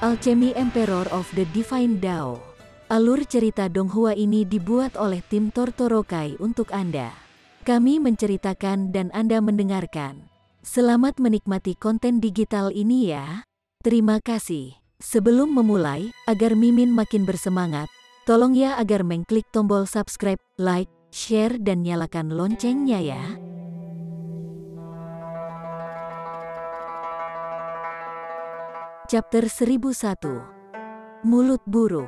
Alchemy Emperor of the Divine Dao. Alur cerita Donghua ini dibuat oleh tim Tortorokai untuk Anda. Kami menceritakan dan Anda mendengarkan. Selamat menikmati konten digital ini ya. Terima kasih. Sebelum memulai, agar Mimin makin bersemangat, tolong ya agar mengklik tombol subscribe, like, share dan nyalakan loncengnya ya. Chapter 1001. Mulut Buruk.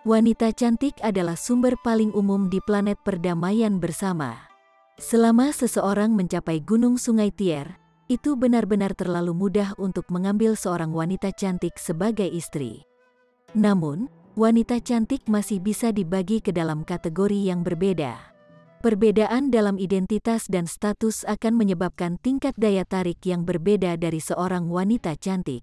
Wanita cantik adalah sumber paling umum di planet perdamaian bersama. Selama seseorang mencapai gunung Sungai Tier, itu benar-benar terlalu mudah untuk mengambil seorang wanita cantik sebagai istri. Namun, wanita cantik masih bisa dibagi ke dalam kategori yang berbeda. Perbedaan dalam identitas dan status akan menyebabkan tingkat daya tarik yang berbeda dari seorang wanita cantik.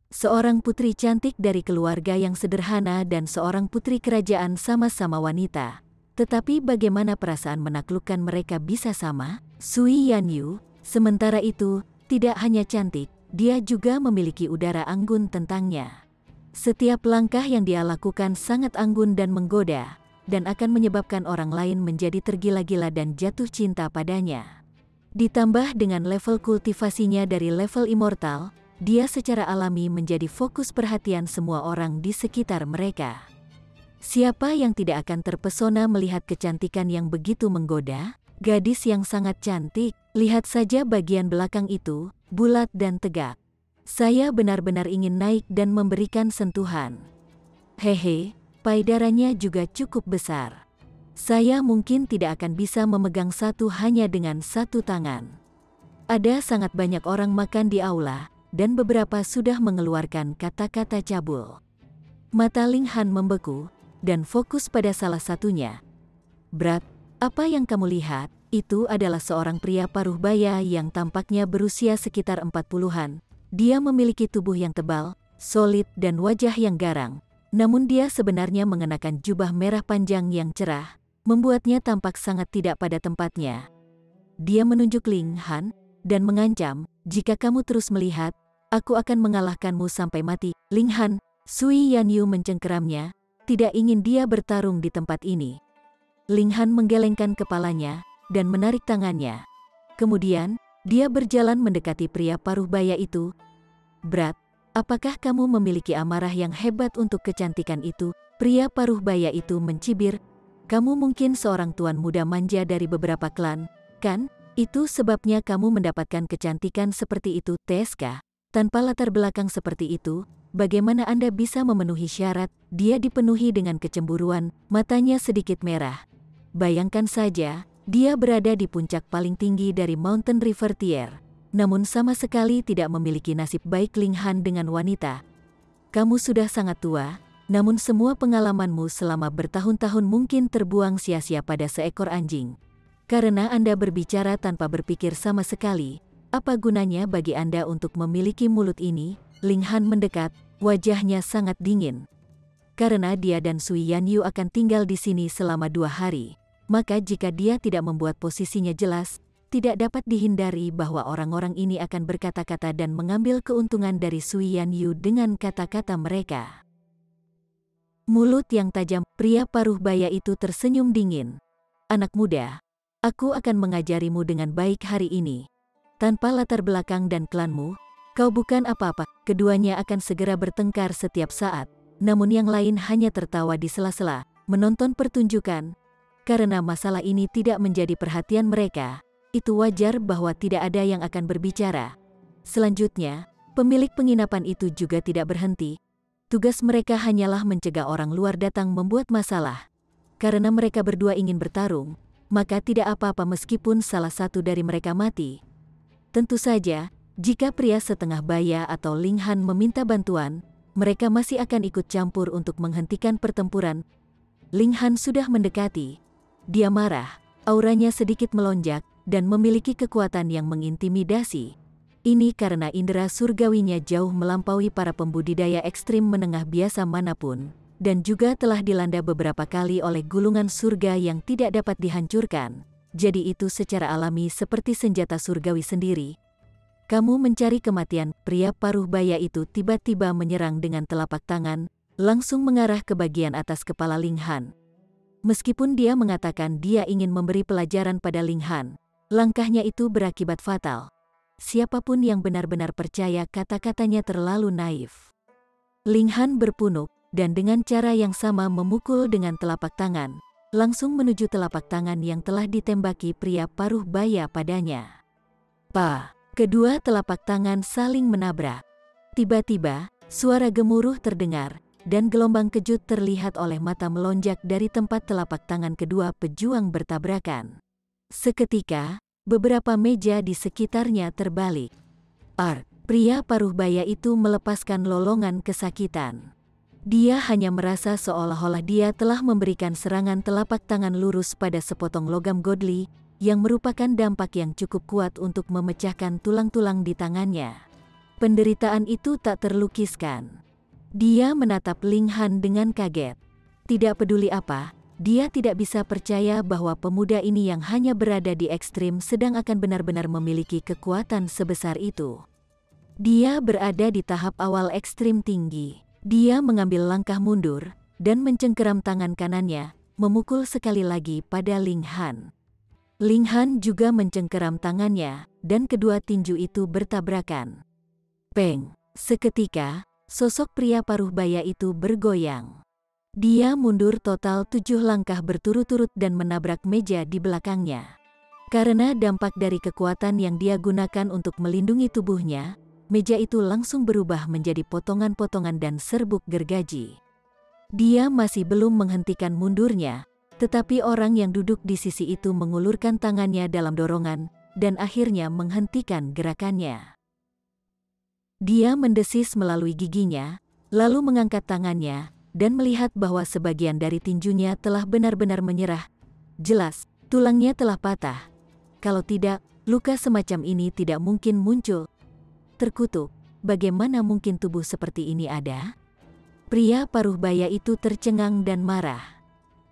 Seorang putri cantik dari keluarga yang sederhana dan seorang putri kerajaan sama-sama wanita. Tetapi bagaimana perasaan menaklukkan mereka bisa sama? Sui Yanyu, sementara itu, tidak hanya cantik, dia juga memiliki udara anggun tentangnya. Setiap langkah yang dia lakukan sangat anggun dan menggoda, dan akan menyebabkan orang lain menjadi tergila-gila dan jatuh cinta padanya. Ditambah dengan level kultivasinya dari level immortal, dia secara alami menjadi fokus perhatian semua orang di sekitar mereka. Siapa yang tidak akan terpesona melihat kecantikan yang begitu menggoda? Gadis yang sangat cantik, lihat saja bagian belakang itu, bulat dan tegak. Saya benar-benar ingin naik dan memberikan sentuhan. Hehe, payudaranya juga cukup besar. Saya mungkin tidak akan bisa memegang satu hanya dengan satu tangan. Ada sangat banyak orang makan di aula, dan beberapa sudah mengeluarkan kata-kata cabul. Mata Ling Han membeku, dan fokus pada salah satunya. Brat, apa yang kamu lihat? Itu adalah seorang pria paruh baya yang tampaknya berusia sekitar 40-an. Dia memiliki tubuh yang tebal, solid dan wajah yang garang. Namun dia sebenarnya mengenakan jubah merah panjang yang cerah, membuatnya tampak sangat tidak pada tempatnya. Dia menunjuk Ling Han, dan mengancam, jika kamu terus melihat, aku akan mengalahkanmu sampai mati. Ling Han, Sui Yanyu mencengkeramnya, tidak ingin dia bertarung di tempat ini. Ling Han menggelengkan kepalanya, dan menarik tangannya. Kemudian, dia berjalan mendekati pria paruh baya itu. Brat, apakah kamu memiliki amarah yang hebat untuk kecantikan itu? Pria paruh baya itu mencibir, kamu mungkin seorang tuan muda manja dari beberapa klan, kan? Itu sebabnya kamu mendapatkan kecantikan seperti itu, TSK. Tanpa latar belakang seperti itu, bagaimana Anda bisa memenuhi syarat? Dia dipenuhi dengan kecemburuan, matanya sedikit merah. Bayangkan saja, dia berada di puncak paling tinggi dari Mountain River Tier, namun sama sekali tidak memiliki nasib baik. Ling Han dengan wanita. Kamu sudah sangat tua, namun semua pengalamanmu selama bertahun-tahun mungkin terbuang sia-sia pada seekor anjing. Karena Anda berbicara tanpa berpikir sama sekali. Apa gunanya bagi Anda untuk memiliki mulut ini? Ling Han mendekat, wajahnya sangat dingin. Karena dia dan Sui Yanyu akan tinggal di sini selama 2 hari, maka jika dia tidak membuat posisinya jelas, tidak dapat dihindari bahwa orang-orang ini akan berkata-kata dan mengambil keuntungan dari Sui Yanyu dengan kata-kata mereka. Mulut yang tajam, pria paruh baya itu tersenyum dingin. Anak muda, aku akan mengajarimu dengan baik hari ini. Tanpa latar belakang dan klanmu, kau bukan apa-apa. Keduanya akan segera bertengkar setiap saat, namun yang lain hanya tertawa di sela-sela, menonton pertunjukan. Karena masalah ini tidak menjadi perhatian mereka, itu wajar bahwa tidak ada yang akan berbicara. Selanjutnya, pemilik penginapan itu juga tidak berhenti. Tugas mereka hanyalah mencegah orang luar datang membuat masalah. Karena mereka berdua ingin bertarung, maka tidak apa-apa meskipun salah satu dari mereka mati. Tentu saja, jika pria setengah baya atau Ling Han meminta bantuan, mereka masih akan ikut campur untuk menghentikan pertempuran. Ling Han sudah mendekati. Dia marah, auranya sedikit melonjak, dan memiliki kekuatan yang mengintimidasi. Ini karena indera surgawinya jauh melampaui para pembudidaya ekstrim menengah biasa manapun, dan juga telah dilanda beberapa kali oleh gulungan surga yang tidak dapat dihancurkan. Jadi itu secara alami seperti senjata surgawi sendiri. Kamu mencari kematian. Pria paruh baya itu tiba-tiba menyerang dengan telapak tangan, langsung mengarah ke bagian atas kepala Ling Han. Meskipun dia mengatakan dia ingin memberi pelajaran pada Ling Han, langkahnya itu berakibat fatal. Siapapun yang benar-benar percaya kata-katanya terlalu naif. Ling Han berpunuk, dan dengan cara yang sama memukul dengan telapak tangan, langsung menuju telapak tangan yang telah ditembaki pria paruh baya padanya. Kedua telapak tangan saling menabrak. Tiba-tiba, suara gemuruh terdengar, dan gelombang kejut terlihat oleh mata melonjak dari tempat telapak tangan kedua pejuang bertabrakan. Seketika, beberapa meja di sekitarnya terbalik. Pria paruh baya itu melepaskan lolongan kesakitan. Dia hanya merasa seolah-olah dia telah memberikan serangan telapak tangan lurus pada sepotong logam godli, yang merupakan dampak yang cukup kuat untuk memecahkan tulang-tulang di tangannya. Penderitaan itu tak terlukiskan. Dia menatap Ling Han dengan kaget. Tidak peduli apa, dia tidak bisa percaya bahwa pemuda ini yang hanya berada di ekstrim sedang akan benar-benar memiliki kekuatan sebesar itu. Dia berada di tahap awal ekstrim tinggi. Dia mengambil langkah mundur, dan mencengkeram tangan kanannya, memukul sekali lagi pada Ling Han. Ling Han juga mencengkeram tangannya, dan kedua tinju itu bertabrakan. Peng! Seketika, sosok pria paruh baya itu bergoyang. Dia mundur total 7 langkah berturut-turut dan menabrak meja di belakangnya. Karena dampak dari kekuatan yang dia gunakan untuk melindungi tubuhnya, meja itu langsung berubah menjadi potongan-potongan dan serbuk gergaji. Dia masih belum menghentikan mundurnya, tetapi orang yang duduk di sisi itu mengulurkan tangannya dalam dorongan, dan akhirnya menghentikan gerakannya. Dia mendesis melalui giginya, lalu mengangkat tangannya, dan melihat bahwa sebagian dari tinjunya telah benar-benar menyerah. Jelas, tulangnya telah patah. Kalau tidak, luka semacam ini tidak mungkin muncul. Terkutuk, bagaimana mungkin tubuh seperti ini ada? Pria paruh baya itu tercengang dan marah.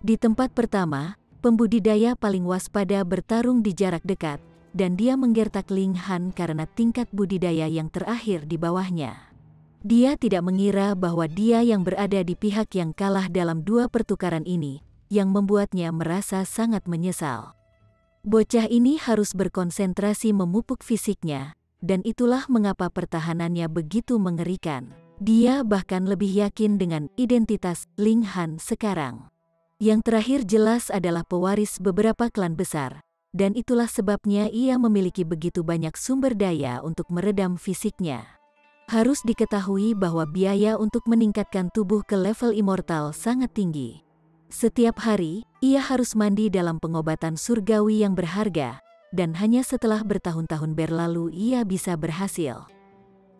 Di tempat pertama, pembudidaya paling waspada bertarung di jarak dekat, dan dia menggertak Ling Han karena tingkat budidaya yang terakhir di bawahnya. Dia tidak mengira bahwa dia yang berada di pihak yang kalah dalam 2 pertukaran ini, yang membuatnya merasa sangat menyesal. Bocah ini harus berkonsentrasi memupuk fisiknya, dan itulah mengapa pertahanannya begitu mengerikan. Dia bahkan lebih yakin dengan identitas Ling Han sekarang. Yang terakhir jelas adalah pewaris beberapa klan besar, dan itulah sebabnya ia memiliki begitu banyak sumber daya untuk meredam fisiknya. Harus diketahui bahwa biaya untuk meningkatkan tubuh ke level immortal sangat tinggi. Setiap hari, ia harus mandi dalam pengobatan surgawi yang berharga, dan hanya setelah bertahun-tahun berlalu ia bisa berhasil.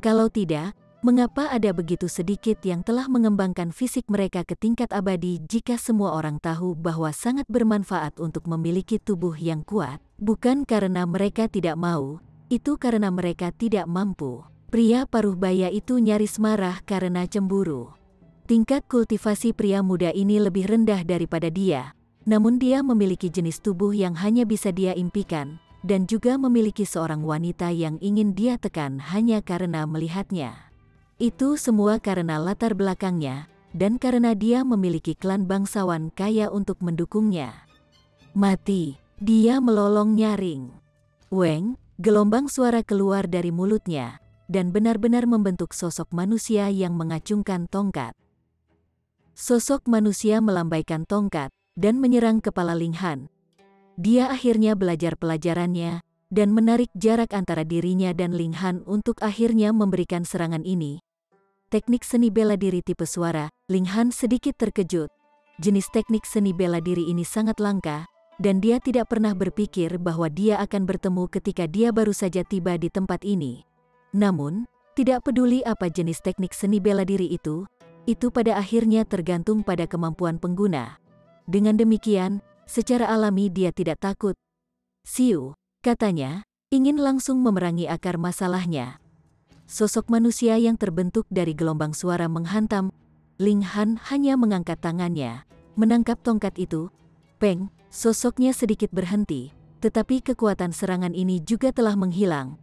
Kalau tidak, mengapa ada begitu sedikit yang telah mengembangkan fisik mereka ke tingkat abadi jika semua orang tahu bahwa sangat bermanfaat untuk memiliki tubuh yang kuat? Bukan karena mereka tidak mau, itu karena mereka tidak mampu. Pria paruh baya itu nyaris marah karena cemburu. Tingkat kultivasi pria muda ini lebih rendah daripada dia, namun dia memiliki jenis tubuh yang hanya bisa dia impikan, dan juga memiliki seorang wanita yang ingin dia tekan hanya karena melihatnya. Itu semua karena latar belakangnya, dan karena dia memiliki klan bangsawan kaya untuk mendukungnya. Mati, dia melolong nyaring. Weng, gelombang suara keluar dari mulutnya, dan benar-benar membentuk sosok manusia yang mengacungkan tongkat. Sosok manusia melambaikan tongkat, dan menyerang kepala Ling Han. Dia akhirnya belajar pelajarannya, dan menarik jarak antara dirinya dan Ling Han untuk akhirnya memberikan serangan ini. Teknik seni bela diri tipe suara, Ling Han sedikit terkejut. Jenis teknik seni bela diri ini sangat langka, dan dia tidak pernah berpikir bahwa dia akan bertemu ketika dia baru saja tiba di tempat ini. Namun, tidak peduli apa jenis teknik seni bela diri itu pada akhirnya tergantung pada kemampuan pengguna. Dengan demikian, secara alami dia tidak takut. Siu, katanya, ingin langsung memerangi akar masalahnya. Sosok manusia yang terbentuk dari gelombang suara menghantam. Ling Han hanya mengangkat tangannya, menangkap tongkat itu. Peng, sosoknya sedikit berhenti, tetapi kekuatan serangan ini juga telah menghilang.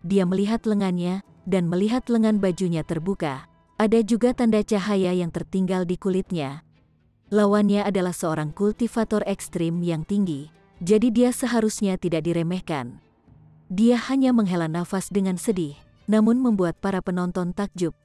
dia melihat lengannya, dan melihat lengan bajunya terbuka. Ada juga tanda cahaya yang tertinggal di kulitnya. Lawannya adalah seorang kultivator ekstrim yang tinggi, jadi dia seharusnya tidak diremehkan. Dia hanya menghela nafas dengan sedih, namun membuat para penonton takjub.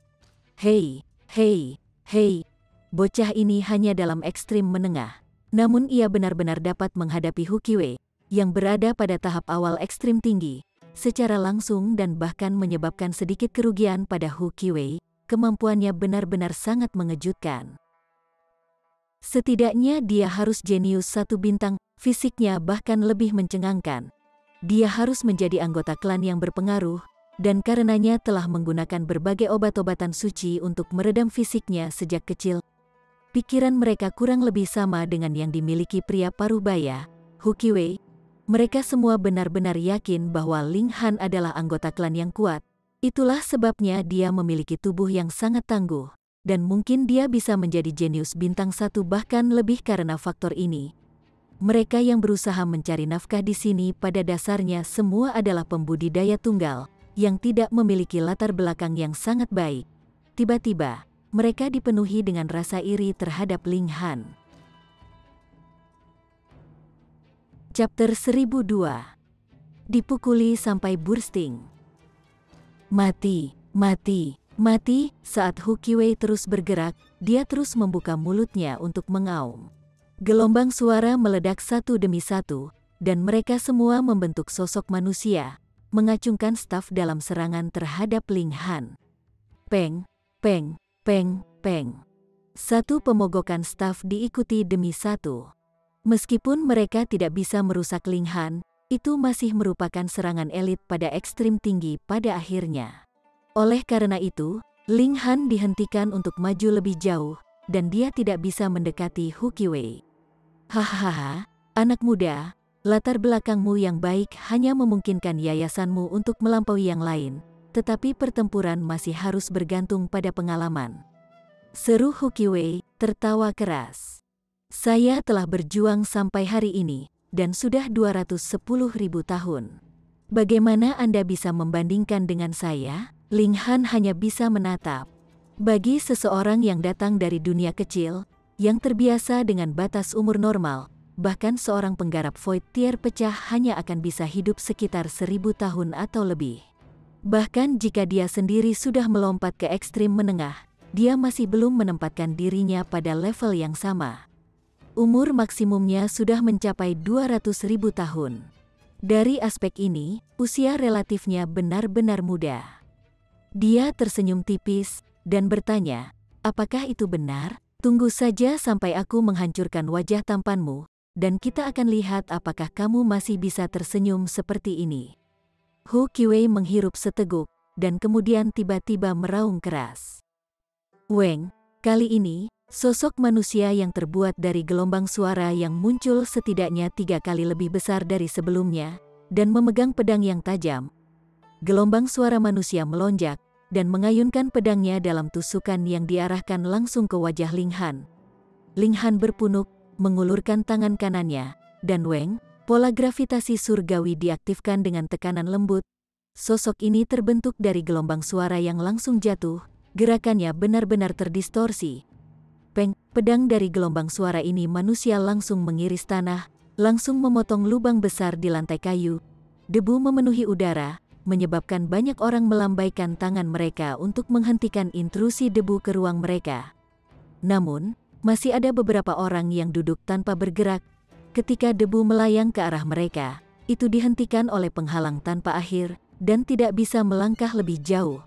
Hei, hei, hei, bocah ini hanya dalam ekstrim menengah. Namun ia benar-benar dapat menghadapi Huqiwei, yang berada pada tahap awal ekstrim tinggi, secara langsung dan bahkan menyebabkan sedikit kerugian pada Huqiwei. Kemampuannya benar-benar sangat mengejutkan. Setidaknya dia harus jenius 1 bintang, fisiknya bahkan lebih mencengangkan. Dia harus menjadi anggota klan yang berpengaruh, dan karenanya telah menggunakan berbagai obat-obatan suci untuk meredam fisiknya sejak kecil. Pikiran mereka kurang lebih sama dengan yang dimiliki pria Parubaya, Huqiwei. Mereka semua benar-benar yakin bahwa Ling Han adalah anggota klan yang kuat. Itulah sebabnya dia memiliki tubuh yang sangat tangguh, dan mungkin dia bisa menjadi jenius bintang 1 bahkan lebih karena faktor ini. Mereka yang berusaha mencari nafkah di sini pada dasarnya semua adalah pembudidaya tunggal, yang tidak memiliki latar belakang yang sangat baik. Tiba-tiba, mereka dipenuhi dengan rasa iri terhadap Ling Han. Chapter 1002. Dipukuli sampai bursting. Mati, mati, mati. Saat Huqiwei terus bergerak, dia terus membuka mulutnya untuk mengaum. Gelombang suara meledak satu demi satu, dan mereka semua membentuk sosok manusia, mengacungkan staf dalam serangan terhadap Ling Han. Peng, peng, peng, peng. Satu pemogokan staf diikuti demi satu. Meskipun mereka tidak bisa merusak Ling Han, itu masih merupakan serangan elit pada ekstrim tinggi pada akhirnya. Oleh karena itu, Ling Han dihentikan untuk maju lebih jauh, dan dia tidak bisa mendekati Huqiwei. Hahaha, anak muda, latar belakangmu yang baik hanya memungkinkan yayasanmu untuk melampaui yang lain, tetapi pertempuran masih harus bergantung pada pengalaman. Seru Huqiwei, tertawa keras. Saya telah berjuang sampai hari ini, dan sudah 210.000 tahun. Bagaimana Anda bisa membandingkan dengan saya? Ling Han hanya bisa menatap. Bagi seseorang yang datang dari dunia kecil, yang terbiasa dengan batas umur normal, bahkan seorang penggarap Void Tier pecah hanya akan bisa hidup sekitar 1000 tahun atau lebih. Bahkan jika dia sendiri sudah melompat ke ekstrim menengah, dia masih belum menempatkan dirinya pada level yang sama. Umur maksimumnya sudah mencapai 200.000 tahun. Dari aspek ini, usia relatifnya benar-benar muda. Dia tersenyum tipis, dan bertanya, apakah itu benar? Tunggu saja sampai aku menghancurkan wajah tampanmu, dan kita akan lihat apakah kamu masih bisa tersenyum seperti ini. Huqiwei menghirup seteguk, dan kemudian tiba-tiba meraung keras. Weng, kali ini, sosok manusia yang terbuat dari gelombang suara yang muncul setidaknya 3 kali lebih besar dari sebelumnya, dan memegang pedang yang tajam. Gelombang suara manusia melonjak, dan mengayunkan pedangnya dalam tusukan yang diarahkan langsung ke wajah Ling Han. Ling Han berpunuk, mengulurkan tangan kanannya, dan Weng, pola gravitasi surgawi diaktifkan dengan tekanan lembut. Sosok ini terbentuk dari gelombang suara yang langsung jatuh, gerakannya benar-benar terdistorsi. Peng, pedang dari gelombang suara ini manusia langsung mengiris tanah, langsung memotong lubang besar di lantai kayu. Debu memenuhi udara, menyebabkan banyak orang melambaikan tangan mereka untuk menghentikan intrusi debu ke ruang mereka. Namun, masih ada beberapa orang yang duduk tanpa bergerak. Ketika debu melayang ke arah mereka, itu dihentikan oleh penghalang tanpa akhir, dan tidak bisa melangkah lebih jauh.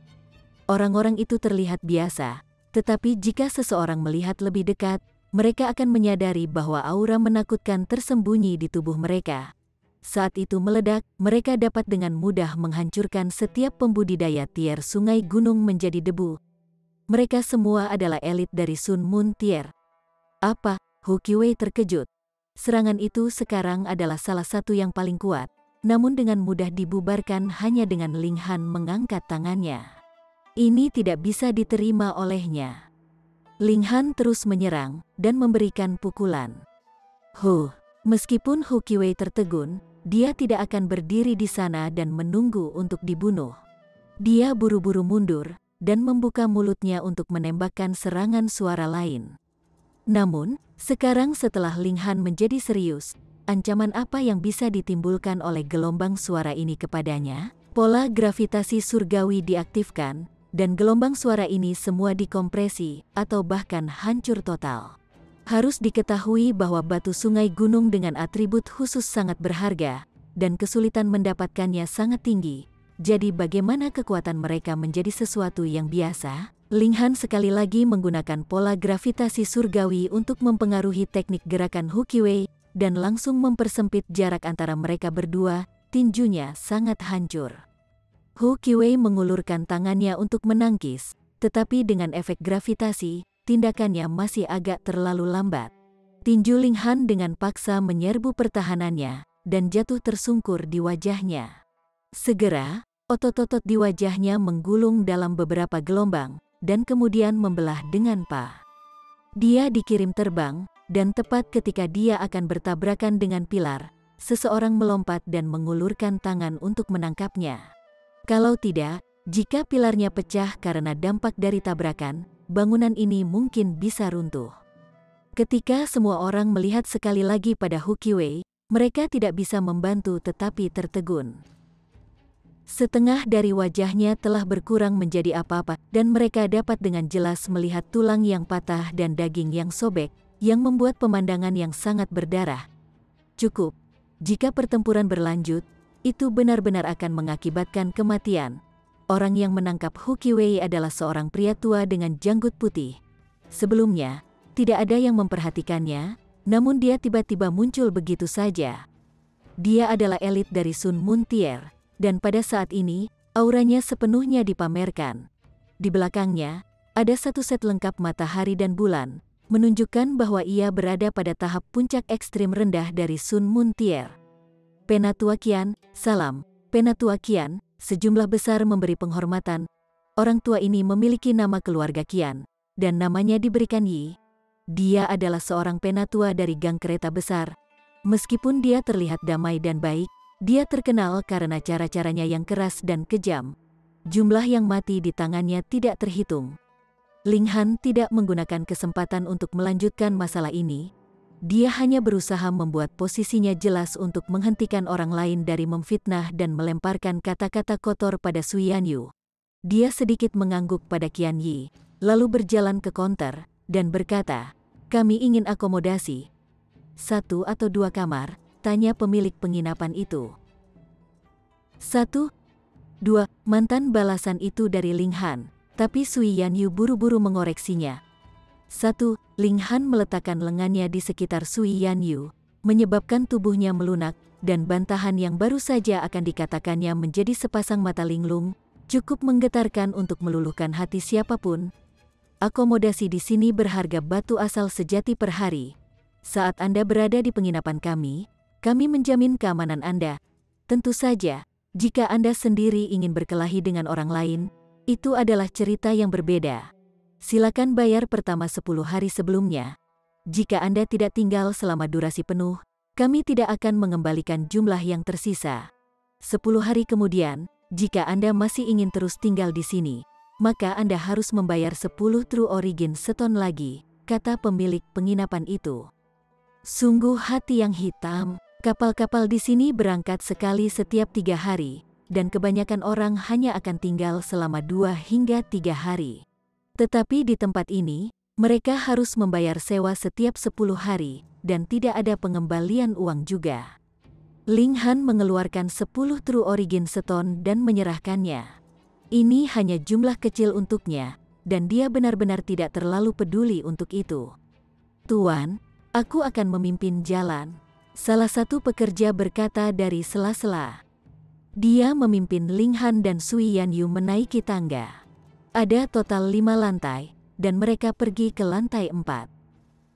Orang-orang itu terlihat biasa. Tetapi jika seseorang melihat lebih dekat, mereka akan menyadari bahwa aura menakutkan tersembunyi di tubuh mereka. Saat itu meledak, mereka dapat dengan mudah menghancurkan setiap pembudidaya tier sungai gunung menjadi debu. Mereka semua adalah elit dari Sun Moon Tier. Apa? Huqiwei terkejut. Serangan itu sekarang adalah salah satu yang paling kuat, namun dengan mudah dibubarkan hanya dengan Ling Han mengangkat tangannya. Ini tidak bisa diterima olehnya. Ling Han terus menyerang dan memberikan pukulan. Meskipun Huqiwei tertegun, dia tidak akan berdiri di sana dan menunggu untuk dibunuh. Dia buru-buru mundur dan membuka mulutnya untuk menembakkan serangan suara lain. Namun, sekarang setelah Ling Han menjadi serius, ancaman apa yang bisa ditimbulkan oleh gelombang suara ini kepadanya? Pola gravitasi surgawi diaktifkan, dan gelombang suara ini semua dikompresi atau bahkan hancur total. Harus diketahui bahwa batu sungai gunung dengan atribut khusus sangat berharga, dan kesulitan mendapatkannya sangat tinggi. Jadi bagaimana kekuatan mereka menjadi sesuatu yang biasa? Ling Han sekali lagi menggunakan pola gravitasi surgawi untuk mempengaruhi teknik gerakan Huqiwei, dan langsung mempersempit jarak antara mereka berdua. Tinjunya sangat hancur. Huqiwei mengulurkan tangannya untuk menangkis, tetapi dengan efek gravitasi, tindakannya masih agak terlalu lambat. Tinju Ling Han dengan paksa menyerbu pertahanannya, dan jatuh tersungkur di wajahnya. Segera, otot-otot di wajahnya menggulung dalam beberapa gelombang, dan kemudian membelah dengan pah. Dia dikirim terbang, dan tepat ketika dia akan bertabrakan dengan pilar, seseorang melompat dan mengulurkan tangan untuk menangkapnya. Kalau tidak, jika pilarnya pecah karena dampak dari tabrakan, bangunan ini mungkin bisa runtuh. Ketika semua orang melihat sekali lagi pada Huqiwei, mereka tidak bisa membantu tetapi tertegun. Setengah dari wajahnya telah berkurang menjadi apa-apa, dan mereka dapat dengan jelas melihat tulang yang patah dan daging yang sobek, yang membuat pemandangan yang sangat berdarah. Cukup, jika pertempuran berlanjut, itu benar-benar akan mengakibatkan kematian. Orang yang menangkap Huqiwei adalah seorang pria tua dengan janggut putih. Sebelumnya, tidak ada yang memperhatikannya, namun dia tiba-tiba muncul begitu saja. Dia adalah elit dari Sun Muntier, dan pada saat ini, auranya sepenuhnya dipamerkan. Di belakangnya, ada satu set lengkap matahari dan bulan, menunjukkan bahwa ia berada pada tahap puncak ekstrim rendah dari Sun Muntier. Penatua Qian, salam, Penatua Qian. Sejumlah besar memberi penghormatan. Orang tua ini memiliki nama keluarga Qian, dan namanya diberikan Yi. Dia adalah seorang penatua dari gang kereta besar. Meskipun dia terlihat damai dan baik, dia terkenal karena cara-caranya yang keras dan kejam. Jumlah yang mati di tangannya tidak terhitung. Ling Han tidak menggunakan kesempatan untuk melanjutkan masalah ini. Dia hanya berusaha membuat posisinya jelas untuk menghentikan orang lain dari memfitnah dan melemparkan kata-kata kotor pada Sui Yanyu. Dia sedikit mengangguk pada Qian Yi, lalu berjalan ke konter, dan berkata, "Kami ingin akomodasi. 1 atau 2 kamar?" tanya pemilik penginapan itu. 1, 2, mantan balasan itu dari Ling Han, tapi Sui Yanyu buru-buru mengoreksinya. 1, Ling Han meletakkan lengannya di sekitar Sui Yanyu, menyebabkan tubuhnya melunak, dan bantahan yang baru saja akan dikatakannya menjadi sepasang mata linglung, cukup menggetarkan untuk meluluhkan hati siapapun. Akomodasi di sini berharga batu asal sejati per hari. Saat Anda berada di penginapan kami menjamin keamanan Anda. Tentu saja, jika Anda sendiri ingin berkelahi dengan orang lain, itu adalah cerita yang berbeda. Silakan bayar pertama 10 hari sebelumnya. Jika Anda tidak tinggal selama durasi penuh, kami tidak akan mengembalikan jumlah yang tersisa. 10 hari kemudian, jika Anda masih ingin terus tinggal di sini, maka Anda harus membayar 10 True Origin Stone lagi, kata pemilik penginapan itu. Sungguh hati yang hitam. Kapal-kapal di sini berangkat sekali setiap 3 hari, dan kebanyakan orang hanya akan tinggal selama 2 hingga 3 hari. Tetapi di tempat ini, mereka harus membayar sewa setiap 10 hari, dan tidak ada pengembalian uang juga. Ling Han mengeluarkan 10 True Origin Stone dan menyerahkannya. Ini hanya jumlah kecil untuknya, dan dia benar-benar tidak terlalu peduli untuk itu. "Tuan, aku akan memimpin jalan," salah satu pekerja berkata dari sela-sela. Dia memimpin Ling Han dan Sui Yanyu menaiki tangga. Ada total 5 lantai, dan mereka pergi ke lantai 4.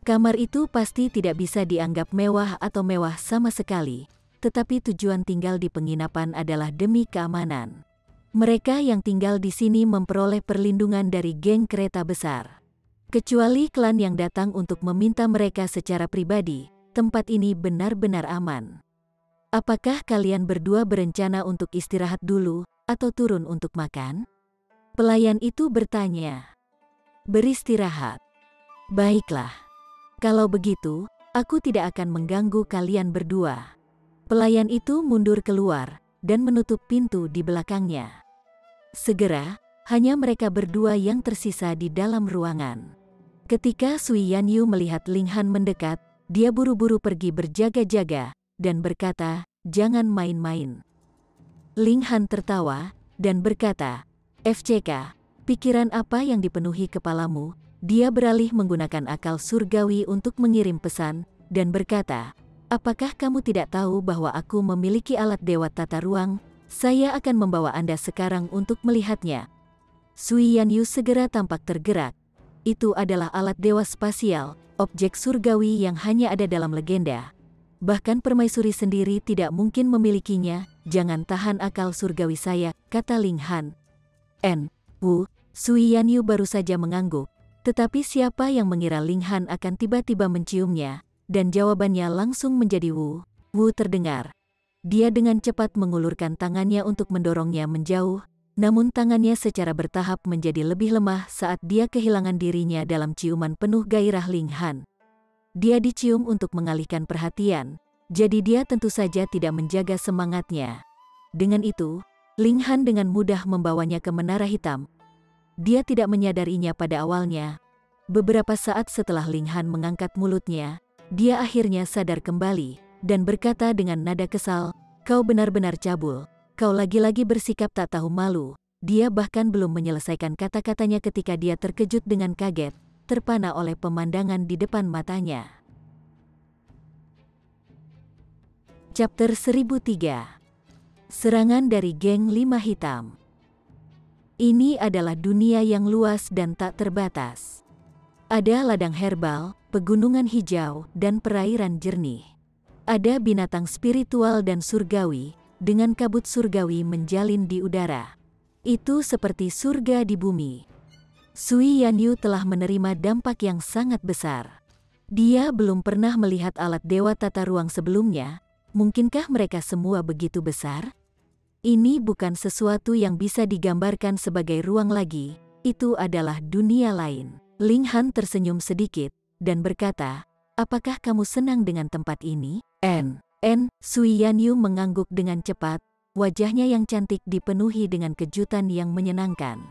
Kamar itu pasti tidak bisa dianggap mewah atau mewah sama sekali, tetapi tujuan tinggal di penginapan adalah demi keamanan. Mereka yang tinggal di sini memperoleh perlindungan dari geng kereta besar. Kecuali klan yang datang untuk meminta mereka secara pribadi, tempat ini benar-benar aman. apakah kalian berdua berencana untuk istirahat dulu atau turun untuk makan? Pelayan itu bertanya. Beristirahat. Baiklah. Kalau begitu, aku tidak akan mengganggu kalian berdua. Pelayan itu mundur keluar dan menutup pintu di belakangnya. Segera, hanya mereka berdua yang tersisa di dalam ruangan. Ketika Sui Yanyu melihat Ling Han mendekat, dia buru-buru pergi berjaga-jaga dan berkata, "Jangan main-main." Ling Han tertawa dan berkata, "FCK, pikiran apa yang dipenuhi kepalamu?" Dia beralih menggunakan akal surgawi untuk mengirim pesan dan berkata, "Apakah kamu tidak tahu bahwa aku memiliki alat dewa tata ruang? Saya akan membawa Anda sekarang untuk melihatnya." Sui Yanyu segera tampak tergerak. Itu adalah alat dewa spasial, objek surgawi yang hanya ada dalam legenda. Bahkan permaisuri sendiri tidak mungkin memilikinya. "Jangan tahan akal surgawi saya," kata Ling Han. Sui Yanyu baru saja mengangguk. Tetapi siapa yang mengira Ling Han akan tiba-tiba menciumnya, dan jawabannya langsung menjadi Wu. Wu terdengar. Dia dengan cepat mengulurkan tangannya untuk mendorongnya menjauh, namun tangannya secara bertahap menjadi lebih lemah saat dia kehilangan dirinya dalam ciuman penuh gairah Ling Han. Dia dicium untuk mengalihkan perhatian, jadi dia tentu saja tidak menjaga semangatnya. Dengan itu, Ling Han dengan mudah membawanya ke menara hitam. Dia tidak menyadarinya pada awalnya. Beberapa saat setelah Ling Han mengangkat mulutnya, dia akhirnya sadar kembali dan berkata dengan nada kesal, "Kau benar-benar cabul. Kau lagi-lagi bersikap tak tahu malu." Dia bahkan belum menyelesaikan kata-katanya ketika dia terkejut dengan kaget, terpana oleh pemandangan di depan matanya. Chapter 1003. Serangan dari Geng Lima Hitam. Ini adalah dunia yang luas dan tak terbatas. Ada ladang herbal, pegunungan hijau, dan perairan jernih. Ada binatang spiritual dan surgawi, dengan kabut surgawi menjalin di udara. Itu seperti surga di bumi. Sui Yanyu telah menerima dampak yang sangat besar. Dia belum pernah melihat alat dewa tata ruang sebelumnya. Mungkinkah mereka semua begitu besar? Ini bukan sesuatu yang bisa digambarkan sebagai ruang lagi, itu adalah dunia lain. Ling Han tersenyum sedikit, dan berkata, "Apakah kamu senang dengan tempat ini?" Sui Yanyu mengangguk dengan cepat, wajahnya yang cantik dipenuhi dengan kejutan yang menyenangkan.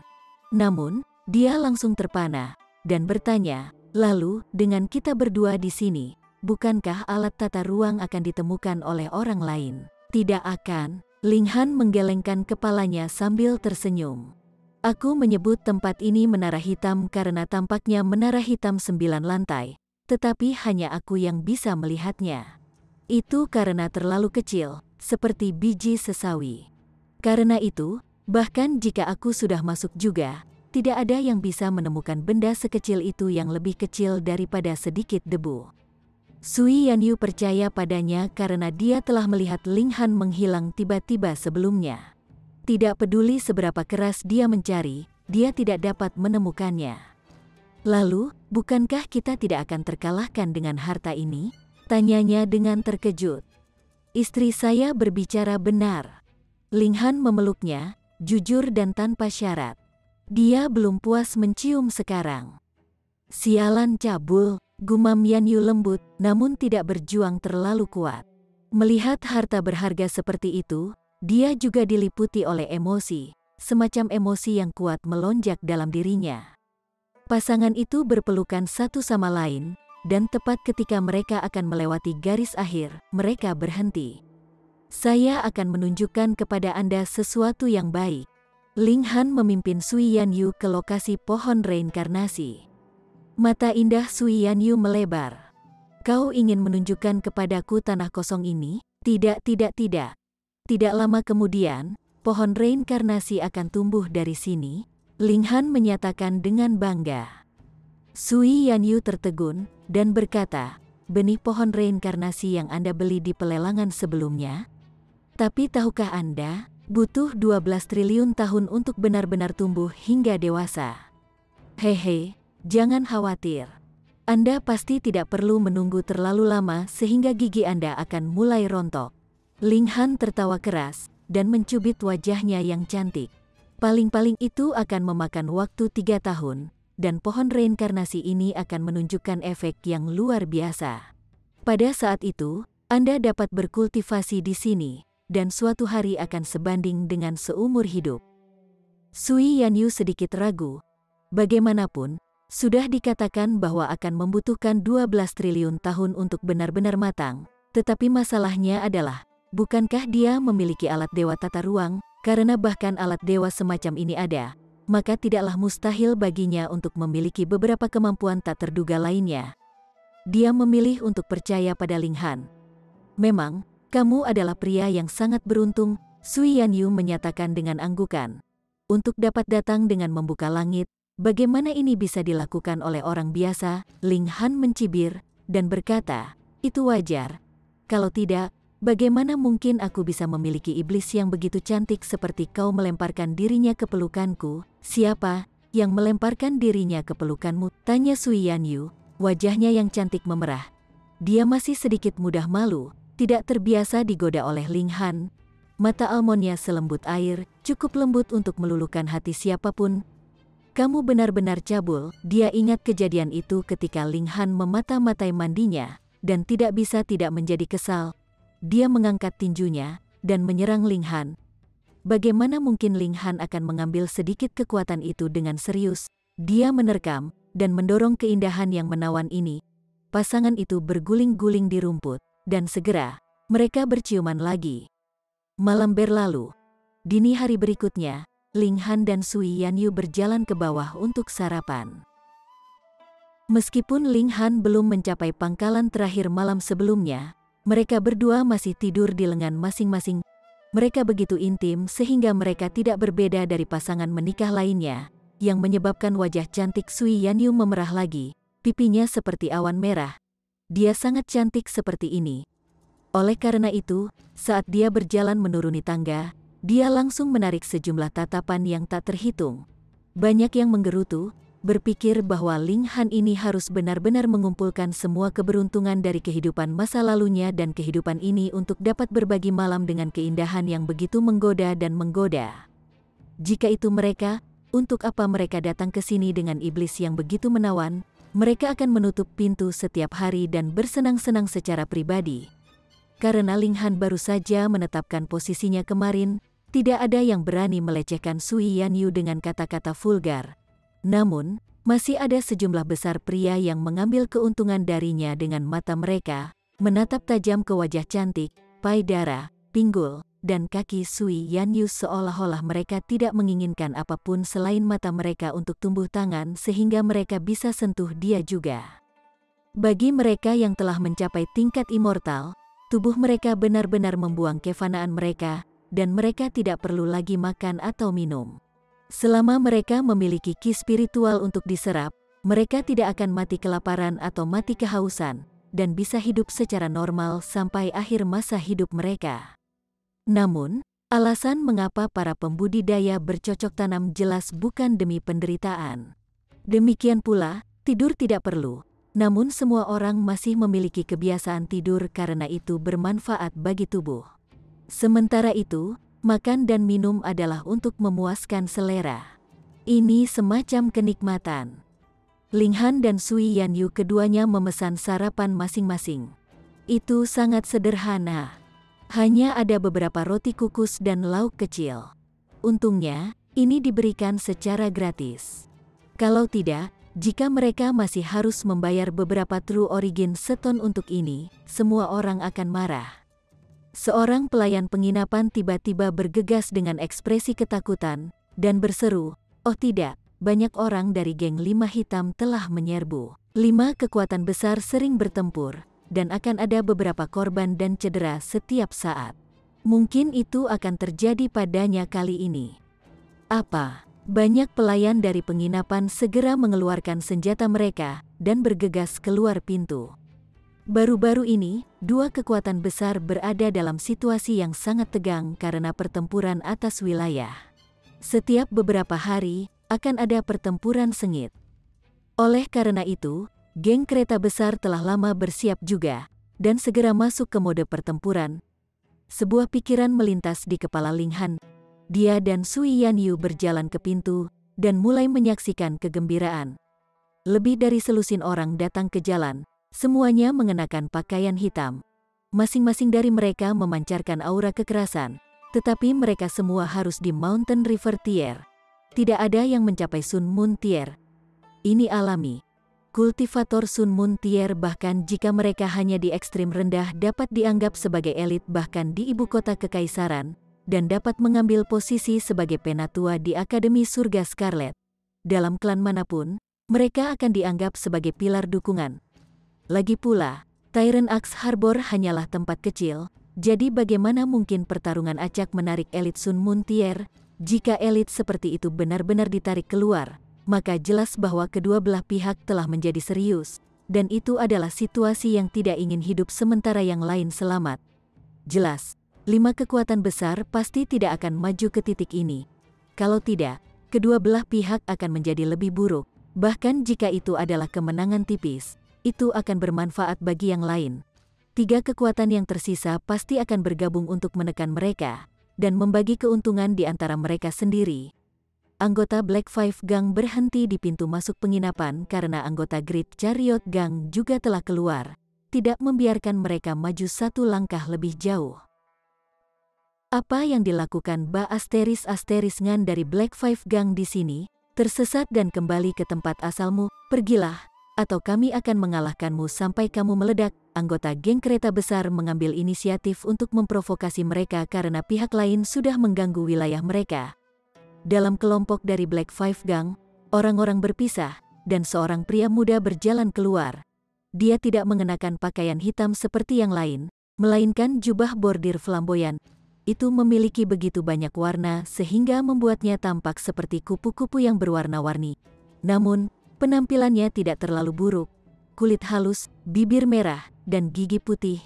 Namun, dia langsung terpana, dan bertanya, "Lalu, dengan kita berdua di sini, bukankah alat tata ruang akan ditemukan oleh orang lain?" "Tidak akan." Ling Han menggelengkan kepalanya sambil tersenyum. "Aku menyebut tempat ini Menara Hitam karena tampaknya Menara Hitam 9 lantai, tetapi hanya aku yang bisa melihatnya. Itu karena terlalu kecil, seperti biji sesawi. Karena itu, bahkan jika aku sudah masuk juga, tidak ada yang bisa menemukan benda sekecil itu yang lebih kecil daripada sedikit debu." Sui Yanyu percaya padanya karena dia telah melihat Ling Han menghilang tiba-tiba sebelumnya. Tidak peduli seberapa keras dia mencari, dia tidak dapat menemukannya. "Lalu, bukankah kita tidak akan terkalahkan dengan harta ini?" tanyanya dengan terkejut. "Istri saya berbicara benar." Ling Han memeluknya, jujur dan tanpa syarat. Dia belum puas mencium sekarang. "Sialan cabul," gumam Yanyu lembut, namun tidak berjuang terlalu kuat. Melihat harta berharga seperti itu, dia juga diliputi oleh emosi, semacam emosi yang kuat melonjak dalam dirinya. Pasangan itu berpelukan satu sama lain, dan tepat ketika mereka akan melewati garis akhir, mereka berhenti. "Saya akan menunjukkan kepada Anda sesuatu yang baik." Ling Han memimpin Sui Yanyu ke lokasi pohon reinkarnasi. Mata indah Sui Yanyu melebar. "Kau ingin menunjukkan kepadaku tanah kosong ini?" Tidak. Tidak lama kemudian, pohon reinkarnasi akan tumbuh dari sini, Ling Han menyatakan dengan bangga. Sui Yanyu tertegun, dan berkata, "Benih pohon reinkarnasi yang Anda beli di pelelangan sebelumnya? Tapi tahukah Anda, butuh 12 triliun tahun untuk benar-benar tumbuh hingga dewasa." "Hehe. Jangan khawatir. Anda pasti tidak perlu menunggu terlalu lama sehingga gigi Anda akan mulai rontok." Ling Han tertawa keras dan mencubit wajahnya yang cantik. Paling-paling itu akan memakan waktu 3 tahun, dan pohon reinkarnasi ini akan menunjukkan efek yang luar biasa. Pada saat itu, Anda dapat berkultivasi di sini, dan suatu hari akan sebanding dengan seumur hidup. Sui Yanyu sedikit ragu. Bagaimanapun, sudah dikatakan bahwa akan membutuhkan 12 triliun tahun untuk benar-benar matang, tetapi masalahnya adalah, bukankah dia memiliki alat dewa tata ruang? Karena bahkan alat dewa semacam ini ada, maka tidaklah mustahil baginya untuk memiliki beberapa kemampuan tak terduga lainnya. Dia memilih untuk percaya pada Ling Han. Memang, kamu adalah pria yang sangat beruntung, Sui Yanyu menyatakan dengan anggukan. Untuk dapat datang dengan membuka langit, bagaimana ini bisa dilakukan oleh orang biasa? Ling Han mencibir dan berkata, itu wajar. Kalau tidak, bagaimana mungkin aku bisa memiliki iblis yang begitu cantik seperti kau melemparkan dirinya ke pelukanku? Siapa yang melemparkan dirinya ke pelukanmu? Tanya Sui Yanyu, wajahnya yang cantik memerah. Dia masih sedikit mudah malu, tidak terbiasa digoda oleh Ling Han. Mata almondnya selembut air, cukup lembut untuk meluluhkan hati siapapun. Kamu benar-benar cabul. Dia ingat kejadian itu ketika Ling Han memata-matai mandinya, dan tidak bisa tidak menjadi kesal. Dia mengangkat tinjunya dan menyerang Ling Han. Bagaimana mungkin Ling Han akan mengambil sedikit kekuatan itu dengan serius? Dia menerkam dan mendorong keindahan yang menawan ini. Pasangan itu berguling-guling di rumput, dan segera mereka berciuman lagi. Malam berlalu. Dini hari berikutnya, Ling Han dan Sui Yanyu berjalan ke bawah untuk sarapan. Meskipun Ling Han belum mencapai pangkalan terakhir malam sebelumnya, mereka berdua masih tidur di lengan masing-masing. Mereka begitu intim sehingga mereka tidak berbeda dari pasangan menikah lainnya, yang menyebabkan wajah cantik Sui Yanyu memerah lagi, pipinya seperti awan merah. Dia sangat cantik seperti ini. Oleh karena itu, saat dia berjalan menuruni tangga, dia langsung menarik sejumlah tatapan yang tak terhitung. Banyak yang menggerutu, berpikir bahwa Ling Han ini harus benar-benar mengumpulkan semua keberuntungan dari kehidupan masa lalunya dan kehidupan ini untuk dapat berbagi malam dengan keindahan yang begitu menggoda dan menggoda. Jika itu mereka, untuk apa mereka datang ke sini dengan iblis yang begitu menawan? Mereka akan menutup pintu setiap hari dan bersenang-senang secara pribadi. Karena Ling Han baru saja menetapkan posisinya kemarin, tidak ada yang berani melecehkan Sui Yanyu dengan kata-kata vulgar. Namun, masih ada sejumlah besar pria yang mengambil keuntungan darinya dengan mata mereka, menatap tajam ke wajah cantik, payudara, pinggul, dan kaki Sui Yanyu seolah-olah mereka tidak menginginkan apapun selain mata mereka untuk tumbuh tangan sehingga mereka bisa sentuh dia juga. Bagi mereka yang telah mencapai tingkat immortal, tubuh mereka benar-benar membuang kefanaan mereka, dan mereka tidak perlu lagi makan atau minum. Selama mereka memiliki ki spiritual untuk diserap, mereka tidak akan mati kelaparan atau mati kehausan, dan bisa hidup secara normal sampai akhir masa hidup mereka. Namun, alasan mengapa para pembudidaya bercocok tanam jelas bukan demi penderitaan. Demikian pula, tidur tidak perlu. Namun semua orang masih memiliki kebiasaan tidur karena itu bermanfaat bagi tubuh. Sementara itu, makan dan minum adalah untuk memuaskan selera. Ini semacam kenikmatan. Ling Han dan Sui Yanyu keduanya memesan sarapan masing-masing. Itu sangat sederhana. Hanya ada beberapa roti kukus dan lauk kecil. Untungnya, ini diberikan secara gratis. Kalau tidak, jika mereka masih harus membayar beberapa true origin seton untuk ini, semua orang akan marah. Seorang pelayan penginapan tiba-tiba bergegas dengan ekspresi ketakutan, dan berseru, "Oh tidak, banyak orang dari geng 5 hitam telah menyerbu. 5 kekuatan besar sering bertempur, dan akan ada beberapa korban dan cedera setiap saat. Mungkin itu akan terjadi padanya kali ini." Apa? Banyak pelayan dari penginapan segera mengeluarkan senjata mereka dan bergegas keluar pintu. Baru-baru ini, 2 kekuatan besar berada dalam situasi yang sangat tegang karena pertempuran atas wilayah. Setiap beberapa hari, akan ada pertempuran sengit. Oleh karena itu, geng kereta besar telah lama bersiap juga, dan segera masuk ke mode pertempuran. sebuah pikiran melintas di kepala Ling Han. Dia dan Sui Yanyu berjalan ke pintu dan mulai menyaksikan kegembiraan. Lebih dari selusin orang datang ke jalan, semuanya mengenakan pakaian hitam. Masing-masing dari mereka memancarkan aura kekerasan, tetapi mereka semua harus di Mountain River Tier. Tidak ada yang mencapai Sun Moon Tier. Ini alami. Kultivator Sun Moon Tier bahkan jika mereka hanya di ekstrim rendah dapat dianggap sebagai elit bahkan di ibu kota kekaisaran, dan dapat mengambil posisi sebagai penatua di Akademi Surga Scarlet. Dalam klan manapun, mereka akan dianggap sebagai pilar dukungan. Lagi pula, Tyrant Axe Harbor hanyalah tempat kecil, jadi bagaimana mungkin pertarungan acak menarik elit Sun Moon Tier? Jika elit seperti itu benar-benar ditarik keluar, maka jelas bahwa kedua belah pihak telah menjadi serius, dan itu adalah situasi yang tidak ingin hidup sementara yang lain selamat. Jelas, 5 kekuatan besar pasti tidak akan maju ke titik ini. Kalau tidak, kedua belah pihak akan menjadi lebih buruk. Bahkan jika itu adalah kemenangan tipis, itu akan bermanfaat bagi yang lain. 3 kekuatan yang tersisa pasti akan bergabung untuk menekan mereka, dan membagi keuntungan di antara mereka sendiri. Anggota Black Five Gang berhenti di pintu masuk penginapan karena anggota Great Chariot Gang juga telah keluar, tidak membiarkan mereka maju 1 langkah lebih jauh. Apa yang dilakukan Ba Asteris Ngan dari Black Five Gang di sini? Tersesat dan kembali ke tempat asalmu, pergilah, atau kami akan mengalahkanmu sampai kamu meledak. Anggota geng kereta besar mengambil inisiatif untuk memprovokasi mereka karena pihak lain sudah mengganggu wilayah mereka. Dalam kelompok dari Black Five Gang, orang-orang berpisah, dan seorang pria muda berjalan keluar. Dia tidak mengenakan pakaian hitam seperti yang lain, melainkan jubah bordir flamboyan. Itu memiliki begitu banyak warna sehingga membuatnya tampak seperti kupu-kupu yang berwarna-warni. Namun, penampilannya tidak terlalu buruk. Kulit halus, bibir merah, dan gigi putih.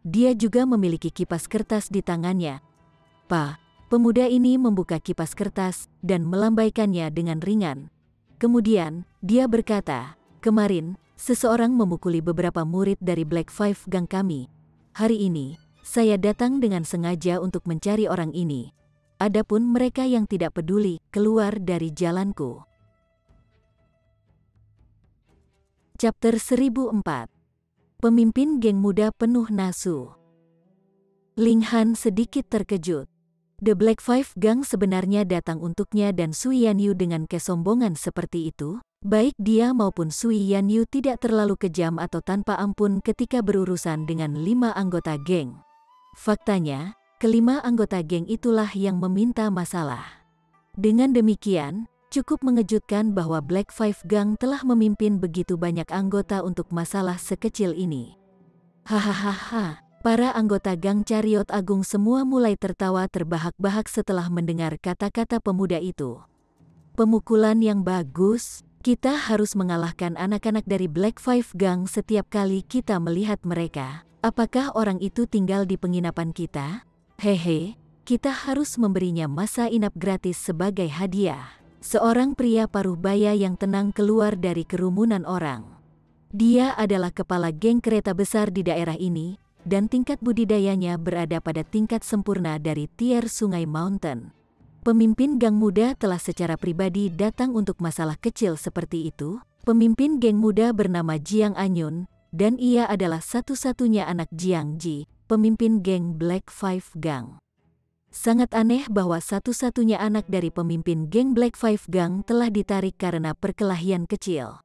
Dia juga memiliki kipas kertas di tangannya. Pemuda ini membuka kipas kertas dan melambaikannya dengan ringan. Kemudian, dia berkata, "Kemarin, seseorang memukuli beberapa murid dari Black Five Gang kami. Hari ini, saya datang dengan sengaja untuk mencari orang ini. Adapun mereka yang tidak peduli, keluar dari jalanku." Chapter 1004. Pemimpin geng muda penuh nasu. Ling Han sedikit terkejut. The Black Five Gang sebenarnya datang untuknya dan Sui Yanyu dengan kesombongan seperti itu. Baik dia maupun Sui Yanyu tidak terlalu kejam atau tanpa ampun ketika berurusan dengan 5 anggota geng. Faktanya, kelima anggota geng itulah yang meminta masalah. Dengan demikian, cukup mengejutkan bahwa Black Five Gang telah memimpin begitu banyak anggota untuk masalah sekecil ini. Hahaha, para anggota Gang Chariot Agung semua mulai tertawa terbahak-bahak setelah mendengar kata-kata pemuda itu. Pemukulan yang bagus, kita harus mengalahkan anak-anak dari Black Five Gang setiap kali kita melihat mereka. Apakah orang itu tinggal di penginapan kita? Hehe, kita harus memberinya masa inap gratis sebagai hadiah. Seorang pria paruh baya yang tenang keluar dari kerumunan orang. Dia adalah kepala geng kereta besar di daerah ini, dan tingkat budidayanya berada pada tingkat sempurna dari tier Sungai Mountain. Pemimpin gang muda telah secara pribadi datang untuk masalah kecil seperti itu. Pemimpin geng muda bernama Jiang Anyun, dan ia adalah satu-satunya anak Jiang Ji, pemimpin geng Black Five Gang. Sangat aneh bahwa satu-satunya anak dari pemimpin geng Black Five Gang telah ditarik karena perkelahian kecil.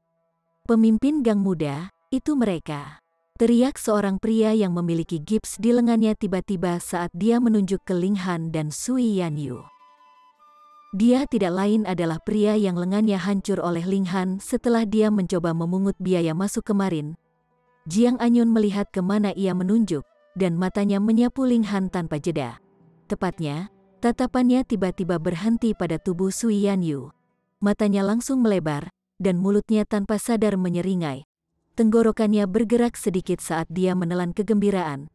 Pemimpin gang muda, itu mereka. Teriak seorang pria yang memiliki gips di lengannya tiba-tiba saat dia menunjuk ke Ling Han dan Sui Yanyu. Dia tidak lain adalah pria yang lengannya hancur oleh Ling Han setelah dia mencoba memungut biaya masuk kemarin. Jiang Anyun melihat kemana ia menunjuk, dan matanya menyapu Ling Han tanpa jeda. Tepatnya, tatapannya tiba-tiba berhenti pada tubuh Sui Yanyu. Matanya langsung melebar, dan mulutnya tanpa sadar menyeringai. Tenggorokannya bergerak sedikit saat dia menelan kegembiraan.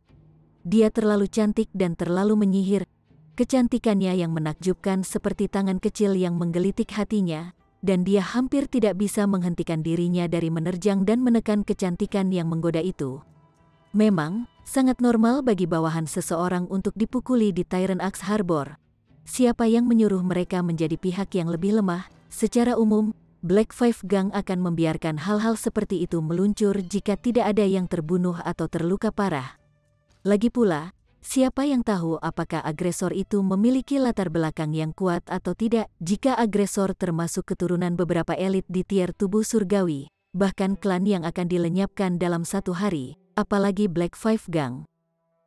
Dia terlalu cantik dan terlalu menyihir. Kecantikannya yang menakjubkan seperti tangan kecil yang menggelitik hatinya, dan dia hampir tidak bisa menghentikan dirinya dari menerjang dan menekan kecantikan yang menggoda itu. Memang, Sangat normal bagi bawahan seseorang untuk dipukuli di Tyrant Axe Harbor. Siapa yang menyuruh mereka menjadi pihak yang lebih lemah? Secara umum, Black Five Gang akan membiarkan hal-hal seperti itu meluncur jika tidak ada yang terbunuh atau terluka parah. Lagi pula, siapa yang tahu apakah agresor itu memiliki latar belakang yang kuat atau tidak? Jika agresor termasuk keturunan beberapa elit di tier tubuh surgawi, bahkan klan yang akan dilenyapkan dalam satu hari, apalagi Black Five Gang.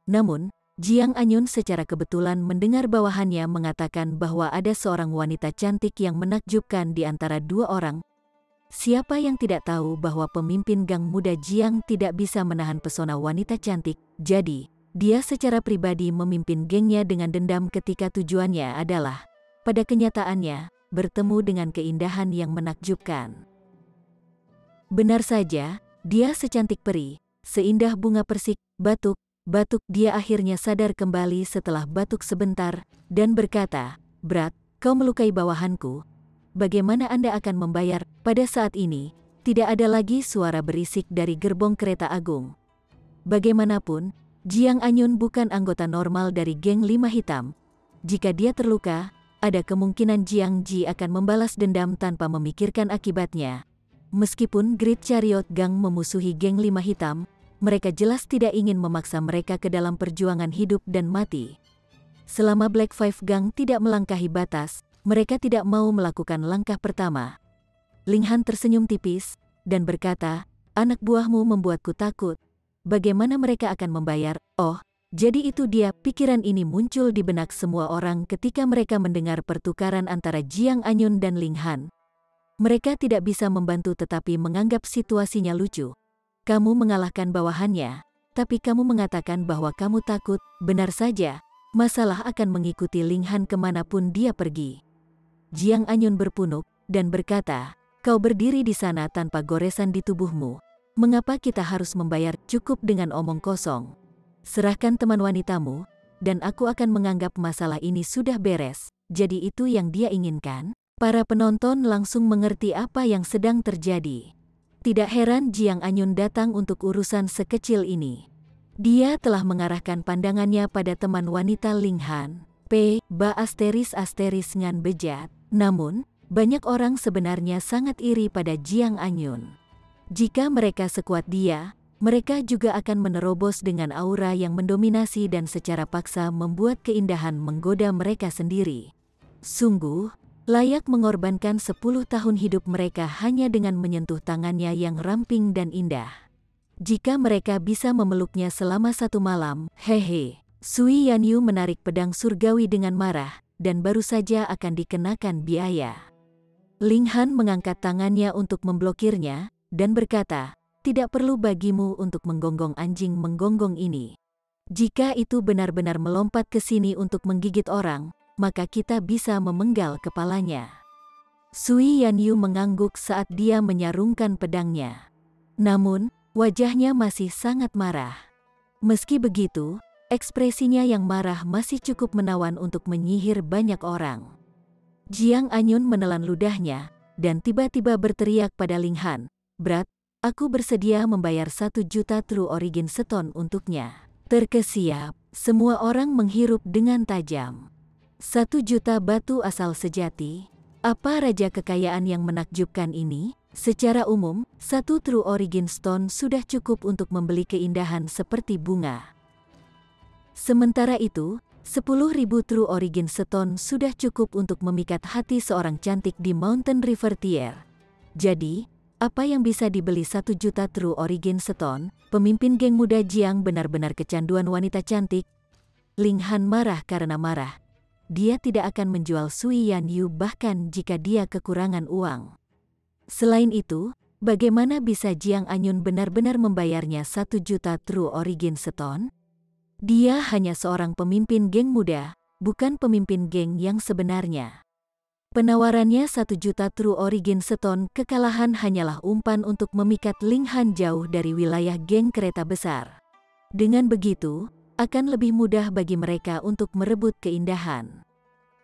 Namun, Jiang Anyun secara kebetulan mendengar bawahannya mengatakan bahwa ada seorang wanita cantik yang menakjubkan di antara dua orang. Siapa yang tidak tahu bahwa pemimpin gang muda Jiang tidak bisa menahan pesona wanita cantik, jadi dia secara pribadi memimpin gengnya dengan dendam ketika tujuannya adalah, pada kenyataannya, bertemu dengan keindahan yang menakjubkan. Benar saja, dia secantik peri, seindah bunga persik, batuk dia akhirnya sadar kembali setelah batuk sebentar, dan berkata, "Brat, kau melukai bawahanku. Bagaimana Anda akan membayar?" Pada saat ini, tidak ada lagi suara berisik dari gerbong kereta agung. Bagaimanapun, Jiang Anyun bukan anggota normal dari geng Lima Hitam. Jika dia terluka, ada kemungkinan Jiang Ji akan membalas dendam tanpa memikirkan akibatnya. Meskipun Great Chariot Gang memusuhi geng Lima Hitam, mereka jelas tidak ingin memaksa mereka ke dalam perjuangan hidup dan mati. Selama Black Five Gang tidak melangkahi batas, mereka tidak mau melakukan langkah pertama. Ling Han tersenyum tipis dan berkata, "Anak buahmu membuatku takut. Bagaimana mereka akan membayar?" Oh, jadi itu dia. Pikiran ini muncul di benak semua orang ketika mereka mendengar pertukaran antara Jiang Anyun dan Ling Han. Mereka tidak bisa membantu tetapi menganggap situasinya lucu. Kamu mengalahkan bawahannya, tapi kamu mengatakan bahwa kamu takut. Benar saja, masalah akan mengikuti Ling Han kemanapun dia pergi. Jiang Anyun berpunuk dan berkata, "Kau berdiri di sana tanpa goresan di tubuhmu. Mengapa kita harus membayar? Cukup dengan omong kosong. Serahkan teman wanitamu, dan aku akan menganggap masalah ini sudah beres." Jadi itu yang dia inginkan? Para penonton langsung mengerti apa yang sedang terjadi. Tidak heran Jiang Anyun datang untuk urusan sekecil ini. Dia telah mengarahkan pandangannya pada teman wanita Ling Han. Ba asteris ngan bejat. Namun, banyak orang sebenarnya sangat iri pada Jiang Anyun. Jika mereka sekuat dia, mereka juga akan menerobos dengan aura yang mendominasi dan secara paksa membuat keindahan menggoda mereka sendiri. Sungguh, layak mengorbankan 10 tahun hidup mereka hanya dengan menyentuh tangannya yang ramping dan indah. Jika mereka bisa memeluknya selama satu malam, hehe. Sui Yanyu menarik pedang surgawi dengan marah, dan baru saja akan dikenakan biaya. Ling Han mengangkat tangannya untuk memblokirnya, dan berkata, "Tidak perlu bagimu untuk menggonggong anjing menggonggong ini. Jika itu benar-benar melompat ke sini untuk menggigit orang, maka kita bisa memenggal kepalanya." Sui Yanyu mengangguk saat dia menyarungkan pedangnya. Namun, wajahnya masih sangat marah. Meski begitu, ekspresinya yang marah masih cukup menawan untuk menyihir banyak orang. Jiang Anyun menelan ludahnya, dan tiba-tiba berteriak pada Ling Han, "Brat, aku bersedia membayar 1 juta True Origin Stone untuknya." Terkesiap, semua orang menghirup dengan tajam. 1 juta batu asal sejati? Apa raja kekayaan yang menakjubkan ini? Secara umum, 1 True Origin Stone sudah cukup untuk membeli keindahan seperti bunga. Sementara itu, 10.000 True Origin Stone sudah cukup untuk memikat hati seorang cantik di Mountain River Tier. Jadi, apa yang bisa dibeli 1 juta True Origin Stone? Pemimpin geng muda Jiang benar-benar kecanduan wanita cantik. Ling Han marah karena marah. Dia tidak akan menjual Sui Yanyu bahkan jika dia kekurangan uang. Selain itu, bagaimana bisa Jiang Anyun benar-benar membayarnya 1 juta True Origin Stone? Dia hanya seorang pemimpin geng muda, bukan pemimpin geng yang sebenarnya. Penawarannya 1 juta True Origin Stone kekalahan hanyalah umpan untuk memikat Ling Han jauh dari wilayah geng kereta besar. Dengan begitu, akan lebih mudah bagi mereka untuk merebut keindahan.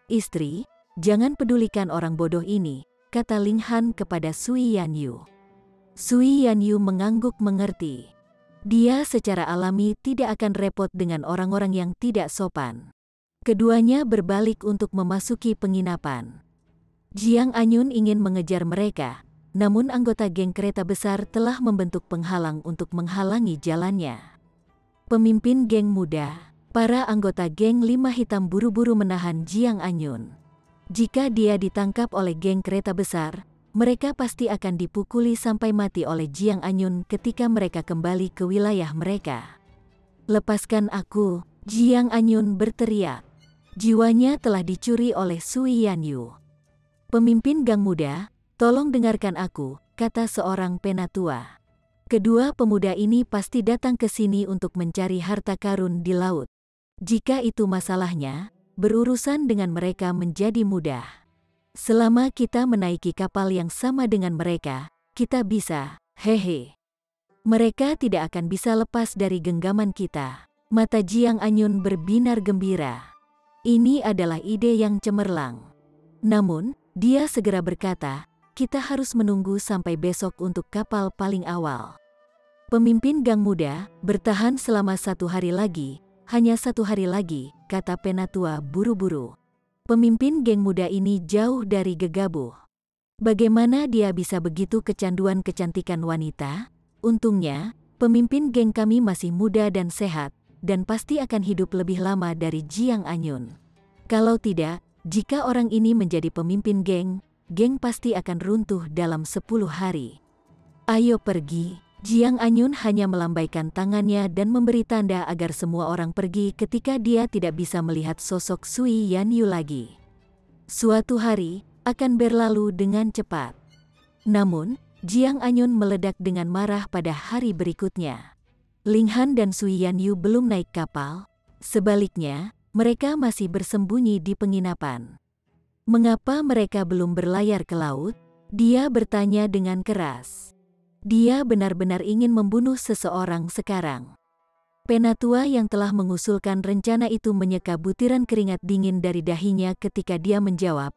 "Istri, jangan pedulikan orang bodoh ini," kata Ling Han kepada Sui Yanyu. Sui Yanyu mengangguk mengerti. Dia secara alami tidak akan repot dengan orang-orang yang tidak sopan. Keduanya berbalik untuk memasuki penginapan. Jiang Anyun ingin mengejar mereka, namun anggota geng kereta besar telah membentuk penghalang untuk menghalangi jalannya. Pemimpin geng muda, para anggota geng Lima Hitam buru-buru menahan Jiang Anyun. Jika dia ditangkap oleh geng kereta besar, mereka pasti akan dipukuli sampai mati oleh Jiang Anyun ketika mereka kembali ke wilayah mereka. "Lepaskan aku!" Jiang Anyun berteriak. Jiwanya telah dicuri oleh Sui Yanyu. "Pemimpin gang muda, tolong dengarkan aku," kata seorang penatua. "Kedua pemuda ini pasti datang ke sini untuk mencari harta karun di laut. Jika itu masalahnya, berurusan dengan mereka menjadi mudah. Selama kita menaiki kapal yang sama dengan mereka, kita bisa, hehe. Mereka tidak akan bisa lepas dari genggaman kita." Mata Jiang Anyun berbinar gembira. Ini adalah ide yang cemerlang. Namun, dia segera berkata, "Kita harus menunggu sampai besok untuk kapal paling awal." Pemimpin gang muda, "Bertahan selama 1 hari lagi, hanya 1 hari lagi," kata penatua buru-buru. Pemimpin geng muda ini jauh dari gegabah. Bagaimana dia bisa begitu kecanduan kecantikan wanita? Untungnya, pemimpin geng kami masih muda dan sehat, dan pasti akan hidup lebih lama dari Jiang Anyun. Kalau tidak, jika orang ini menjadi pemimpin geng pasti akan runtuh dalam 10 hari. "Ayo pergi." Jiang Anyun hanya melambaikan tangannya dan memberi tanda agar semua orang pergi ketika dia tidak bisa melihat sosok Sui Yanyu lagi. Suatu hari akan berlalu dengan cepat. Namun, Jiang Anyun meledak dengan marah pada hari berikutnya. Ling Han dan Sui Yanyu belum naik kapal, sebaliknya, mereka masih bersembunyi di penginapan. "Mengapa mereka belum berlayar ke laut?" dia bertanya dengan keras. Dia benar-benar ingin membunuh seseorang sekarang. Penatua yang telah mengusulkan rencana itu menyeka butiran keringat dingin dari dahinya ketika dia menjawab,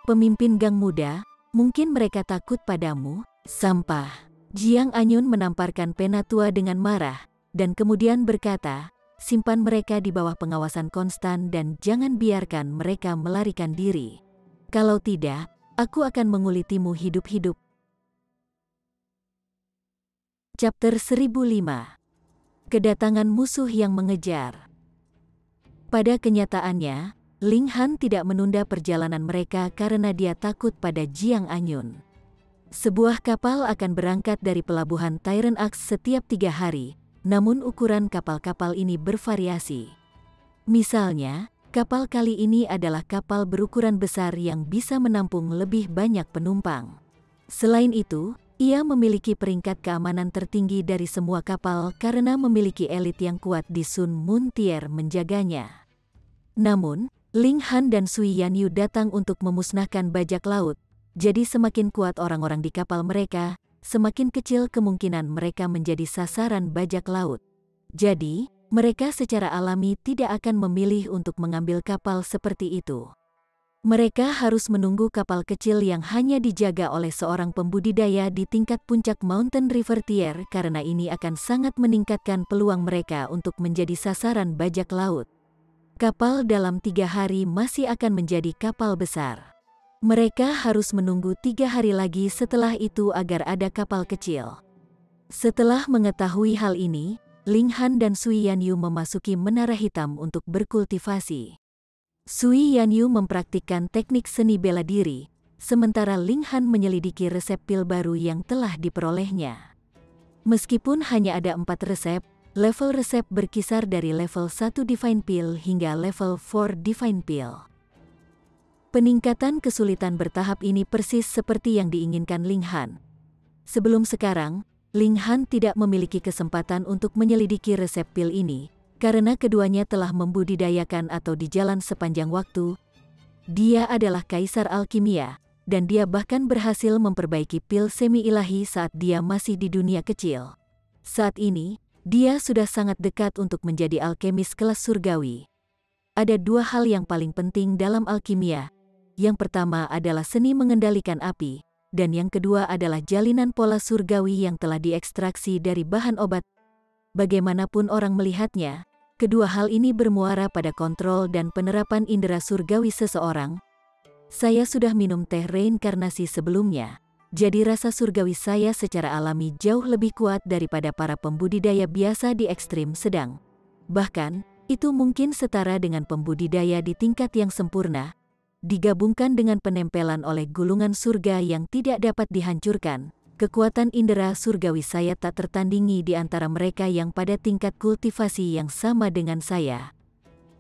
"Pemimpin gang muda, mungkin mereka takut padamu, sampah." Jiang Anyun menamparkan penatua dengan marah, dan kemudian berkata, "Simpan mereka di bawah pengawasan konstan dan jangan biarkan mereka melarikan diri. Kalau tidak, aku akan mengulitimu hidup-hidup." Chapter 1005. Kedatangan musuh yang mengejar. Pada kenyataannya, Ling Han tidak menunda perjalanan mereka karena dia takut pada Jiang Anyun. Sebuah kapal akan berangkat dari pelabuhan Tyran Axe setiap 3 hari, namun ukuran kapal-kapal ini bervariasi. Misalnya, kapal kali ini adalah kapal berukuran besar yang bisa menampung lebih banyak penumpang. Selain itu, ia memiliki peringkat keamanan tertinggi dari semua kapal karena memiliki elit yang kuat di Sun Moon Tier menjaganya. Namun, Ling Han dan Sui Yanyu datang untuk memusnahkan bajak laut, jadi semakin kuat orang-orang di kapal mereka, semakin kecil kemungkinan mereka menjadi sasaran bajak laut. Jadi, mereka secara alami tidak akan memilih untuk mengambil kapal seperti itu. Mereka harus menunggu kapal kecil yang hanya dijaga oleh seorang pembudidaya di tingkat puncak Mountain River Tier karena ini akan sangat meningkatkan peluang mereka untuk menjadi sasaran bajak laut. Kapal dalam 3 hari masih akan menjadi kapal besar. Mereka harus menunggu 3 hari lagi setelah itu agar ada kapal kecil. Setelah mengetahui hal ini, Ling Han dan Sui Yanyu memasuki menara hitam untuk berkultivasi. Sui Yanyu mempraktikkan teknik seni bela diri, sementara Ling Han menyelidiki resep pil baru yang telah diperolehnya. Meskipun hanya ada 4 resep, level resep berkisar dari level 1 Divine Pill hingga level 4 Divine Pill. Peningkatan kesulitan bertahap ini persis seperti yang diinginkan Ling Han. Sebelum sekarang, Ling Han tidak memiliki kesempatan untuk menyelidiki resep pil ini, karena keduanya telah membudidayakan atau di jalan sepanjang waktu. Dia adalah kaisar alkimia, dan dia bahkan berhasil memperbaiki pil semi-ilahi saat dia masih di dunia kecil. Saat ini, dia sudah sangat dekat untuk menjadi alkemis kelas surgawi. Ada 2 hal yang paling penting dalam alkimia. Yang pertama adalah seni mengendalikan api, dan yang kedua adalah jalinan pola surgawi yang telah diekstraksi dari bahan obat. Bagaimanapun orang melihatnya, kedua hal ini bermuara pada kontrol dan penerapan indera surgawi seseorang. Saya sudah minum teh reinkarnasi sebelumnya, jadi rasa surgawi saya secara alami jauh lebih kuat daripada para pembudidaya biasa di ekstrim sedang. Bahkan, itu mungkin setara dengan pembudidaya di tingkat yang sempurna, digabungkan dengan penempelan oleh gulungan surga yang tidak dapat dihancurkan. Kekuatan indera surgawi saya tak tertandingi di antara mereka yang pada tingkat kultivasi yang sama dengan saya.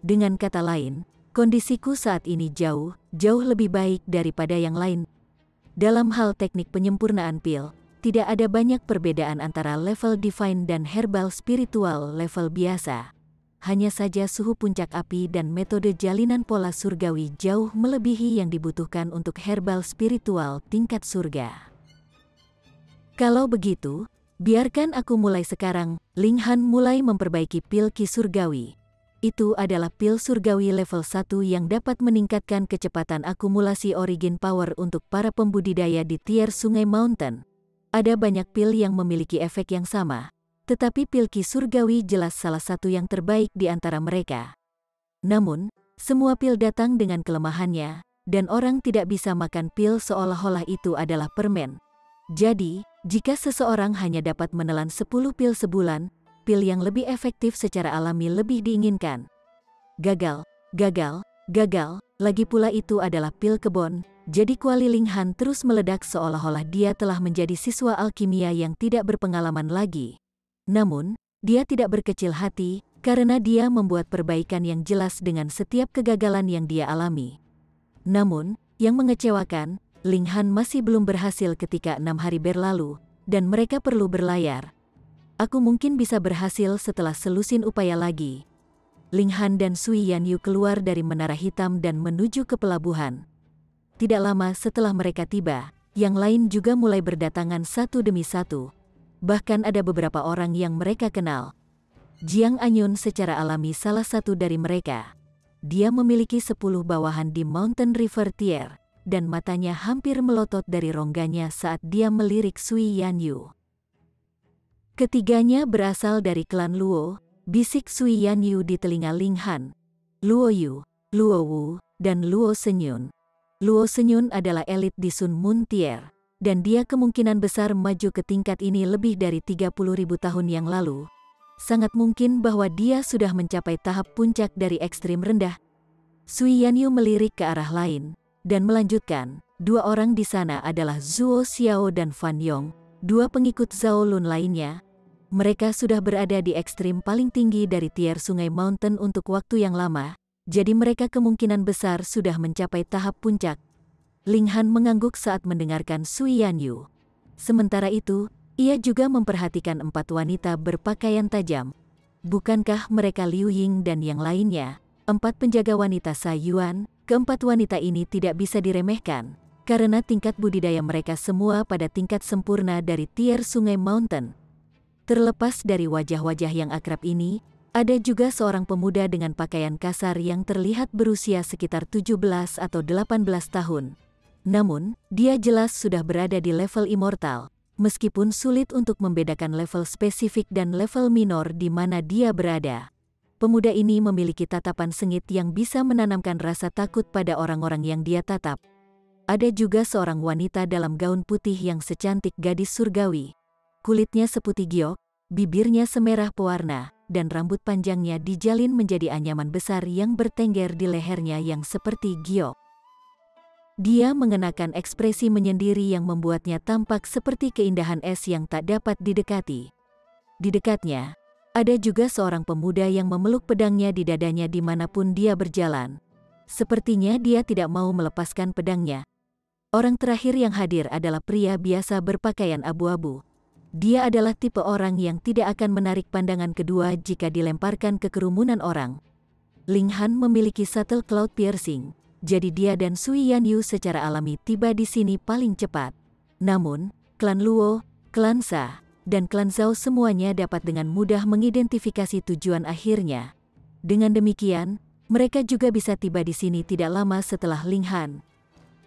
Dengan kata lain, kondisiku saat ini jauh lebih baik daripada yang lain. Dalam hal teknik penyempurnaan pil, tidak ada banyak perbedaan antara level divine dan herbal spiritual level biasa. Hanya saja suhu puncak api dan metode jalinan pola surgawi jauh melebihi yang dibutuhkan untuk herbal spiritual tingkat surga. Kalau begitu, biarkan aku mulai sekarang. Ling Han mulai memperbaiki pil ki surgawi. Itu adalah pil surgawi level 1 yang dapat meningkatkan kecepatan akumulasi origin power untuk para pembudidaya di tier Sungai Mountain. Ada banyak pil yang memiliki efek yang sama, tetapi pil ki surgawi jelas salah satu yang terbaik di antara mereka. Namun, semua pil datang dengan kelemahannya, dan orang tidak bisa makan pil seolah-olah itu adalah permen. Jadi, jika seseorang hanya dapat menelan 10 pil sebulan, pil yang lebih efektif secara alami lebih diinginkan. Gagal. Lagi pula itu adalah pil kebon. Jadi kuali Ling Han terus meledak seolah-olah dia telah menjadi siswa alkimia yang tidak berpengalaman lagi. Namun, dia tidak berkecil hati, karena dia membuat perbaikan yang jelas dengan setiap kegagalan yang dia alami. Namun, yang mengecewakan, Ling Han masih belum berhasil ketika 6 hari berlalu, dan mereka perlu berlayar. Aku mungkin bisa berhasil setelah selusin upaya lagi. Ling Han dan Sui Yanyu keluar dari menara hitam dan menuju ke pelabuhan. Tidak lama setelah mereka tiba, yang lain juga mulai berdatangan satu demi satu. Bahkan ada beberapa orang yang mereka kenal. Jiang Anyun secara alami salah satu dari mereka. Dia memiliki 10 bawahan di Mountain River Tier, dan matanya hampir melotot dari rongganya saat dia melirik Sui Yanyu. Ketiganya berasal dari klan Luo, bisik Sui Yanyu di telinga Ling Han. Luo Yu, Luo Wu, dan Luo Senyun. Luo Senyun adalah elit di Sun Moon Tier, dan dia kemungkinan besar maju ke tingkat ini lebih dari 30.000 tahun yang lalu. Sangat mungkin bahwa dia sudah mencapai tahap puncak dari ekstrim rendah. Sui Yanyu melirik ke arah lain, dan melanjutkan, dua orang di sana adalah Zuo Xiao dan Fan Yong, dua pengikut Zhao Lun lainnya. Mereka sudah berada di ekstrim paling tinggi dari tier Sungai Mountain untuk waktu yang lama, jadi mereka kemungkinan besar sudah mencapai tahap puncak. Ling Han mengangguk saat mendengarkan Sui Yanyu. Sementara itu, ia juga memperhatikan 4 wanita berpakaian tajam. Bukankah mereka Liu Ying dan yang lainnya, 4 penjaga wanita Sa Yuan? Keempat wanita ini tidak bisa diremehkan, karena tingkat budidaya mereka semua pada tingkat sempurna dari tier Sungai Mountain. Terlepas dari wajah-wajah yang akrab ini, ada juga seorang pemuda dengan pakaian kasar yang terlihat berusia sekitar 17 atau 18 tahun. Namun, dia jelas sudah berada di level immortal, meskipun sulit untuk membedakan level spesifik dan level minor di mana dia berada. Pemuda ini memiliki tatapan sengit yang bisa menanamkan rasa takut pada orang-orang yang dia tatap. Ada juga seorang wanita dalam gaun putih yang secantik gadis surgawi. Kulitnya seputih giok, bibirnya semerah pewarna, dan rambut panjangnya dijalin menjadi anyaman besar yang bertengger di lehernya yang seperti giok. Dia mengenakan ekspresi menyendiri yang membuatnya tampak seperti keindahan es yang tak dapat didekati. Di dekatnya, ada juga seorang pemuda yang memeluk pedangnya di dadanya dimanapun dia berjalan. Sepertinya dia tidak mau melepaskan pedangnya. Orang terakhir yang hadir adalah pria biasa berpakaian abu-abu. Dia adalah tipe orang yang tidak akan menarik pandangan kedua jika dilemparkan ke kerumunan orang. Ling Han memiliki subtle cloud piercing, jadi dia dan Sui Yanyu secara alami tiba di sini paling cepat. Namun, klan Luo, klan Sa, dan klan Zhao semuanya dapat dengan mudah mengidentifikasi tujuan akhirnya. Dengan demikian, mereka juga bisa tiba di sini tidak lama setelah Ling Han.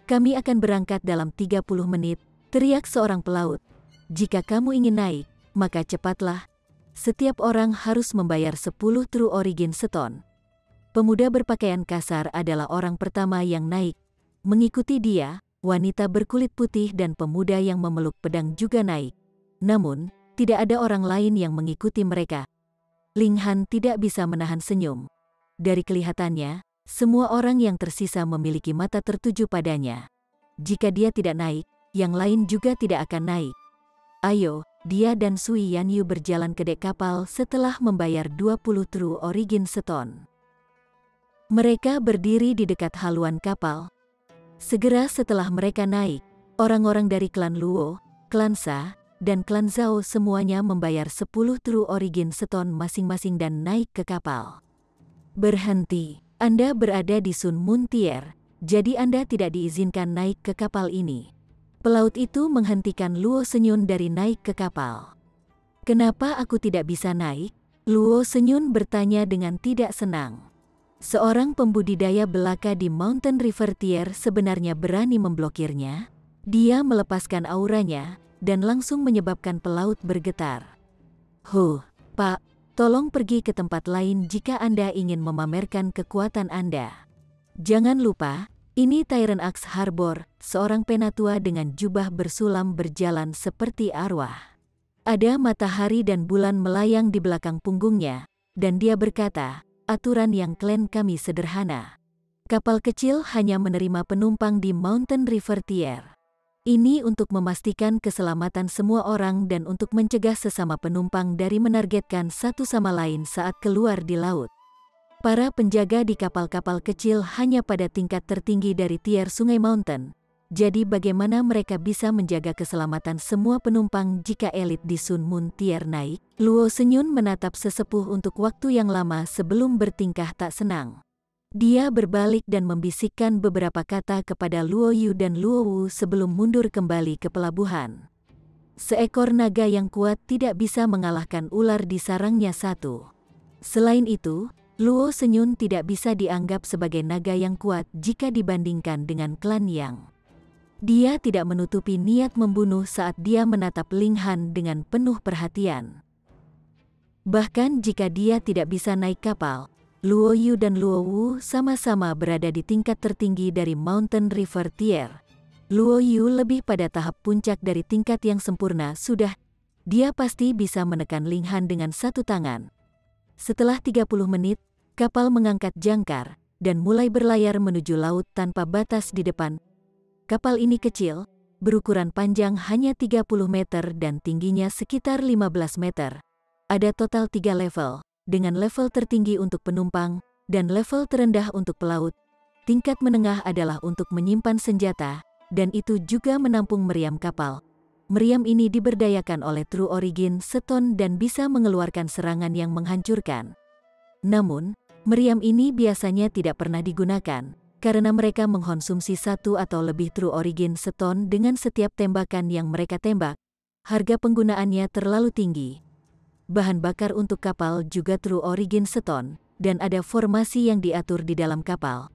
Kami akan berangkat dalam 30 menit, teriak seorang pelaut. Jika kamu ingin naik, maka cepatlah. Setiap orang harus membayar 10 True Origin Stone. Pemuda berpakaian kasar adalah orang pertama yang naik. Mengikuti dia, wanita berkulit putih dan pemuda yang memeluk pedang juga naik. Namun, tidak ada orang lain yang mengikuti mereka. Ling Han tidak bisa menahan senyum. Dari kelihatannya, semua orang yang tersisa memiliki mata tertuju padanya. Jika dia tidak naik, yang lain juga tidak akan naik. Ayo, dia dan Sui Yanyu berjalan ke dek kapal setelah membayar 20 True Origin Stone. Mereka berdiri di dekat haluan kapal. Segera setelah mereka naik, orang-orang dari klan Luo, klan Sa, dan klan Zhao semuanya membayar 10 True Origin Stone masing-masing dan naik ke kapal. Berhenti, Anda berada di Sun Moon Tier, jadi Anda tidak diizinkan naik ke kapal ini. Pelaut itu menghentikan Luo Senyun dari naik ke kapal. Kenapa aku tidak bisa naik? Luo Senyun bertanya dengan tidak senang. Seorang pembudidaya belaka di Mountain River Tier sebenarnya berani memblokirnya. Dia melepaskan auranya dan langsung menyebabkan pelaut bergetar. Pak, tolong pergi ke tempat lain jika Anda ingin memamerkan kekuatan Anda. Jangan lupa, ini Tyrant Axe Harbor, seorang penatua dengan jubah bersulam berjalan seperti arwah. Ada matahari dan bulan melayang di belakang punggungnya, dan dia berkata, aturan yang klan kami sederhana. Kapal kecil hanya menerima penumpang di Mountain River Tier. Ini untuk memastikan keselamatan semua orang dan untuk mencegah sesama penumpang dari menargetkan satu sama lain saat keluar di laut. Para penjaga di kapal-kapal kecil hanya pada tingkat tertinggi dari tier Sungai Mountain. Jadi bagaimana mereka bisa menjaga keselamatan semua penumpang jika elit di Sun Moon Tier naik? Luo Senyun menatap sesepuh untuk waktu yang lama sebelum bertingkah tak senang. Dia berbalik dan membisikkan beberapa kata kepada Luo Yu dan Luo Wu sebelum mundur kembali ke pelabuhan. Seekor naga yang kuat tidak bisa mengalahkan ular di sarangnya satu. Selain itu, Luo Senyun tidak bisa dianggap sebagai naga yang kuat jika dibandingkan dengan klan Yang. Dia tidak menutupi niat membunuh saat dia menatap Ling Han dengan penuh perhatian. Bahkan jika dia tidak bisa naik kapal, Luo Yu dan Luo Wu sama-sama berada di tingkat tertinggi dari Mountain River Tier. Luo Yu lebih pada tahap puncak dari tingkat yang sempurna sudah. Dia pasti bisa menekan Ling Han dengan satu tangan. Setelah 30 menit, kapal mengangkat jangkar dan mulai berlayar menuju laut tanpa batas di depan. Kapal ini kecil, berukuran panjang hanya 30 meter dan tingginya sekitar 15 meter. Ada total 3 level, dengan level tertinggi untuk penumpang dan level terendah untuk pelaut. Tingkat menengah adalah untuk menyimpan senjata, dan itu juga menampung meriam kapal. Meriam ini diberdayakan oleh True Origin Stone dan bisa mengeluarkan serangan yang menghancurkan. Namun, meriam ini biasanya tidak pernah digunakan, karena mereka mengkonsumsi satu atau lebih True Origin Stone dengan setiap tembakan yang mereka tembak. Harga penggunaannya terlalu tinggi. Bahan bakar untuk kapal juga True Origin Stone, dan ada formasi yang diatur di dalam kapal.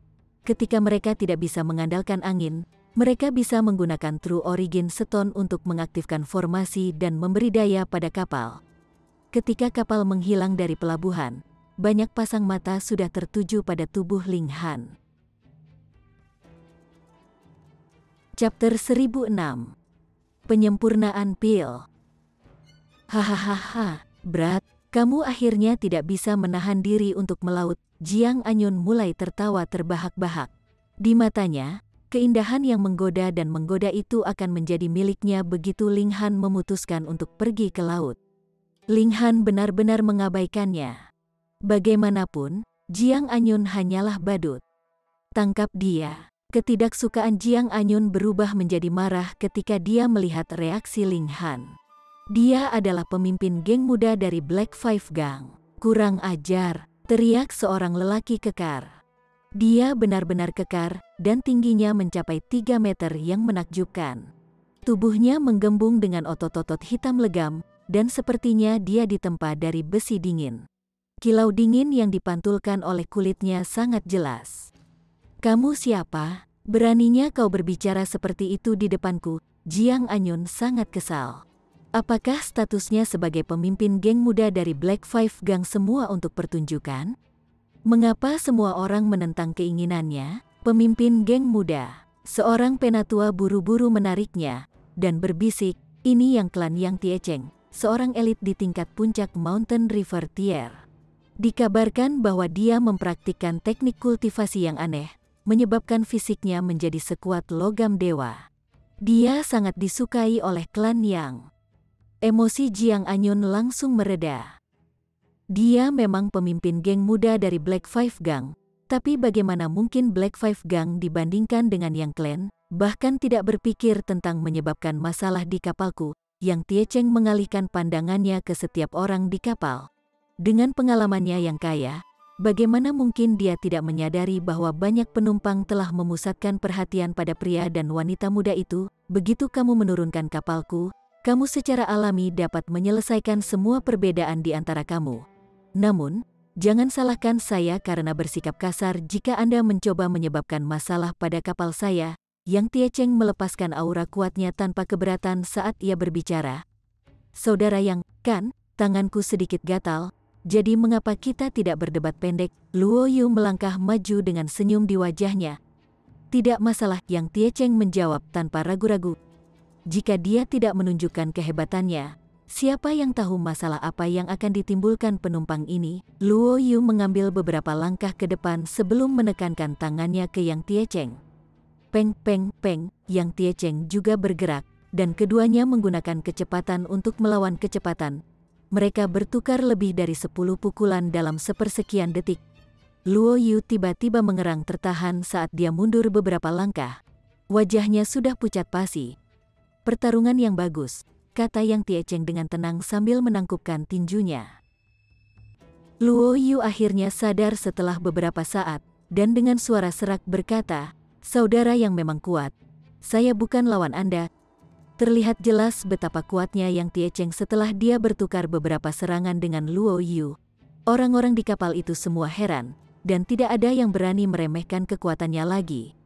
Ketika mereka tidak bisa mengandalkan angin, mereka bisa menggunakan True Origin Stone untuk mengaktifkan formasi dan memberi daya pada kapal. Ketika kapal menghilang dari pelabuhan, banyak pasang mata sudah tertuju pada tubuh Ling Han. Chapter 1006. Penyempurnaan pil. Hahaha, Brat, kamu akhirnya tidak bisa menahan diri untuk melaut. Jiang Anyun mulai tertawa terbahak-bahak. Di matanya, keindahan yang menggoda dan menggoda itu akan menjadi miliknya begitu Ling Han memutuskan untuk pergi ke laut. Ling Han benar-benar mengabaikannya. Bagaimanapun, Jiang Anyun hanyalah badut. Tangkap dia. Ketidaksukaan Jiang Anyun berubah menjadi marah ketika dia melihat reaksi Ling Han. Dia adalah pemimpin geng muda dari Black Five Gang. Kurang ajar, teriak seorang lelaki kekar. Dia benar-benar kekar, dan tingginya mencapai 3 meter yang menakjubkan. Tubuhnya menggembung dengan otot-otot hitam legam, dan sepertinya dia ditempa dari besi dingin. Kilau dingin yang dipantulkan oleh kulitnya sangat jelas. Kamu siapa? Beraninya kau berbicara seperti itu di depanku? Jiang Anyun sangat kesal. Apakah statusnya sebagai pemimpin geng muda dari Black Five Gang semua untuk pertunjukan? Mengapa semua orang menentang keinginannya? Pemimpin geng muda, seorang penatua buru-buru menariknya, dan berbisik, ini yang klan Yang Tiecheng, seorang elit di tingkat puncak Mountain River Tier. Dikabarkan bahwa dia mempraktikkan teknik kultivasi yang aneh, menyebabkan fisiknya menjadi sekuat logam dewa. Dia sangat disukai oleh klan Yang. Emosi Jiang Anyun langsung mereda. Dia memang pemimpin geng muda dari Black Five Gang, tapi bagaimana mungkin Black Five Gang dibandingkan dengan Yang Clan? Bahkan tidak berpikir tentang menyebabkan masalah di kapalku. Yang Tiecheng mengalihkan pandangannya ke setiap orang di kapal. Dengan pengalamannya yang kaya, bagaimana mungkin dia tidak menyadari bahwa banyak penumpang telah memusatkan perhatian pada pria dan wanita muda itu? Begitu kamu menurunkan kapalku, kamu secara alami dapat menyelesaikan semua perbedaan di antara kamu. Namun, jangan salahkan saya karena bersikap kasar jika Anda mencoba menyebabkan masalah pada kapal saya. Yang Tiecheng melepaskan aura kuatnya tanpa keberatan saat ia berbicara. Saudara Yang, kan, tanganku sedikit gatal, jadi mengapa kita tidak berdebat pendek? Luo Yu melangkah maju dengan senyum di wajahnya. Tidak masalah, Yang Tiecheng menjawab tanpa ragu-ragu. Jika dia tidak menunjukkan kehebatannya, siapa yang tahu masalah apa yang akan ditimbulkan penumpang ini? Luo Yu mengambil beberapa langkah ke depan sebelum menekankan tangannya ke Yang Tiecheng. Peng, peng, peng, Yang Tiecheng juga bergerak, dan keduanya menggunakan kecepatan untuk melawan kecepatan. Mereka bertukar lebih dari 10 pukulan dalam sepersekian detik. Luo Yu tiba-tiba mengerang tertahan saat dia mundur beberapa langkah. Wajahnya sudah pucat pasi. Pertarungan yang bagus, kata Yang Tiecheng dengan tenang sambil menangkupkan tinjunya. Luo Yu akhirnya sadar setelah beberapa saat, dan dengan suara serak berkata, "Saudara yang memang kuat, saya bukan lawan Anda." Terlihat jelas betapa kuatnya Yang Tiecheng setelah dia bertukar beberapa serangan dengan Luo Yu. Orang-orang di kapal itu semua heran, dan tidak ada yang berani meremehkan kekuatannya lagi.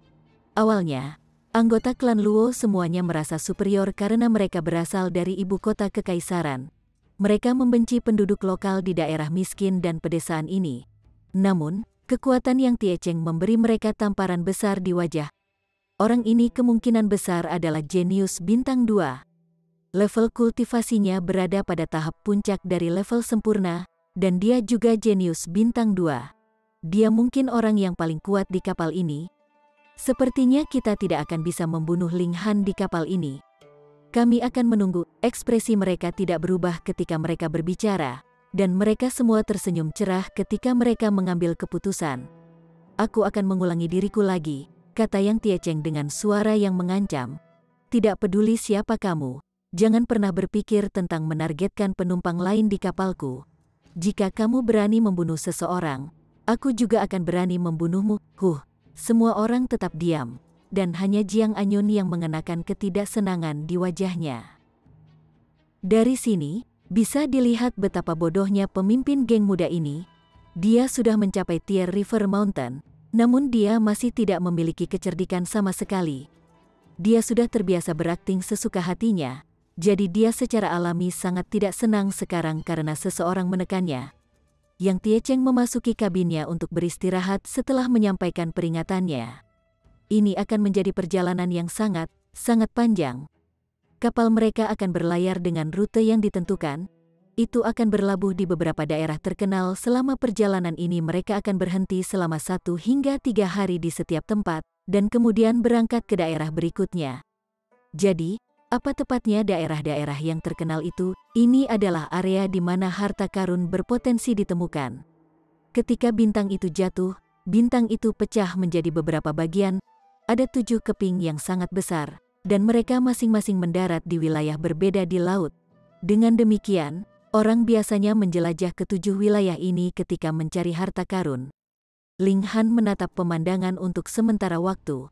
Awalnya, anggota klan Luo semuanya merasa superior karena mereka berasal dari ibu kota kekaisaran. Mereka membenci penduduk lokal di daerah miskin dan pedesaan ini. Namun, kekuatan Yang Tiecheng memberi mereka tamparan besar di wajah. Orang ini kemungkinan besar adalah jenius bintang 2. Level kultivasinya berada pada tahap puncak dari level sempurna, dan dia juga jenius bintang 2. Dia mungkin orang yang paling kuat di kapal ini. Sepertinya kita tidak akan bisa membunuh Ling Han di kapal ini. Kami akan menunggu. Ekspresi mereka tidak berubah ketika mereka berbicara. Dan mereka semua tersenyum cerah ketika mereka mengambil keputusan. Aku akan mengulangi diriku lagi, kata Yang Tiecheng dengan suara yang mengancam. Tidak peduli siapa kamu, jangan pernah berpikir tentang menargetkan penumpang lain di kapalku. Jika kamu berani membunuh seseorang, aku juga akan berani membunuhmu. Semua orang tetap diam, dan hanya Jiang Anyun yang mengenakan ketidaksenangan di wajahnya. Dari sini, bisa dilihat betapa bodohnya pemimpin geng muda ini. Dia sudah mencapai tier River Mountain, namun dia masih tidak memiliki kecerdikan sama sekali. Dia sudah terbiasa berakting sesuka hatinya, jadi dia secara alami sangat tidak senang sekarang karena seseorang menekannya. Yang Tiecheng memasuki kabinnya untuk beristirahat setelah menyampaikan peringatannya. Ini akan menjadi perjalanan yang sangat panjang. Kapal mereka akan berlayar dengan rute yang ditentukan. Itu akan berlabuh di beberapa daerah terkenal. Selama perjalanan ini mereka akan berhenti selama 1 hingga 3 hari di setiap tempat, dan kemudian berangkat ke daerah berikutnya. Jadi, apa tepatnya daerah-daerah yang terkenal itu? Ini adalah area di mana harta karun berpotensi ditemukan. Ketika bintang itu jatuh, bintang itu pecah menjadi beberapa bagian. Ada 7 keping yang sangat besar, dan mereka masing-masing mendarat di wilayah berbeda di laut. Dengan demikian, orang biasanya menjelajah ke 7 wilayah ini ketika mencari harta karun. Ling Han menatap pemandangan untuk sementara waktu.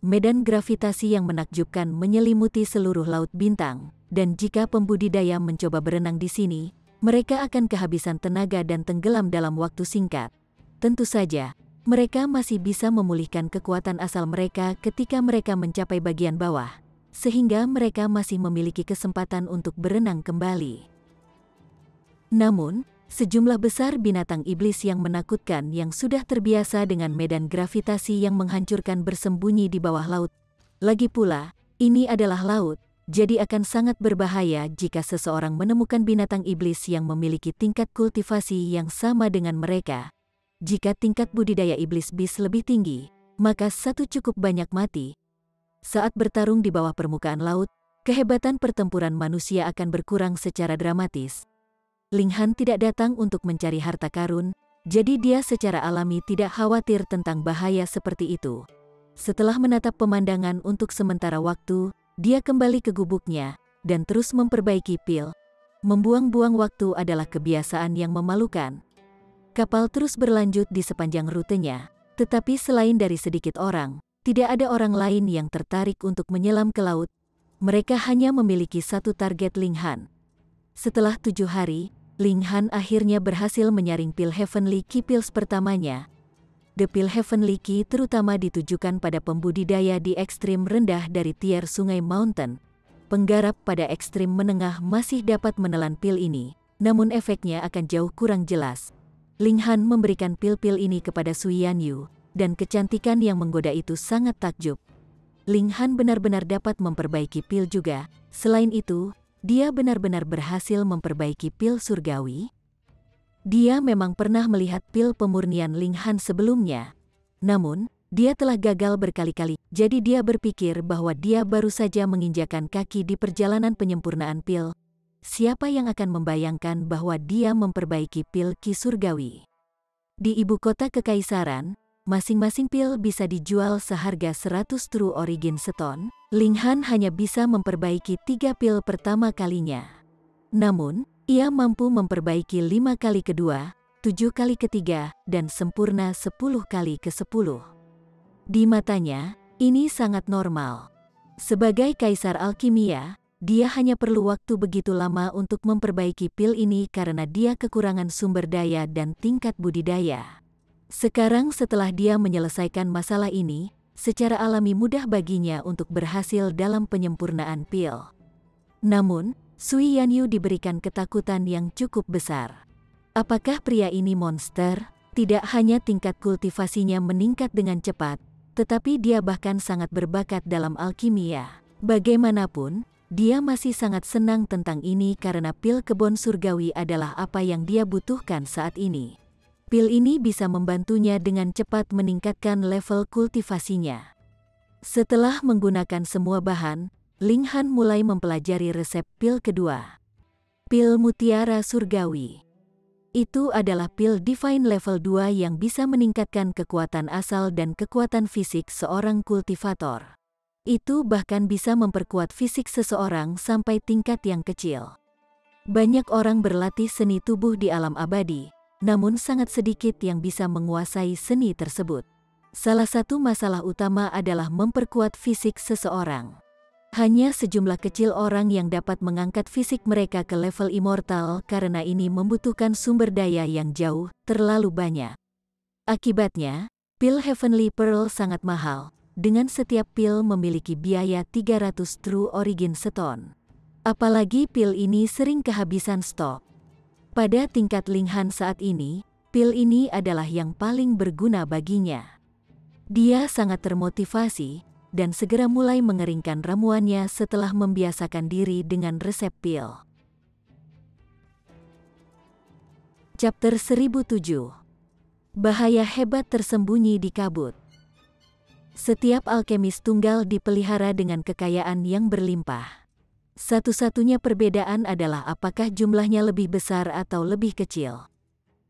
Medan gravitasi yang menakjubkan menyelimuti seluruh laut bintang, dan jika pembudidaya mencoba berenang di sini, mereka akan kehabisan tenaga dan tenggelam dalam waktu singkat. Tentu saja, mereka masih bisa memulihkan kekuatan asal mereka ketika mereka mencapai bagian bawah. sehingga mereka masih memiliki kesempatan untuk berenang kembali. Namun, sejumlah besar binatang iblis yang menakutkan yang sudah terbiasa dengan medan gravitasi yang menghancurkan bersembunyi di bawah laut. Lagi pula, ini adalah laut, jadi akan sangat berbahaya jika seseorang menemukan binatang iblis yang memiliki tingkat kultivasi yang sama dengan mereka. Jika tingkat budidaya iblis bis lebih tinggi, maka satu cukup banyak mati. Saat bertarung di bawah permukaan laut, kehebatan pertempuran manusia akan berkurang secara dramatis. Ling Han tidak datang untuk mencari harta karun, jadi dia secara alami tidak khawatir tentang bahaya seperti itu. Setelah menatap pemandangan untuk sementara waktu, dia kembali ke gubuknya dan terus memperbaiki pil. Membuang-buang waktu adalah kebiasaan yang memalukan. Kapal terus berlanjut di sepanjang rutenya, tetapi selain dari sedikit orang, tidak ada orang lain yang tertarik untuk menyelam ke laut. Mereka hanya memiliki satu target Ling Han. Setelah 7 hari, Ling Han akhirnya berhasil menyaring pil Heavenly Key Pills pertamanya. The pil Heavenly Key terutama ditujukan pada pembudidaya di ekstrim rendah dari tier Sungai Mountain. Penggarap pada ekstrim menengah masih dapat menelan pil ini, namun efeknya akan jauh kurang jelas. Ling Han memberikan pil-pil ini kepada Sui Yanyu, dan kecantikan yang menggoda itu sangat takjub. Ling Han benar-benar dapat memperbaiki pil juga. Selain itu, dia benar-benar berhasil memperbaiki pil surgawi. Dia memang pernah melihat pil pemurnian Ling Han sebelumnya. Namun, dia telah gagal berkali-kali, jadi dia berpikir bahwa dia baru saja menginjakan kaki di perjalanan penyempurnaan pil. Siapa yang akan membayangkan bahwa dia memperbaiki pil Ki surgawi? Di ibu kota kekaisaran, masing-masing pil bisa dijual seharga 100 True Origin Stone. Ling Han hanya bisa memperbaiki 3 pil pertama kalinya. Namun, ia mampu memperbaiki 5 kali kedua, 7 kali ketiga, dan sempurna 10 kali ke-10. Di matanya, ini sangat normal. Sebagai kaisar alkimia, dia hanya perlu waktu begitu lama untuk memperbaiki pil ini karena dia kekurangan sumber daya dan tingkat budidaya. Sekarang setelah dia menyelesaikan masalah ini, secara alami mudah baginya untuk berhasil dalam penyempurnaan pil. Namun, Sui Yanyu diberikan ketakutan yang cukup besar. Apakah pria ini monster? Tidak hanya tingkat kultivasinya meningkat dengan cepat, tetapi dia bahkan sangat berbakat dalam alkimia. Bagaimanapun, dia masih sangat senang tentang ini karena pil kebon surgawi adalah apa yang dia butuhkan saat ini. Pil ini bisa membantunya dengan cepat meningkatkan level kultivasinya. Setelah menggunakan semua bahan, Ling Han mulai mempelajari resep pil kedua. Pil Mutiara Surgawi. Itu adalah pil Divine level 2 yang bisa meningkatkan kekuatan asal dan kekuatan fisik seorang kultivator. Itu bahkan bisa memperkuat fisik seseorang sampai tingkat yang kecil. Banyak orang berlatih seni tubuh di alam abadi, namun sangat sedikit yang bisa menguasai seni tersebut. Salah satu masalah utama adalah memperkuat fisik seseorang. Hanya sejumlah kecil orang yang dapat mengangkat fisik mereka ke level immortal karena ini membutuhkan sumber daya yang jauh terlalu banyak. Akibatnya, pil Heavenly Pearl sangat mahal, dengan setiap pil memiliki biaya 300 True Origin Stone. Apalagi pil ini sering kehabisan stok. Pada tingkat Ling Han saat ini, pil ini adalah yang paling berguna baginya. Dia sangat termotivasi dan segera mulai mengeringkan ramuannya setelah membiasakan diri dengan resep pil. Chapter 1007. Bahaya hebat tersembunyi di kabut. Setiap alkemis tunggal dipelihara dengan kekayaan yang berlimpah. Satu-satunya perbedaan adalah apakah jumlahnya lebih besar atau lebih kecil.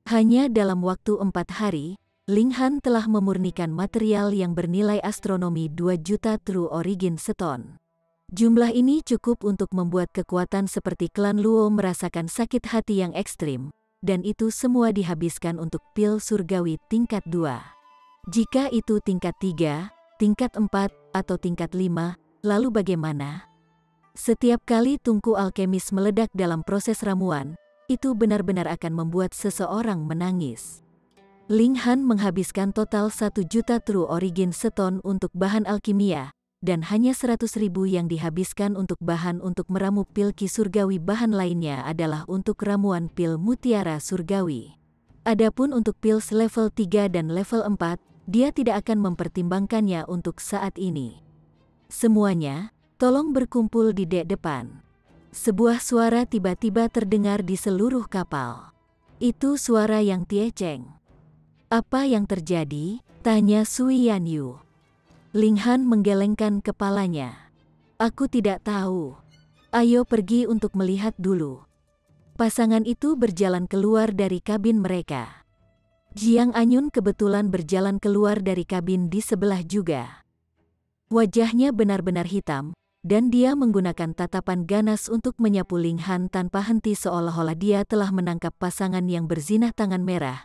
Hanya dalam waktu 4 hari, Ling Han telah memurnikan material yang bernilai astronomi 2 juta True Origin Stone. Jumlah ini cukup untuk membuat kekuatan seperti klan Luo merasakan sakit hati yang ekstrim, dan itu semua dihabiskan untuk pil surgawi tingkat 2. Jika itu tingkat 3, tingkat 4, atau tingkat 5, lalu bagaimana? Setiap kali tungku alkemis meledak dalam proses ramuan, itu benar-benar akan membuat seseorang menangis. Ling Han menghabiskan total 1 juta True Origin Stone untuk bahan alkimia, dan hanya 100.000 yang dihabiskan untuk bahan untuk meramu pil ki surgawi. Bahan lainnya adalah untuk ramuan pil mutiara surgawi. Adapun untuk pil level 3 dan level 4, dia tidak akan mempertimbangkannya untuk saat ini. Semuanya, tolong berkumpul di dek depan. Sebuah suara tiba-tiba terdengar di seluruh kapal. Itu suara Yang Tiecheng. Apa yang terjadi? Tanya Sui Yanyu. Ling Han menggelengkan kepalanya. Aku tidak tahu. Ayo pergi untuk melihat dulu. Pasangan itu berjalan keluar dari kabin mereka. Jiang Anyun kebetulan berjalan keluar dari kabin di sebelah juga. Wajahnya benar-benar hitam, dan dia menggunakan tatapan ganas untuk menyapu Ling Han tanpa henti seolah-olah dia telah menangkap pasangan yang berzinah tangan merah.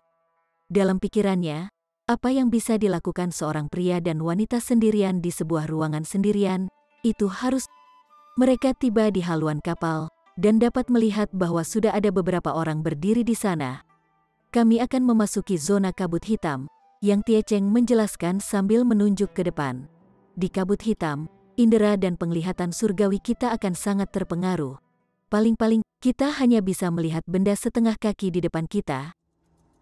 Dalam pikirannya, apa yang bisa dilakukan seorang pria dan wanita sendirian di sebuah ruangan sendirian, itu harus. Mereka tiba di haluan kapal, dan dapat melihat bahwa sudah ada beberapa orang berdiri di sana. Kami akan memasuki zona kabut hitam, Yang Tiecheng menjelaskan sambil menunjuk ke depan. Di kabut hitam, indera dan penglihatan surgawi kita akan sangat terpengaruh. Paling-paling, kita hanya bisa melihat benda setengah kaki di depan kita.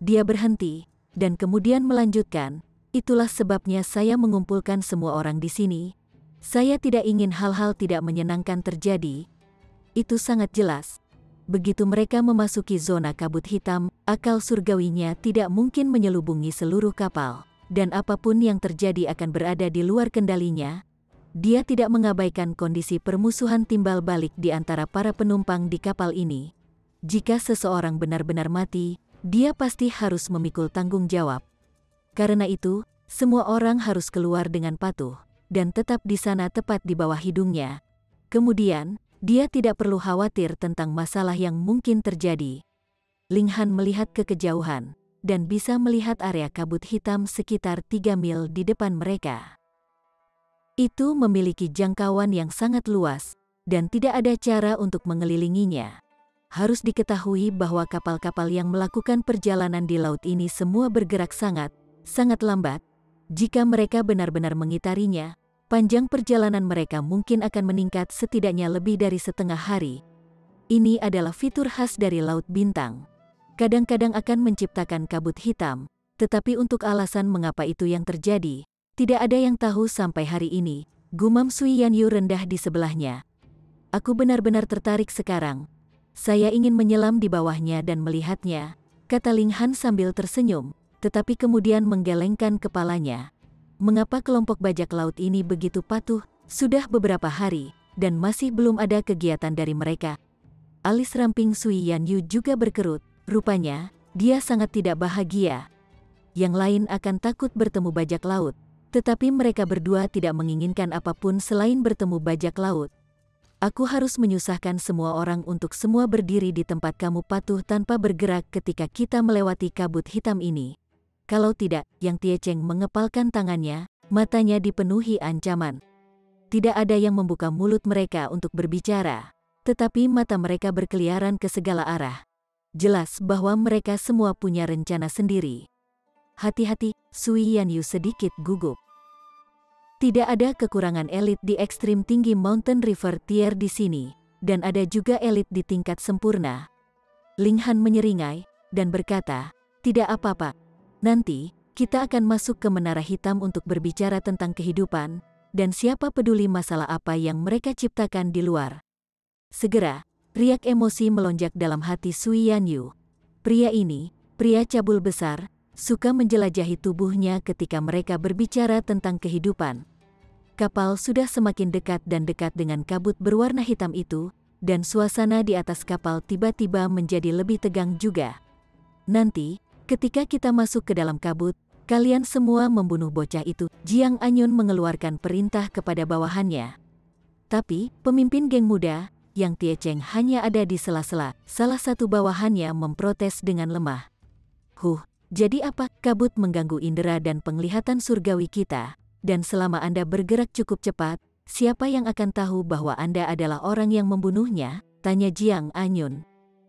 Dia berhenti, dan kemudian melanjutkan, itulah sebabnya saya mengumpulkan semua orang di sini. Saya tidak ingin hal-hal tidak menyenangkan terjadi. Itu sangat jelas. Begitu mereka memasuki zona kabut hitam, akal surgawinya tidak mungkin menyelubungi seluruh kapal, dan apapun yang terjadi akan berada di luar kendalinya. Dia tidak mengabaikan kondisi permusuhan timbal balik di antara para penumpang di kapal ini. Jika seseorang benar-benar mati, dia pasti harus memikul tanggung jawab. Karena itu, semua orang harus keluar dengan patuh, dan tetap di sana tepat di bawah hidungnya. Kemudian, dia tidak perlu khawatir tentang masalah yang mungkin terjadi. Ling Han melihat ke kejauhan, dan bisa melihat area kabut hitam sekitar 3 mil di depan mereka. Itu memiliki jangkauan yang sangat luas, dan tidak ada cara untuk mengelilinginya. Harus diketahui bahwa kapal-kapal yang melakukan perjalanan di laut ini semua bergerak sangat lambat. Jika mereka benar-benar mengitarinya, panjang perjalanan mereka mungkin akan meningkat setidaknya lebih dari setengah hari. Ini adalah fitur khas dari Laut Bintang. Kadang-kadang akan menciptakan kabut hitam, tetapi untuk alasan mengapa itu yang terjadi, tidak ada yang tahu sampai hari ini. Gumam Sui Yanyu rendah di sebelahnya. Aku benar-benar tertarik sekarang. Saya ingin menyelam di bawahnya dan melihatnya, kata Ling Han sambil tersenyum, tetapi kemudian menggelengkan kepalanya. Mengapa kelompok bajak laut ini begitu patuh? Sudah beberapa hari, dan masih belum ada kegiatan dari mereka. Alis ramping Sui Yanyu juga berkerut, rupanya, dia sangat tidak bahagia. Yang lain akan takut bertemu bajak laut, tetapi mereka berdua tidak menginginkan apapun selain bertemu bajak laut. Aku harus menyusahkan semua orang untuk semua berdiri di tempat kamu patuh tanpa bergerak ketika kita melewati kabut hitam ini. Kalau tidak, Yang Tiecheng mengepalkan tangannya, matanya dipenuhi ancaman. Tidak ada yang membuka mulut mereka untuk berbicara, tetapi mata mereka berkeliaran ke segala arah. Jelas bahwa mereka semua punya rencana sendiri. Hati-hati, Sui Yanyu sedikit gugup. Tidak ada kekurangan elit di ekstrim tinggi Mountain River Tier di sini, dan ada juga elit di tingkat sempurna. Ling Han menyeringai, dan berkata, tidak apa-apa. Nanti, kita akan masuk ke Menara Hitam untuk berbicara tentang kehidupan, dan siapa peduli masalah apa yang mereka ciptakan di luar. Segera, riak emosi melonjak dalam hati Sui Yanyu. Pria ini, pria cabul besar, suka menjelajahi tubuhnya ketika mereka berbicara tentang kehidupan. Kapal sudah semakin dekat dan dekat dengan kabut berwarna hitam itu, dan suasana di atas kapal tiba-tiba menjadi lebih tegang juga. Nanti, ketika kita masuk ke dalam kabut, kalian semua membunuh bocah itu. Jiang Anyun mengeluarkan perintah kepada bawahannya. Tapi, pemimpin geng muda, Yang Tiecheng hanya ada di sela-sela. Salah satu bawahannya memprotes dengan lemah. Jadi apa? Kabut mengganggu indera dan penglihatan surgawi kita. Dan selama Anda bergerak cukup cepat, siapa yang akan tahu bahwa Anda adalah orang yang membunuhnya? Tanya Jiang Anyun.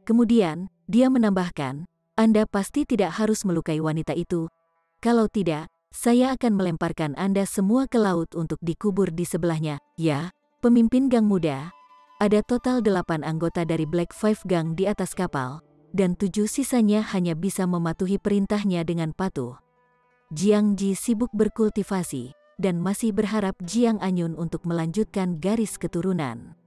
Kemudian, dia menambahkan, Anda pasti tidak harus melukai wanita itu. Kalau tidak, saya akan melemparkan Anda semua ke laut untuk dikubur di sebelahnya." "Ya, pemimpin gang muda. Ada total 8 anggota dari Black Five Gang di atas kapal, dan 7 sisanya hanya bisa mematuhi perintahnya dengan patuh." Jiang Ji sibuk berkultivasi, dan masih berharap Jiang Anyun untuk melanjutkan garis keturunan.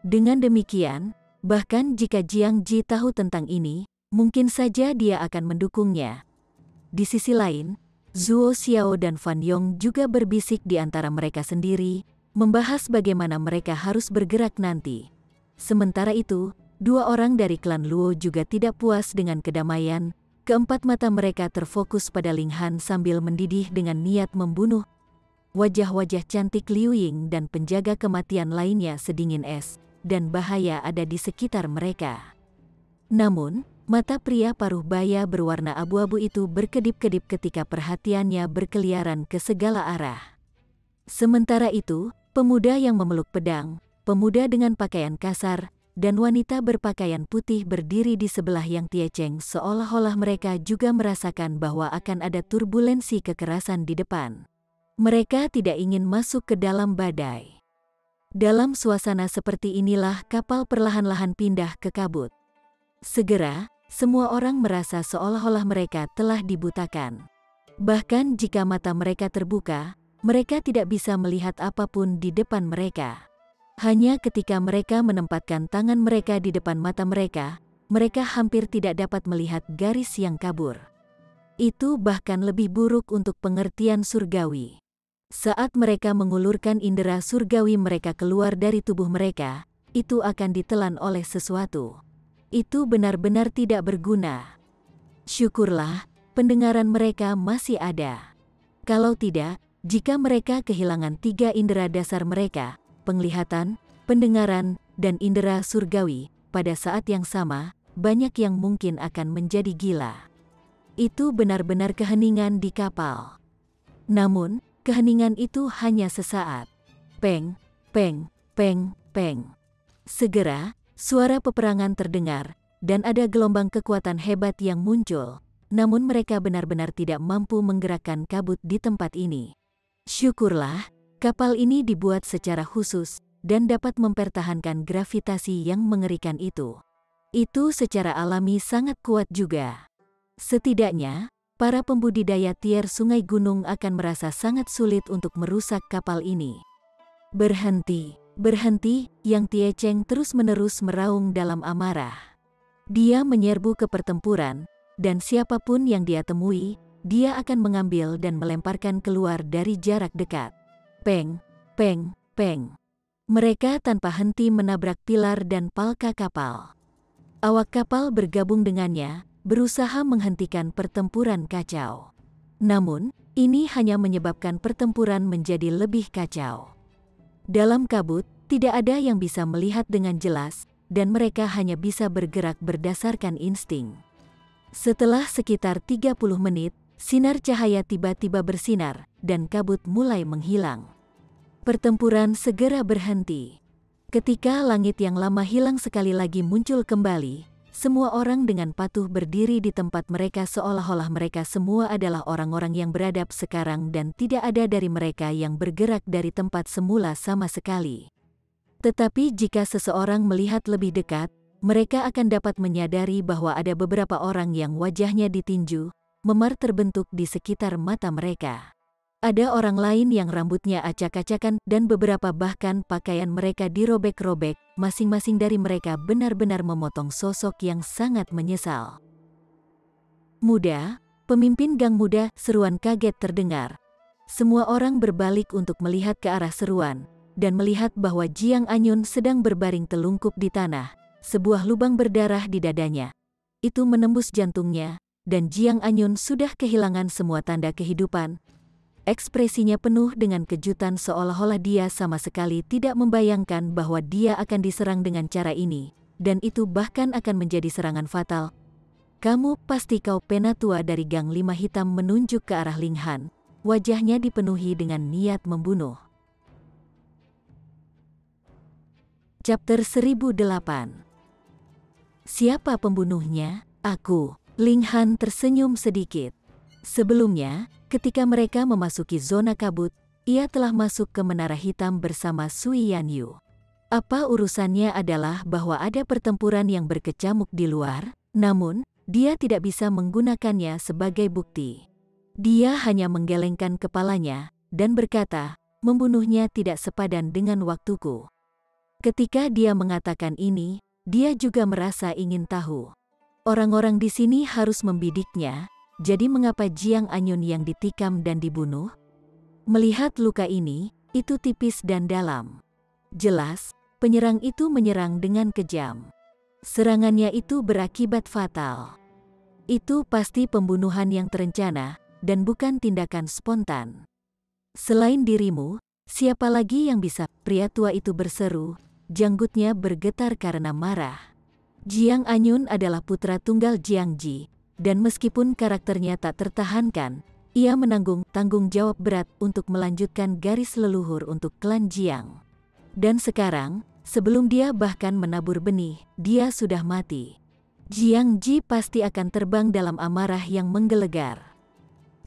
Dengan demikian, bahkan jika Jiang Ji tahu tentang ini, mungkin saja dia akan mendukungnya. Di sisi lain, Zuo Xiao dan Fan Yong juga berbisik di antara mereka sendiri, membahas bagaimana mereka harus bergerak nanti. Sementara itu, 2 orang dari klan Luo juga tidak puas dengan kedamaian. Keempat mata mereka terfokus pada Ling Han sambil mendidih dengan niat membunuh. Wajah-wajah cantik Liu Ying dan penjaga kematian lainnya sedingin es, dan bahaya ada di sekitar mereka. Namun, mata pria paruh baya berwarna abu-abu itu berkedip-kedip ketika perhatiannya berkeliaran ke segala arah. Sementara itu, pemuda yang memeluk pedang, pemuda dengan pakaian kasar, dan wanita berpakaian putih berdiri di sebelah Yang Tiecheng seolah-olah mereka juga merasakan bahwa akan ada turbulensi kekerasan di depan. Mereka tidak ingin masuk ke dalam badai. Dalam suasana seperti inilah kapal perlahan-lahan pindah ke kabut. Segera, semua orang merasa seolah-olah mereka telah dibutakan. Bahkan jika mata mereka terbuka, mereka tidak bisa melihat apapun di depan mereka. Hanya ketika mereka menempatkan tangan mereka di depan mata mereka, mereka hampir tidak dapat melihat garis yang kabur. Itu bahkan lebih buruk untuk pengertian surgawi. Saat mereka mengulurkan indera surgawi mereka keluar dari tubuh mereka, itu akan ditelan oleh sesuatu. Itu benar-benar tidak berguna. Syukurlah, pendengaran mereka masih ada. Kalau tidak, jika mereka kehilangan 3 indera dasar mereka, penglihatan, pendengaran, dan indera surgawi, pada saat yang sama, banyak yang mungkin akan menjadi gila. Itu benar-benar keheningan di kapal. Namun, keheningan itu hanya sesaat. Peng, peng, peng, peng. Segera, suara peperangan terdengar, dan ada gelombang kekuatan hebat yang muncul, namun mereka benar-benar tidak mampu menggerakkan kabut di tempat ini. Syukurlah, kapal ini dibuat secara khusus dan dapat mempertahankan gravitasi yang mengerikan itu. Itu secara alami sangat kuat juga. Setidaknya, para pembudidaya tier sungai gunung akan merasa sangat sulit untuk merusak kapal ini. "Berhenti, berhenti!" Yang Tiecheng terus-menerus meraung dalam amarah. Dia menyerbu ke pertempuran, dan siapapun yang dia temui, dia akan mengambil dan melemparkan keluar dari jarak dekat. Peng, peng, peng. Mereka tanpa henti menabrak pilar dan palka kapal. Awak kapal bergabung dengannya, berusaha menghentikan pertempuran kacau. Namun, ini hanya menyebabkan pertempuran menjadi lebih kacau. Dalam kabut, tidak ada yang bisa melihat dengan jelas, dan mereka hanya bisa bergerak berdasarkan insting. Setelah sekitar 30 menit, sinar cahaya tiba-tiba bersinar, dan kabut mulai menghilang. Pertempuran segera berhenti. Ketika langit yang lama hilang sekali lagi muncul kembali, semua orang dengan patuh berdiri di tempat mereka seolah-olah mereka semua adalah orang-orang yang beradab sekarang dan tidak ada dari mereka yang bergerak dari tempat semula sama sekali. Tetapi jika seseorang melihat lebih dekat, mereka akan dapat menyadari bahwa ada beberapa orang yang wajahnya ditinju, memar terbentuk di sekitar mata mereka. Ada orang lain yang rambutnya acak-acakan dan beberapa bahkan pakaian mereka dirobek-robek, masing-masing dari mereka benar-benar memotong sosok yang sangat menyesal. "Muda, pemimpin gang muda!" Seruan kaget terdengar. Semua orang berbalik untuk melihat ke arah seruan, dan melihat bahwa Jiang Anyun sedang berbaring telungkup di tanah, sebuah lubang berdarah di dadanya. Itu menembus jantungnya, dan Jiang Anyun sudah kehilangan semua tanda kehidupan. Ekspresinya penuh dengan kejutan seolah-olah dia sama sekali tidak membayangkan bahwa dia akan diserang dengan cara ini, dan itu bahkan akan menjadi serangan fatal. "Kamu pasti kau penatua dari Gang 5 Hitam," menunjuk ke arah Ling Han. Wajahnya dipenuhi dengan niat membunuh. Chapter 1008. Siapa pembunuhnya? Aku. Ling Han tersenyum sedikit. Sebelumnya, ketika mereka memasuki zona kabut, ia telah masuk ke Menara Hitam bersama Sui Yanyu. Apa urusannya adalah bahwa ada pertempuran yang berkecamuk di luar, namun, dia tidak bisa menggunakannya sebagai bukti. Dia hanya menggelengkan kepalanya, dan berkata, membunuhnya tidak sepadan dengan waktuku. Ketika dia mengatakan ini, dia juga merasa ingin tahu. Orang-orang di sini harus membidiknya, jadi mengapa Jiang Anyun yang ditikam dan dibunuh? Melihat luka ini, itu tipis dan dalam. Jelas, penyerang itu menyerang dengan kejam. Serangannya itu berakibat fatal. Itu pasti pembunuhan yang terencana, dan bukan tindakan spontan. Selain dirimu, siapa lagi yang bisa? Pria tua itu berseru, janggutnya bergetar karena marah. Jiang Anyun adalah putra tunggal Jiang Ji, dan meskipun karakternya tak tertahankan, ia menanggung tanggung jawab berat untuk melanjutkan garis leluhur untuk klan Jiang. Dan sekarang, sebelum dia bahkan menabur benih, dia sudah mati. Jiang Ji pasti akan terbang dalam amarah yang menggelegar.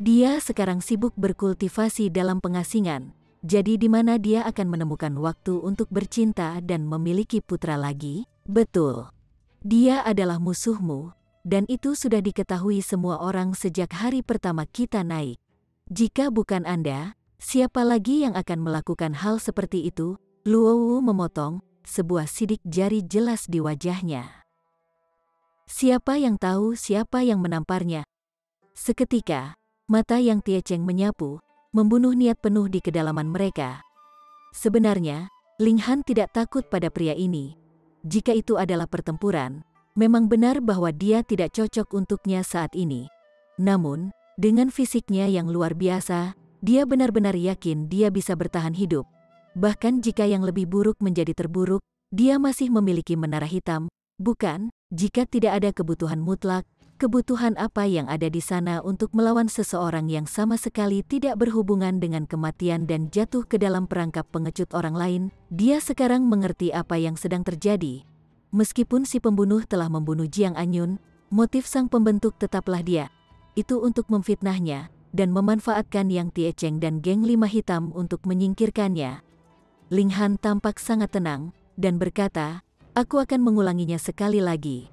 Dia sekarang sibuk berkultivasi dalam pengasingan, jadi di mana dia akan menemukan waktu untuk bercinta dan memiliki putra lagi? Betul. Dia adalah musuhmu, dan itu sudah diketahui semua orang sejak hari pertama kita naik. Jika bukan Anda, siapa lagi yang akan melakukan hal seperti itu? Luowu memotong, sebuah sidik jari jelas di wajahnya. Siapa yang tahu siapa yang menamparnya? Seketika, mata yang Tiecheng menyapu, membunuh niat penuh di kedalaman mereka. Sebenarnya, Ling Han tidak takut pada pria ini. Jika itu adalah pertempuran, memang benar bahwa dia tidak cocok untuknya saat ini. Namun, dengan fisiknya yang luar biasa, dia benar-benar yakin dia bisa bertahan hidup. Bahkan jika yang lebih buruk menjadi terburuk, dia masih memiliki menara hitam, bukan? Jika tidak ada kebutuhan mutlak, kebutuhan apa yang ada di sana untuk melawan seseorang yang sama sekali tidak berhubungan dengan kematian dan jatuh ke dalam perangkap pengecut orang lain? Dia sekarang mengerti apa yang sedang terjadi. Meskipun si pembunuh telah membunuh Jiang Anyun, motif sang pembentuk tetaplah dia. Itu untuk memfitnahnya, dan memanfaatkan Yang Tiecheng dan geng Lima Hitam untuk menyingkirkannya. Ling Han tampak sangat tenang, dan berkata, aku akan mengulanginya sekali lagi.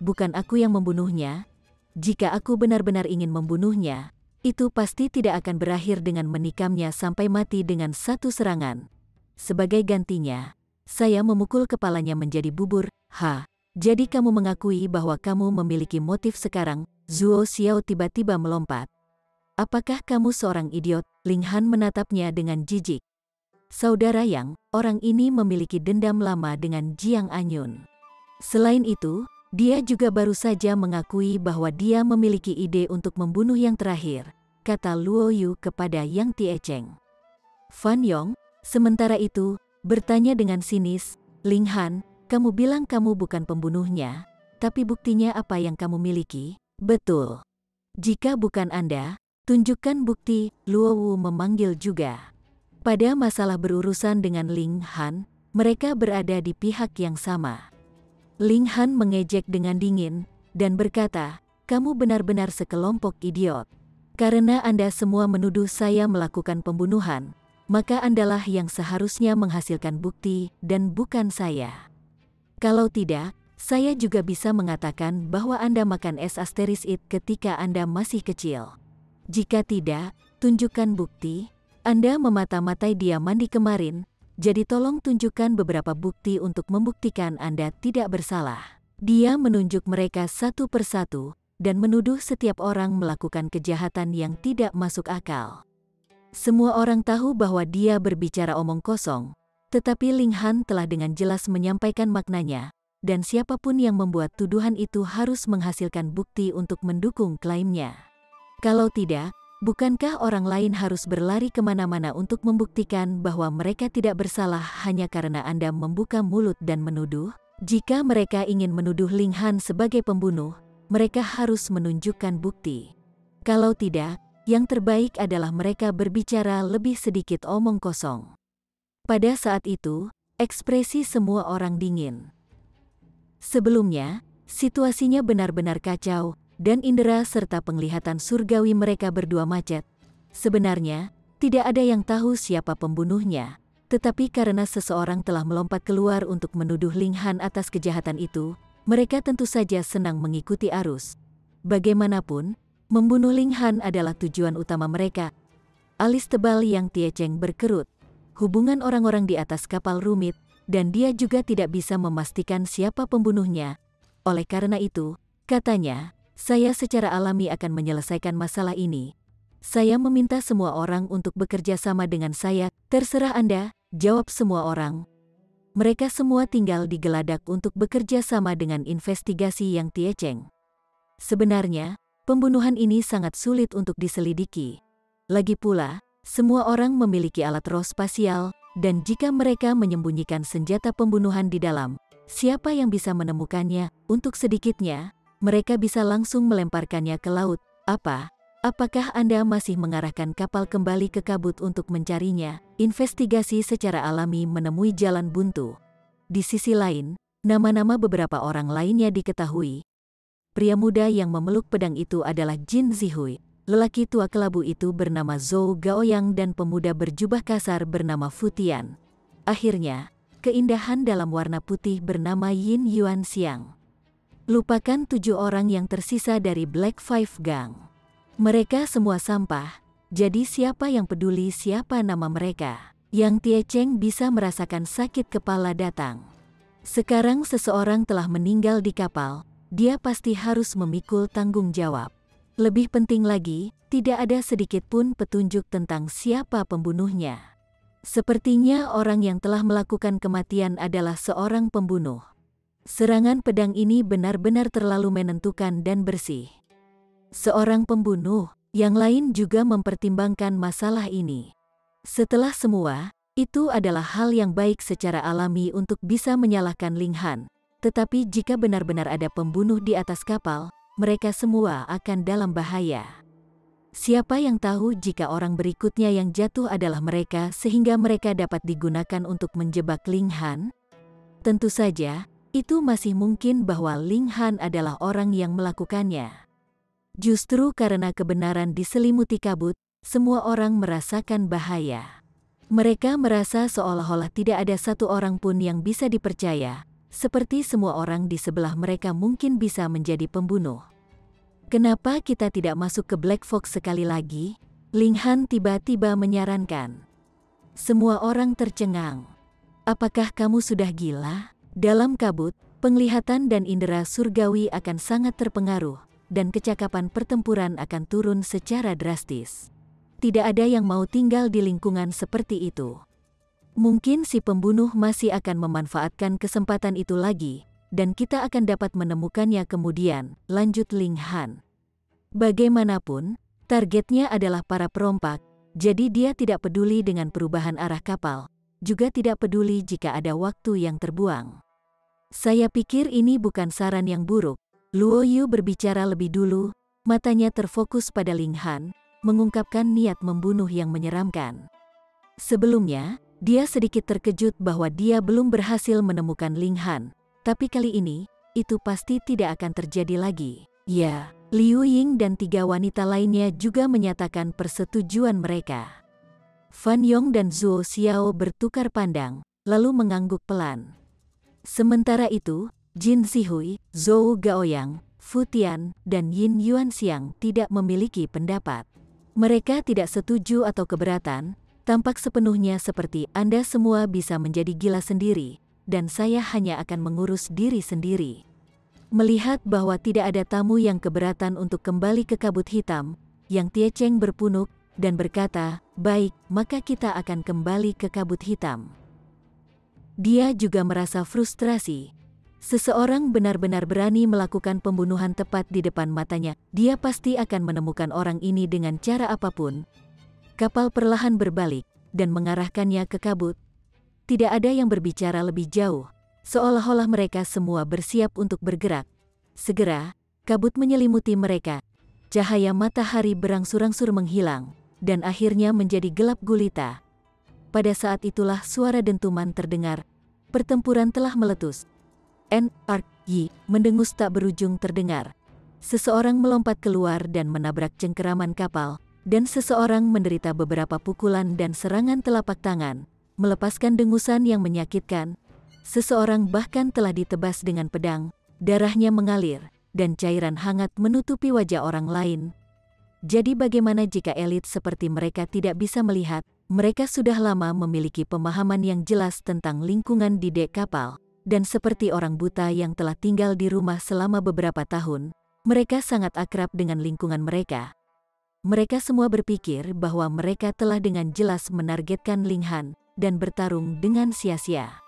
Bukan aku yang membunuhnya. Jika aku benar-benar ingin membunuhnya, itu pasti tidak akan berakhir dengan menikamnya sampai mati dengan satu serangan. Sebagai gantinya, saya memukul kepalanya menjadi bubur. Jadi kamu mengakui bahwa kamu memiliki motif sekarang? Zuo Xiao tiba-tiba melompat. Apakah kamu seorang idiot? Ling Han menatapnya dengan jijik. Saudara Yang, orang ini memiliki dendam lama dengan Jiang Anyun. Selain itu, dia juga baru saja mengakui bahwa dia memiliki ide untuk membunuh yang terakhir, kata Luo Yu kepada Yang Tiecheng. Fan Yong, sementara itu, bertanya dengan sinis, Ling Han, kamu bilang kamu bukan pembunuhnya, tapi buktinya apa yang kamu miliki? Betul. Jika bukan Anda, tunjukkan bukti, Luo Wu memanggil juga. Pada masalah berurusan dengan Ling Han, mereka berada di pihak yang sama. Ling Han mengejek dengan dingin, dan berkata, kamu benar-benar sekelompok idiot. Karena Anda semua menuduh saya melakukan pembunuhan, maka Andalah yang seharusnya menghasilkan bukti, dan bukan saya. Kalau tidak, saya juga bisa mengatakan bahwa Anda makan es asteroid ketika Anda masih kecil. Jika tidak, tunjukkan bukti. Anda memata-matai dia mandi kemarin, jadi tolong tunjukkan beberapa bukti untuk membuktikan Anda tidak bersalah. Dia menunjuk mereka satu persatu, dan menuduh setiap orang melakukan kejahatan yang tidak masuk akal. Semua orang tahu bahwa dia berbicara omong kosong, tetapi Ling Han telah dengan jelas menyampaikan maknanya, dan siapapun yang membuat tuduhan itu harus menghasilkan bukti untuk mendukung klaimnya. Kalau tidak, bukankah orang lain harus berlari kemana-mana untuk membuktikan bahwa mereka tidak bersalah hanya karena Anda membuka mulut dan menuduh? Jika mereka ingin menuduh Ling Han sebagai pembunuh, mereka harus menunjukkan bukti. Kalau tidak, yang terbaik adalah mereka berbicara lebih sedikit omong kosong. Pada saat itu, ekspresi semua orang dingin. Sebelumnya, situasinya benar-benar kacau, dan indera serta penglihatan surgawi mereka berdua macet. Sebenarnya, tidak ada yang tahu siapa pembunuhnya, tetapi karena seseorang telah melompat keluar untuk menuduh Ling Han atas kejahatan itu, mereka tentu saja senang mengikuti arus. Bagaimanapun, membunuh Ling Han adalah tujuan utama mereka. Alis tebal yang Tie Cheng berkerut. Hubungan orang-orang di atas kapal rumit, dan dia juga tidak bisa memastikan siapa pembunuhnya. Oleh karena itu, katanya, saya secara alami akan menyelesaikan masalah ini. Saya meminta semua orang untuk bekerja sama dengan saya. Terserah Anda, jawab semua orang. Mereka semua tinggal digeladak untuk bekerja sama dengan investigasi yang Tie Cheng. Sebenarnya, pembunuhan ini sangat sulit untuk diselidiki. Lagi pula, semua orang memiliki alat roh spasial, dan jika mereka menyembunyikan senjata pembunuhan di dalam, siapa yang bisa menemukannya? Untuk sedikitnya, mereka bisa langsung melemparkannya ke laut. Apakah Anda masih mengarahkan kapal kembali ke kabut untuk mencarinya? Investigasi secara alami menemui jalan buntu. Di sisi lain, nama-nama beberapa orang lainnya diketahui. Pria muda yang memeluk pedang itu adalah Jin Zihui. Lelaki tua kelabu itu bernama Zhou Gaoyang dan pemuda berjubah kasar bernama Fu Tian. Akhirnya, keindahan dalam warna putih bernama Yin Yuan Xiang. Lupakan 7 orang yang tersisa dari Black Five Gang. Mereka semua sampah, jadi siapa yang peduli siapa nama mereka? Yang Tie Cheng bisa merasakan sakit kepala datang. Sekarang seseorang telah meninggal di kapal, dia pasti harus memikul tanggung jawab. Lebih penting lagi, tidak ada sedikit pun petunjuk tentang siapa pembunuhnya. Sepertinya orang yang telah melakukan kematian adalah seorang pembunuh. Serangan pedang ini benar-benar terlalu menentukan dan bersih. Seorang pembunuh, yang lain juga mempertimbangkan masalah ini. Setelah semua, itu adalah hal yang baik secara alami untuk bisa menyalahkan Ling Han. Tetapi jika benar-benar ada pembunuh di atas kapal, mereka semua akan dalam bahaya. Siapa yang tahu jika orang berikutnya yang jatuh adalah mereka sehingga mereka dapat digunakan untuk menjebak Ling Han? Tentu saja, itu masih mungkin bahwa Ling Han adalah orang yang melakukannya. Justru karena kebenaran diselimuti kabut, semua orang merasakan bahaya. Mereka merasa seolah-olah tidak ada satu orang pun yang bisa dipercaya. Seperti semua orang di sebelah mereka mungkin bisa menjadi pembunuh. Kenapa kita tidak masuk ke Black Fox sekali lagi? Ling Han tiba-tiba menyarankan. Semua orang tercengang. Apakah kamu sudah gila? Dalam kabut, penglihatan dan indera surgawi akan sangat terpengaruh, dan kecakapan pertempuran akan turun secara drastis. Tidak ada yang mau tinggal di lingkungan seperti itu. Mungkin si pembunuh masih akan memanfaatkan kesempatan itu lagi, dan kita akan dapat menemukannya kemudian, lanjut Ling Han. Bagaimanapun, targetnya adalah para perompak, jadi dia tidak peduli dengan perubahan arah kapal, juga tidak peduli jika ada waktu yang terbuang. Saya pikir ini bukan saran yang buruk. Luo Yu berbicara lebih dulu, matanya terfokus pada Ling Han, mengungkapkan niat membunuh yang menyeramkan. Sebelumnya, dia sedikit terkejut bahwa dia belum berhasil menemukan Ling Han, tapi kali ini, itu pasti tidak akan terjadi lagi. Ya, Liu Ying dan 3 wanita lainnya juga menyatakan persetujuan mereka. Fan Yong dan Zhuo Xiao bertukar pandang, lalu mengangguk pelan. Sementara itu, Jin Zihui, Zhou Gaoyang, Fu Tian, dan Yin Yuan Xiang tidak memiliki pendapat. Mereka tidak setuju atau keberatan, tampak sepenuhnya seperti Anda semua bisa menjadi gila sendiri, dan saya hanya akan mengurus diri sendiri. Melihat bahwa tidak ada tamu yang keberatan untuk kembali ke kabut hitam, Yang Tie Cheng berpunuk dan berkata, "Baik, maka kita akan kembali ke kabut hitam." Dia juga merasa frustrasi. Seseorang benar-benar berani melakukan pembunuhan tepat di depan matanya. Dia pasti akan menemukan orang ini dengan cara apapun. Kapal perlahan berbalik dan mengarahkannya ke kabut. Tidak ada yang berbicara lebih jauh, seolah-olah mereka semua bersiap untuk bergerak. Segera, kabut menyelimuti mereka. Cahaya matahari berangsur-angsur menghilang, dan akhirnya menjadi gelap gulita. Pada saat itulah suara dentuman terdengar. Pertempuran telah meletus. NRY mendengus tak berujung terdengar. seseorang melompat keluar dan menabrak cengkeraman kapal, dan seseorang menderita beberapa pukulan dan serangan telapak tangan, melepaskan dengusan yang menyakitkan. Seseorang bahkan telah ditebas dengan pedang, darahnya mengalir, dan cairan hangat menutupi wajah orang lain. Jadi bagaimana jika elit seperti mereka tidak bisa melihat? Mereka sudah lama memiliki pemahaman yang jelas tentang lingkungan di dek kapal, dan seperti orang buta yang telah tinggal di rumah selama beberapa tahun, mereka sangat akrab dengan lingkungan mereka. Mereka semua berpikir bahwa mereka telah dengan jelas menargetkan Ling Han dan bertarung dengan sia-sia.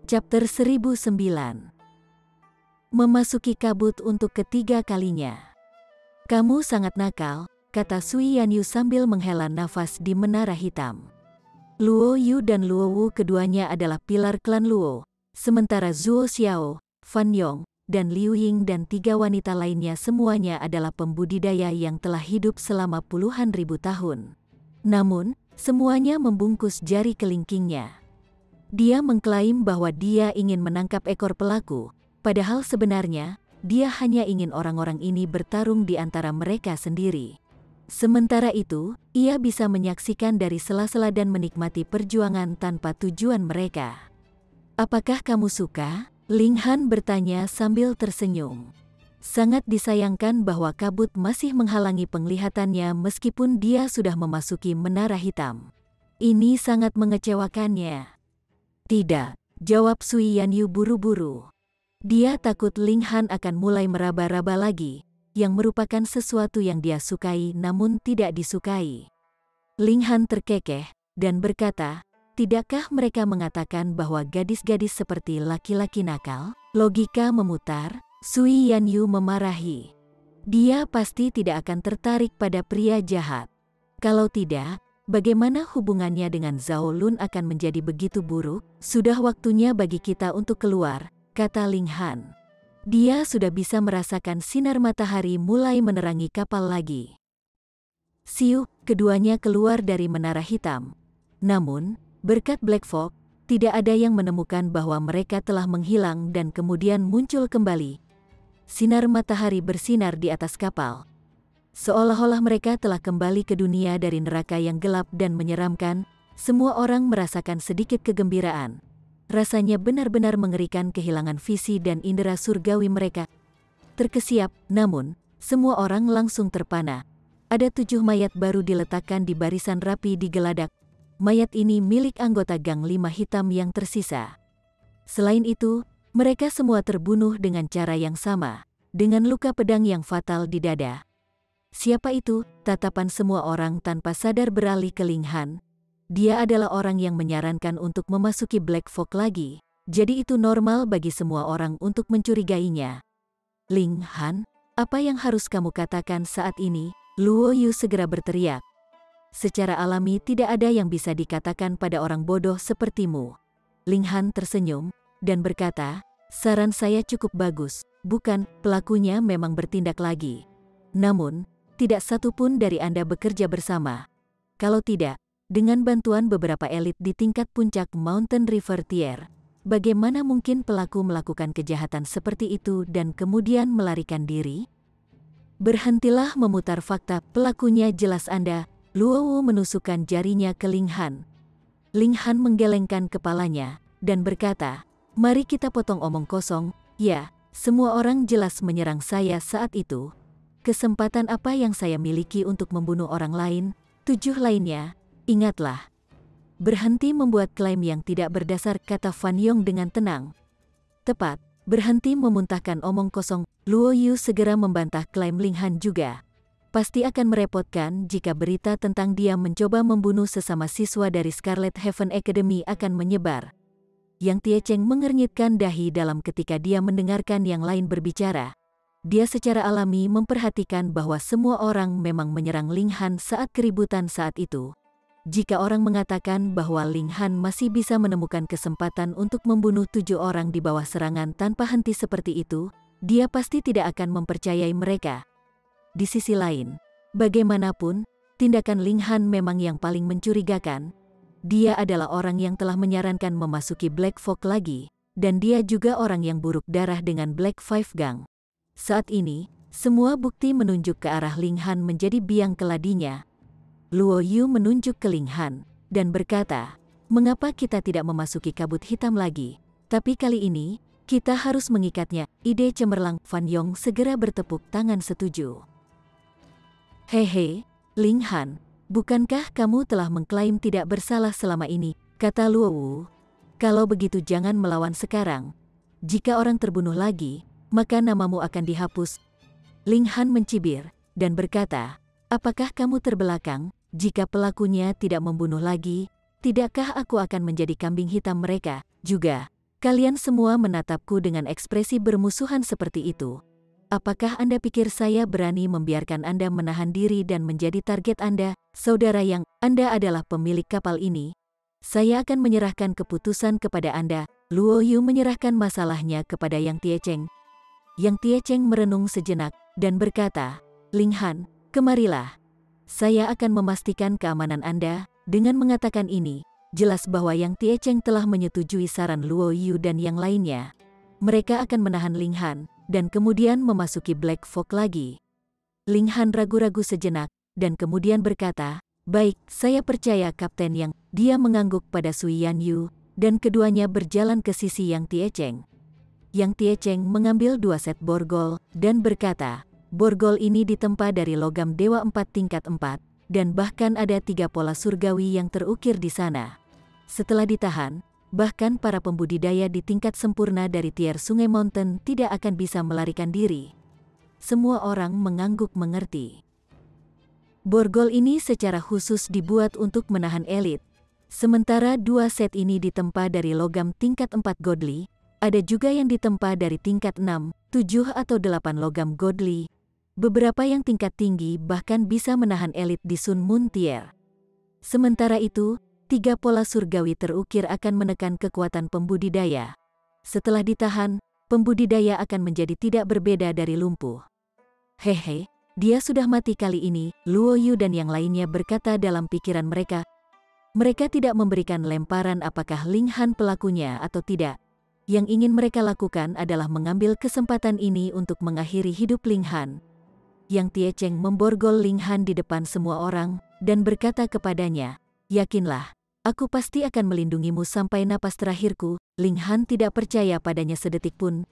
Chapter 1009. Memasuki kabut untuk ketiga kalinya. Kamu sangat nakal, kata Sui Yanyu sambil menghela nafas di menara hitam. Luo Yu dan Luo Wu keduanya adalah pilar klan Luo, sementara Zuo Xiao, Fan Yong, dan Liu Ying dan 3 wanita lainnya semuanya adalah pembudidaya yang telah hidup selama puluhan ribu tahun. Namun, semuanya membungkus jari kelingkingnya. Dia mengklaim bahwa dia ingin menangkap ekor pelaku, padahal sebenarnya, dia hanya ingin orang-orang ini bertarung di antara mereka sendiri. Sementara itu, ia bisa menyaksikan dari sela-sela dan menikmati perjuangan tanpa tujuan mereka. Apakah kamu suka? Ling Han bertanya sambil tersenyum. Sangat disayangkan bahwa kabut masih menghalangi penglihatannya meskipun dia sudah memasuki menara hitam. Ini sangat mengecewakannya. Tidak, jawab Sui Yanyu buru-buru. Dia takut Ling Han akan mulai meraba-raba lagi, yang merupakan sesuatu yang dia sukai namun tidak disukai. Ling Han terkekeh dan berkata, tidakkah mereka mengatakan bahwa gadis-gadis seperti laki-laki nakal? Logika memutar, Sui Yanyu memarahi. Dia pasti tidak akan tertarik pada pria jahat. Kalau tidak, bagaimana hubungannya dengan Zhao Lun akan menjadi begitu buruk? Sudah waktunya bagi kita untuk keluar, kata Ling Han. Dia sudah bisa merasakan sinar matahari mulai menerangi kapal lagi. Siuh, keduanya keluar dari menara hitam. Namun, berkat Black Fog, tidak ada yang menemukan bahwa mereka telah menghilang dan kemudian muncul kembali. Sinar matahari bersinar di atas kapal. Seolah-olah mereka telah kembali ke dunia dari neraka yang gelap dan menyeramkan. Semua orang merasakan sedikit kegembiraan. Rasanya benar-benar mengerikan kehilangan visi dan indera surgawi mereka. Terkesiap, namun, semua orang langsung terpana. Ada 7 mayat baru diletakkan di barisan rapi di geladak. Mayat ini milik anggota Gang 5 Hitam yang tersisa. Selain itu, mereka semua terbunuh dengan cara yang sama, dengan luka pedang yang fatal di dada. Siapa itu? Tatapan semua orang tanpa sadar beralih ke Ling Han. Dia adalah orang yang menyarankan untuk memasuki Black Fog lagi, jadi itu normal bagi semua orang untuk mencurigainya. Ling Han, apa yang harus kamu katakan saat ini? Luo Yu segera berteriak. Secara alami tidak ada yang bisa dikatakan pada orang bodoh sepertimu. Ling Han tersenyum, dan berkata, saran saya cukup bagus, bukan, pelakunya memang bertindak lagi. Namun, tidak satu pun dari Anda bekerja bersama. Kalau tidak, dengan bantuan beberapa elit di tingkat puncak Mountain River Tier, bagaimana mungkin pelaku melakukan kejahatan seperti itu dan kemudian melarikan diri? Berhentilah memutar fakta, pelakunya jelas Anda. Luo Wu menusukkan jarinya ke Ling Han. Ling Han menggelengkan kepalanya dan berkata, mari kita potong omong kosong. Ya, semua orang jelas menyerang saya saat itu. Kesempatan apa yang saya miliki untuk membunuh orang lain? 7 lainnya. Ingatlah, berhenti membuat klaim yang tidak berdasar, kata Fan Yong dengan tenang. Tepat, berhenti memuntahkan omong kosong. Luo Yu segera membantah klaim Ling Han juga. Pasti akan merepotkan jika berita tentang dia mencoba membunuh sesama siswa dari Scarlet Heaven Academy akan menyebar. Yang Tie Cheng mengernyitkan dahi dalam ketika dia mendengarkan yang lain berbicara. Dia secara alami memperhatikan bahwa semua orang memang menyerang Ling Han saat keributan saat itu. Jika orang mengatakan bahwa Ling Han masih bisa menemukan kesempatan untuk membunuh 7 orang di bawah serangan tanpa henti seperti itu, dia pasti tidak akan mempercayai mereka. Di sisi lain, bagaimanapun, tindakan Ling Han memang yang paling mencurigakan. Dia adalah orang yang telah menyarankan memasuki Black Fog lagi, dan dia juga orang yang buruk darah dengan Black Five Gang. Saat ini, semua bukti menunjuk ke arah Ling Han menjadi biang keladinya. Luo Yu menunjuk ke Ling Han dan berkata, "Mengapa kita tidak memasuki kabut hitam lagi? Tapi kali ini, kita harus mengikatnya." Ide cemerlang. Fan Yong segera bertepuk tangan setuju. "Hehe, Ling Han, bukankah kamu telah mengklaim tidak bersalah selama ini?" kata Luo Wu. "Kalau begitu jangan melawan sekarang. Jika orang terbunuh lagi, maka namamu akan dihapus." Ling Han mencibir dan berkata, "Apakah kamu terbelakang? Jika pelakunya tidak membunuh lagi, tidakkah aku akan menjadi kambing hitam mereka juga?" Kalian semua menatapku dengan ekspresi bermusuhan seperti itu. Apakah Anda pikir saya berani membiarkan Anda menahan diri dan menjadi target Anda, saudara Yang? Anda adalah pemilik kapal ini. Saya akan menyerahkan keputusan kepada Anda. Luo Yu menyerahkan masalahnya kepada Yang Tiecheng. Yang Tiecheng merenung sejenak dan berkata, "Ling Han, kemarilah. Saya akan memastikan keamanan Anda." Dengan mengatakan ini, jelas bahwa Yang Tiecheng telah menyetujui saran Luo Yu dan yang lainnya. Mereka akan menahan Ling Han dan kemudian memasuki Black Fog lagi. Ling Han ragu-ragu sejenak dan kemudian berkata, "Baik, saya percaya Kapten Yang." Dia mengangguk pada Sui Yanyu dan keduanya berjalan ke sisi Yang Tiecheng. Yang Tiecheng mengambil 2 set borgol dan berkata, "Borgol ini ditempa dari logam dewa 4 tingkat 4 dan bahkan ada 3 pola surgawi yang terukir di sana. Setelah ditahan, bahkan para pembudidaya di tingkat sempurna dari tier Sungai Mountain tidak akan bisa melarikan diri." Semua orang mengangguk mengerti. Borgol ini secara khusus dibuat untuk menahan elit. Sementara 2 set ini ditempa dari logam tingkat 4 godly, ada juga yang ditempa dari tingkat 6, 7 atau 8 logam godly. Beberapa yang tingkat tinggi bahkan bisa menahan elit di Sun Moon tier. Sementara itu, 3 pola surgawi terukir akan menekan kekuatan pembudidaya. Setelah ditahan, pembudidaya akan menjadi tidak berbeda dari lumpuh. "Hehe, dia sudah mati kali ini," Luo Yu dan yang lainnya berkata dalam pikiran mereka. Mereka tidak memberikan lemparan apakah Ling Han pelakunya atau tidak. Yang ingin mereka lakukan adalah mengambil kesempatan ini untuk mengakhiri hidup Ling Han. Yang Tiecheng memborgol Ling Han di depan semua orang dan berkata kepadanya, "Yakinlah, aku pasti akan melindungimu sampai napas terakhirku." Ling Han tidak percaya padanya sedetik pun.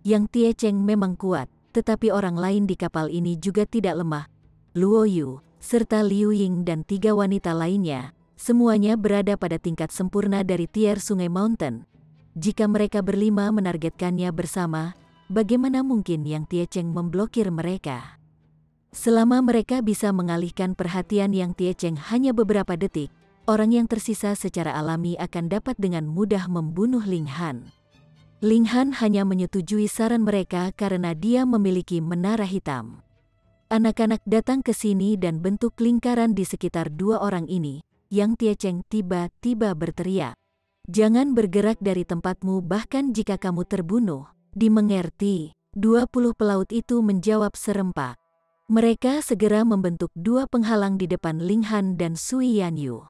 Yang Tiecheng memang kuat, tetapi orang lain di kapal ini juga tidak lemah. Luo Yu, serta Liu Ying dan 3 wanita lainnya, semuanya berada pada tingkat sempurna dari tier Sungai Mountain. Jika mereka berlima menargetkannya bersama, bagaimana mungkin Yang Tiecheng memblokir mereka? Selama mereka bisa mengalihkan perhatian Yang Tiecheng hanya beberapa detik, orang yang tersisa secara alami akan dapat dengan mudah membunuh Ling Han. Ling Han hanya menyetujui saran mereka karena dia memiliki menara hitam. Anak-anak datang ke sini dan bentuk lingkaran di sekitar 2 orang ini. Yang Tiecheng tiba-tiba berteriak, "Jangan bergerak dari tempatmu bahkan jika kamu terbunuh." "Dimengerti." 20 pelaut itu menjawab serempak. Mereka segera membentuk 2 penghalang di depan Ling Han dan Sui Yanyu.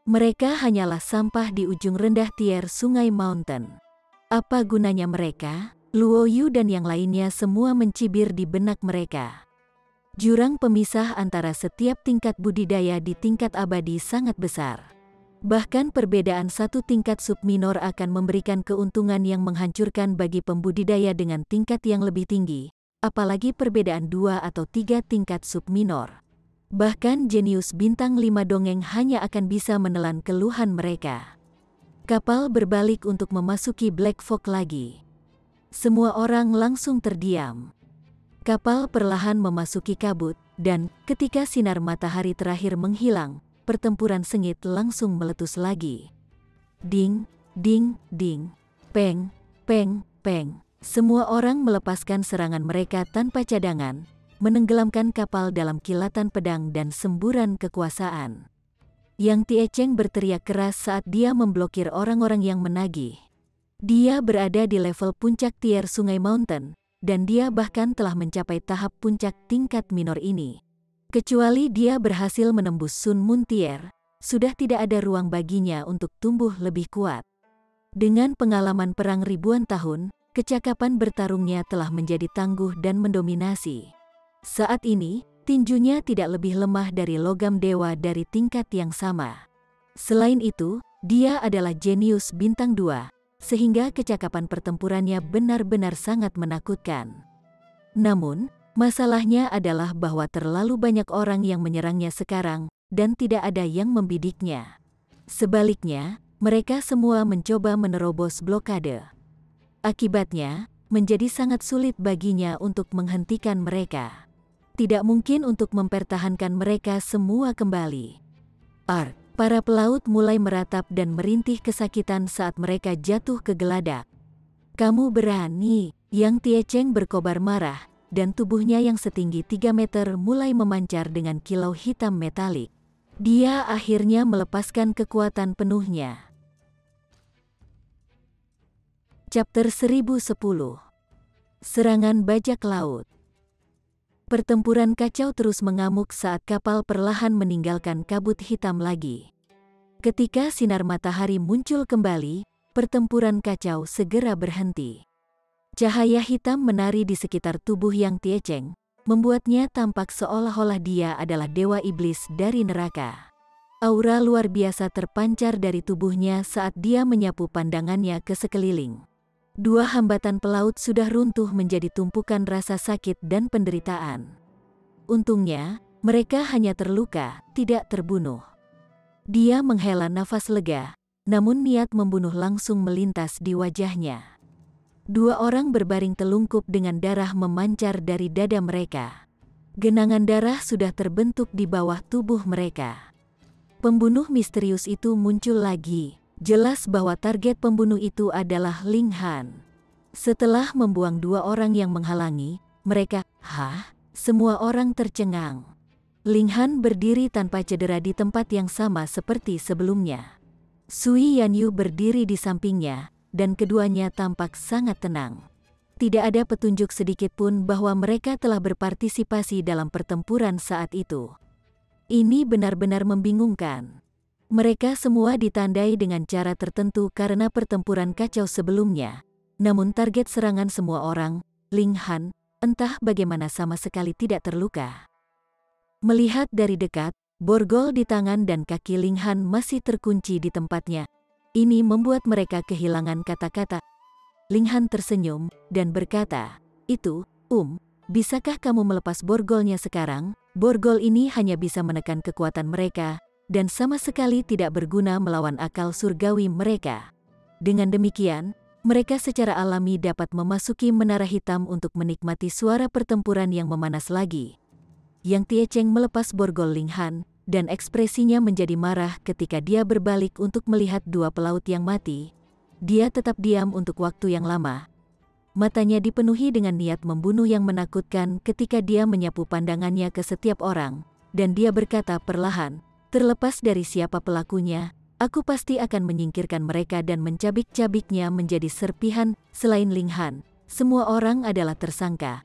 Mereka hanyalah sampah di ujung rendah tier Sungai Mountain. Apa gunanya mereka? Luo Yu dan yang lainnya semua mencibir di benak mereka. Jurang pemisah antara setiap tingkat budidaya di tingkat abadi sangat besar. Bahkan perbedaan 1 tingkat subminor akan memberikan keuntungan yang menghancurkan bagi pembudidaya dengan tingkat yang lebih tinggi, apalagi perbedaan 2 atau 3 tingkat subminor. Bahkan jenius bintang 5 dongeng hanya akan bisa menelan keluhan mereka. Kapal berbalik untuk memasuki Black Fog lagi. Semua orang langsung terdiam. Kapal perlahan memasuki kabut, dan ketika sinar matahari terakhir menghilang, pertempuran sengit langsung meletus lagi. Ding, ding, ding, peng, peng, peng. Semua orang melepaskan serangan mereka tanpa cadangan, menenggelamkan kapal dalam kilatan pedang dan semburan kekuasaan. Yang Tiecheng berteriak keras saat dia memblokir orang-orang yang menagih. Dia berada di level puncak tier Sungai Mountain, dan dia bahkan telah mencapai tahap puncak tingkat minor ini. Kecuali dia berhasil menembus Sun Moon tier, sudah tidak ada ruang baginya untuk tumbuh lebih kuat. Dengan pengalaman perang ribuan tahun, kecakapan bertarungnya telah menjadi tangguh dan mendominasi. Saat ini, tinjunya tidak lebih lemah dari logam dewa dari tingkat yang sama. Selain itu, dia adalah jenius bintang 2, sehingga kecakapan pertempurannya benar-benar sangat menakutkan. Namun, masalahnya adalah bahwa terlalu banyak orang yang menyerangnya sekarang, dan tidak ada yang membidiknya. Sebaliknya, mereka semua mencoba menerobos blokade. Akibatnya, menjadi sangat sulit baginya untuk menghentikan mereka. Tidak mungkin untuk mempertahankan mereka semua kembali. Para pelaut mulai meratap dan merintih kesakitan saat mereka jatuh ke geladak. "Kamu berani?" Yang Tiecheng berkobar marah, dan tubuhnya yang setinggi 3 meter mulai memancar dengan kilau hitam metalik. Dia akhirnya melepaskan kekuatan penuhnya. Chapter 1010. Serangan bajak laut. Pertempuran kacau terus mengamuk saat kapal perlahan meninggalkan kabut hitam lagi. Ketika sinar matahari muncul kembali, pertempuran kacau segera berhenti. Cahaya hitam menari di sekitar tubuh Yang Tiecheng, membuatnya tampak seolah-olah dia adalah dewa iblis dari neraka. Aura luar biasa terpancar dari tubuhnya saat dia menyapu pandangannya ke sekeliling. Dua hambatan pelaut sudah runtuh menjadi tumpukan rasa sakit dan penderitaan. Untungnya, mereka hanya terluka, tidak terbunuh. Dia menghela nafas lega, namun niat membunuh langsung melintas di wajahnya. Dua orang berbaring telungkup dengan darah memancar dari dada mereka. Genangan darah sudah terbentuk di bawah tubuh mereka. Pembunuh misterius itu muncul lagi. Jelas bahwa target pembunuh itu adalah Ling Han. Setelah membuang dua orang yang menghalangi, mereka, semua orang tercengang. Ling Han berdiri tanpa cedera di tempat yang sama seperti sebelumnya. Sui Yanyu berdiri di sampingnya, dan keduanya tampak sangat tenang. Tidak ada petunjuk sedikitpun bahwa mereka telah berpartisipasi dalam pertempuran saat itu. Ini benar-benar membingungkan. Mereka semua ditandai dengan cara tertentu karena pertempuran kacau sebelumnya. Namun target serangan semua orang, Ling Han, entah bagaimana sama sekali tidak terluka. Melihat dari dekat, borgol di tangan dan kaki Ling Han masih terkunci di tempatnya. Ini membuat mereka kehilangan kata-kata. Ling Han tersenyum dan berkata, bisakah kamu melepas borgolnya sekarang? Borgol ini hanya bisa menekan kekuatan mereka, dan sama sekali tidak berguna melawan akal surgawi mereka. Dengan demikian, mereka secara alami dapat memasuki menara hitam untuk menikmati suara pertempuran yang memanas lagi. Yang Tiecheng melepas borgol Ling Han, dan ekspresinya menjadi marah ketika dia berbalik untuk melihat dua pelaut yang mati. Dia tetap diam untuk waktu yang lama. Matanya dipenuhi dengan niat membunuh yang menakutkan ketika dia menyapu pandangannya ke setiap orang, dan dia berkata perlahan, "Terlepas dari siapa pelakunya, aku pasti akan menyingkirkan mereka dan mencabik-cabiknya menjadi serpihan. Selain Ling Han, semua orang adalah tersangka."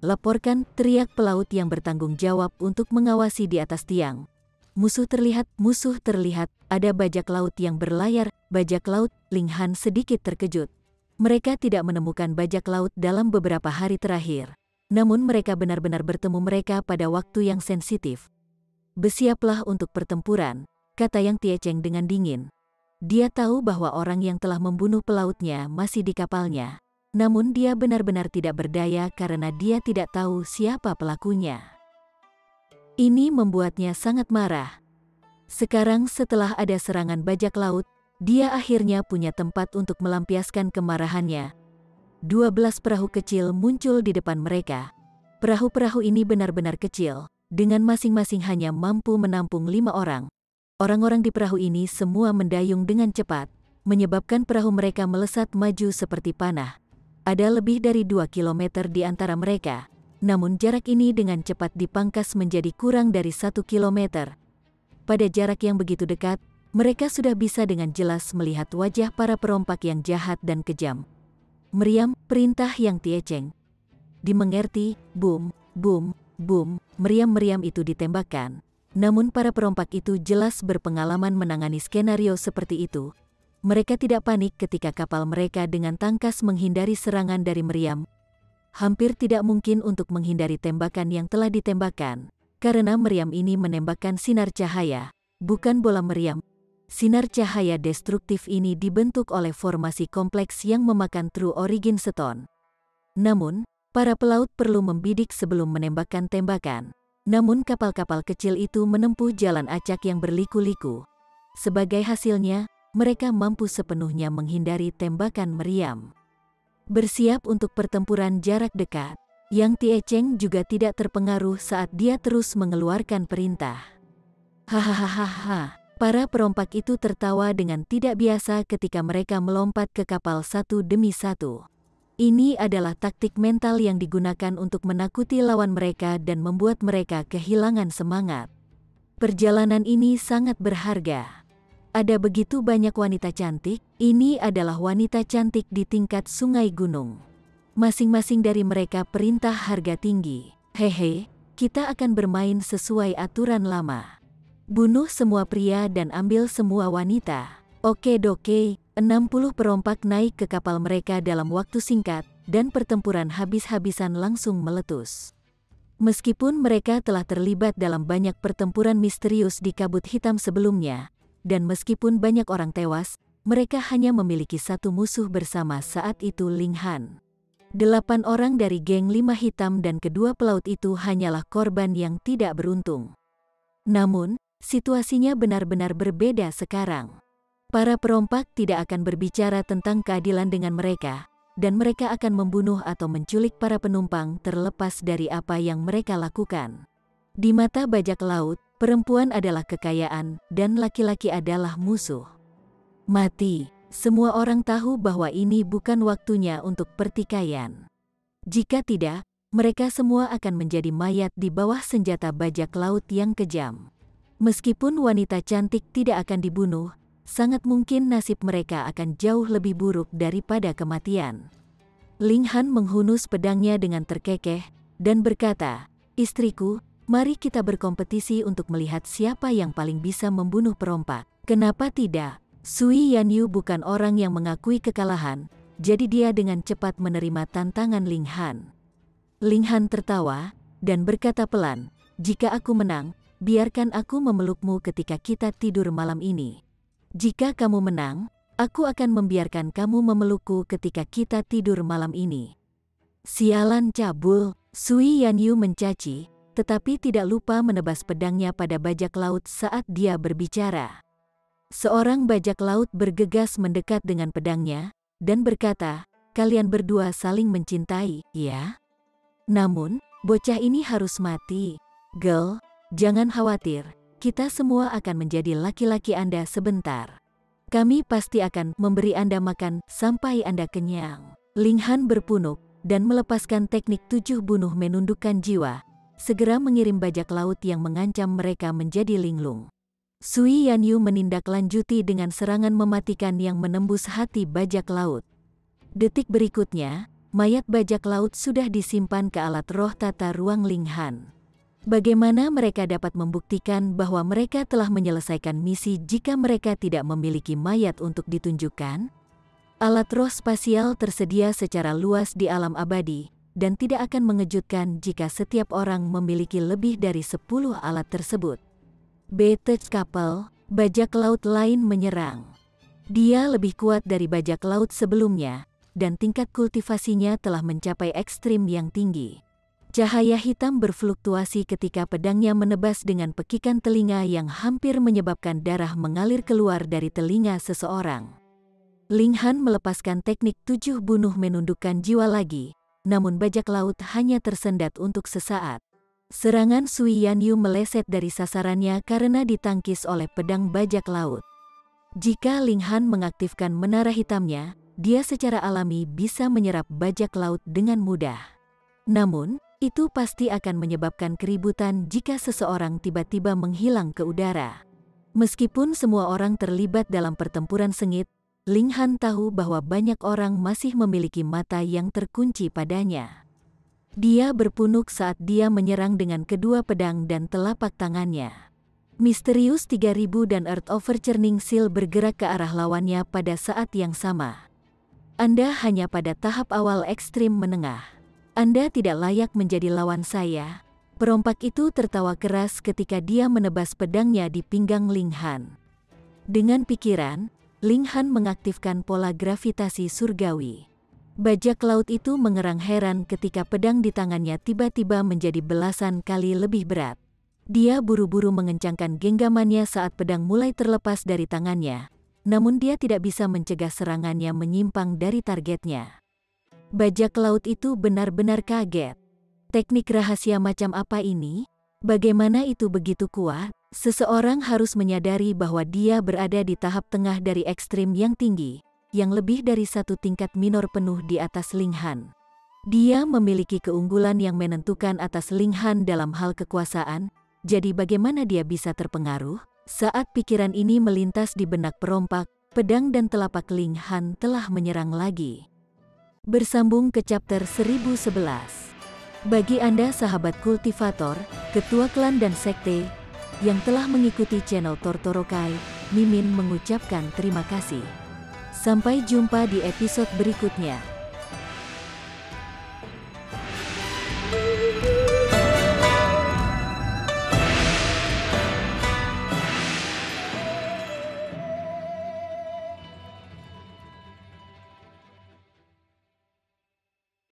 "Laporkan," teriak pelaut yang bertanggung jawab untuk mengawasi di atas tiang. Musuh terlihat, ada bajak laut yang berlayar." "Bajak laut?" Ling Han sedikit terkejut. Mereka tidak menemukan bajak laut dalam beberapa hari terakhir. Namun mereka benar-benar bertemu mereka pada waktu yang sensitif. "Bersiaplah untuk pertempuran," kata Yang Tiecheng dengan dingin. Dia tahu bahwa orang yang telah membunuh pelautnya masih di kapalnya. Namun dia benar-benar tidak berdaya karena dia tidak tahu siapa pelakunya. Ini membuatnya sangat marah. Sekarang setelah ada serangan bajak laut, dia akhirnya punya tempat untuk melampiaskan kemarahannya. 12 perahu kecil muncul di depan mereka. Perahu-perahu ini benar-benar kecil, dengan masing-masing hanya mampu menampung 5 orang. Orang-orang di perahu ini semua mendayung dengan cepat, menyebabkan perahu mereka melesat maju seperti panah. Ada lebih dari 2 kilometer di antara mereka, namun jarak ini dengan cepat dipangkas menjadi kurang dari 1 kilometer. Pada jarak yang begitu dekat, mereka sudah bisa dengan jelas melihat wajah para perompak yang jahat dan kejam. "Meriam," perintah Yang Tiecheng. Dimengerti, boom, boom, boom, meriam-meriam itu ditembakkan. Namun para perompak itu jelas berpengalaman menangani skenario seperti itu. mereka tidak panik ketika kapal mereka dengan tangkas menghindari serangan dari meriam. Hampir tidak mungkin untuk menghindari tembakan yang telah ditembakkan, karena meriam ini menembakkan sinar cahaya, bukan bola meriam. Sinar cahaya destruktif ini dibentuk oleh formasi kompleks yang memakan True Origin Stone. Namun, para pelaut perlu membidik sebelum menembakkan tembakan. Namun kapal-kapal kecil itu menempuh jalan acak yang berliku-liku. Sebagai hasilnya, mereka mampu sepenuhnya menghindari tembakan meriam. Bersiap untuk pertempuran jarak dekat, Yang Tie Cheng juga tidak terpengaruh saat dia terus mengeluarkan perintah. Hahaha. Para perompak itu tertawa dengan tidak biasa ketika mereka melompat ke kapal satu demi satu. Ini adalah taktik mental yang digunakan untuk menakuti lawan mereka dan membuat mereka kehilangan semangat. Perjalanan ini sangat berharga. Ada begitu banyak wanita cantik, ini adalah wanita cantik di tingkat sungai gunung. Masing-masing dari mereka perintah harga tinggi. Hehe, kita akan bermain sesuai aturan lama. Bunuh semua pria dan ambil semua wanita. Oke doke, 60 perompak naik ke kapal mereka dalam waktu singkat, dan pertempuran habis-habisan langsung meletus. Meskipun mereka telah terlibat dalam banyak pertempuran misterius di Kabut Hitam sebelumnya, dan meskipun banyak orang tewas, mereka hanya memiliki satu musuh bersama saat itu, Ling Han. 8 orang dari geng 5 hitam dan kedua pelaut itu hanyalah korban yang tidak beruntung. Namun, situasinya benar-benar berbeda sekarang. Para perompak tidak akan berbicara tentang keadilan dengan mereka, dan mereka akan membunuh atau menculik para penumpang terlepas dari apa yang mereka lakukan. Di mata bajak laut, perempuan adalah kekayaan, dan laki-laki adalah musuh. Mati. Semua orang tahu bahwa ini bukan waktunya untuk pertikaian. Jika tidak, mereka semua akan menjadi mayat di bawah senjata bajak laut yang kejam. Meskipun wanita cantik tidak akan dibunuh, sangat mungkin nasib mereka akan jauh lebih buruk daripada kematian. Ling Han menghunus pedangnya dengan terkekeh, dan berkata, "Istriku, mari kita berkompetisi untuk melihat siapa yang paling bisa membunuh perompak." Kenapa tidak? Sui Yanyu bukan orang yang mengakui kekalahan, jadi dia dengan cepat menerima tantangan Ling Han. Ling Han tertawa, dan berkata pelan, "Jika aku menang, biarkan aku memelukmu ketika kita tidur malam ini. Jika kamu menang, aku akan membiarkan kamu memelukku ketika kita tidur malam ini." Sialan cabul, Sui Yanyu mencaci, tetapi tidak lupa menebas pedangnya pada bajak laut saat dia berbicara. Seorang bajak laut bergegas mendekat dengan pedangnya, dan berkata, "Kalian berdua saling mencintai, ya? Namun, bocah ini harus mati. Girl, jangan khawatir, kita semua akan menjadi laki-laki Anda sebentar. Kami pasti akan memberi Anda makan sampai Anda kenyang." Ling Han berpunuk, dan melepaskan teknik 7 bunuh menundukkan jiwa, segera mengirim bajak laut yang mengancam mereka menjadi linglung. Sui Yanyu menindaklanjuti dengan serangan mematikan yang menembus hati bajak laut. Detik berikutnya, mayat bajak laut sudah disimpan ke alat roh tata ruang Ling Han. Bagaimana mereka dapat membuktikan bahwa mereka telah menyelesaikan misi jika mereka tidak memiliki mayat untuk ditunjukkan? Alat roh spasial tersedia secara luas di alam abadi, dan tidak akan mengejutkan jika setiap orang memiliki lebih dari 10 alat tersebut. Beach Couple, bajak laut lain menyerang. Dia lebih kuat dari bajak laut sebelumnya, dan tingkat kultivasinya telah mencapai ekstrim yang tinggi. Cahaya hitam berfluktuasi ketika pedangnya menebas dengan pekikan telinga yang hampir menyebabkan darah mengalir keluar dari telinga seseorang. Ling Han melepaskan teknik 7 bunuh menundukkan jiwa lagi, namun bajak laut hanya tersendat untuk sesaat. Serangan Sui Yanyu meleset dari sasarannya karena ditangkis oleh pedang bajak laut. Jika Ling Han mengaktifkan menara hitamnya, dia secara alami bisa menyerap bajak laut dengan mudah. Namun, itu pasti akan menyebabkan keributan jika seseorang tiba-tiba menghilang ke udara. Meskipun semua orang terlibat dalam pertempuran sengit, Ling Han tahu bahwa banyak orang masih memiliki mata yang terkunci padanya. Dia berpunuk saat dia menyerang dengan kedua pedang dan telapak tangannya. Misterius 3000 dan Earth Overturning Seal bergerak ke arah lawannya pada saat yang sama. Anda hanya pada tahap awal ekstrim menengah. Anda tidak layak menjadi lawan saya. Perompak itu tertawa keras ketika dia menebas pedangnya di pinggang Ling Han. Dengan pikiran, Ling Han mengaktifkan pola gravitasi surgawi. Bajak laut itu mengerang heran ketika pedang di tangannya tiba-tiba menjadi belasan kali lebih berat. Dia buru-buru mengencangkan genggamannya saat pedang mulai terlepas dari tangannya, namun dia tidak bisa mencegah serangannya menyimpang dari targetnya. Bajak laut itu benar-benar kaget. Teknik rahasia macam apa ini? Bagaimana itu begitu kuat? Seseorang harus menyadari bahwa dia berada di tahap tengah dari ekstrim yang tinggi, yang lebih dari satu tingkat minor penuh di atas Ling Han. Dia memiliki keunggulan yang menentukan atas Ling Han dalam hal kekuasaan. Jadi bagaimana dia bisa terpengaruh? Saat pikiran ini melintas di benak perompak, pedang dan telapak Ling Han telah menyerang lagi. Bersambung ke chapter 1011. Bagi Anda sahabat kultivator, ketua klan dan sekte, yang telah mengikuti channel Tortorokai, Mimin mengucapkan terima kasih. Sampai jumpa di episode berikutnya.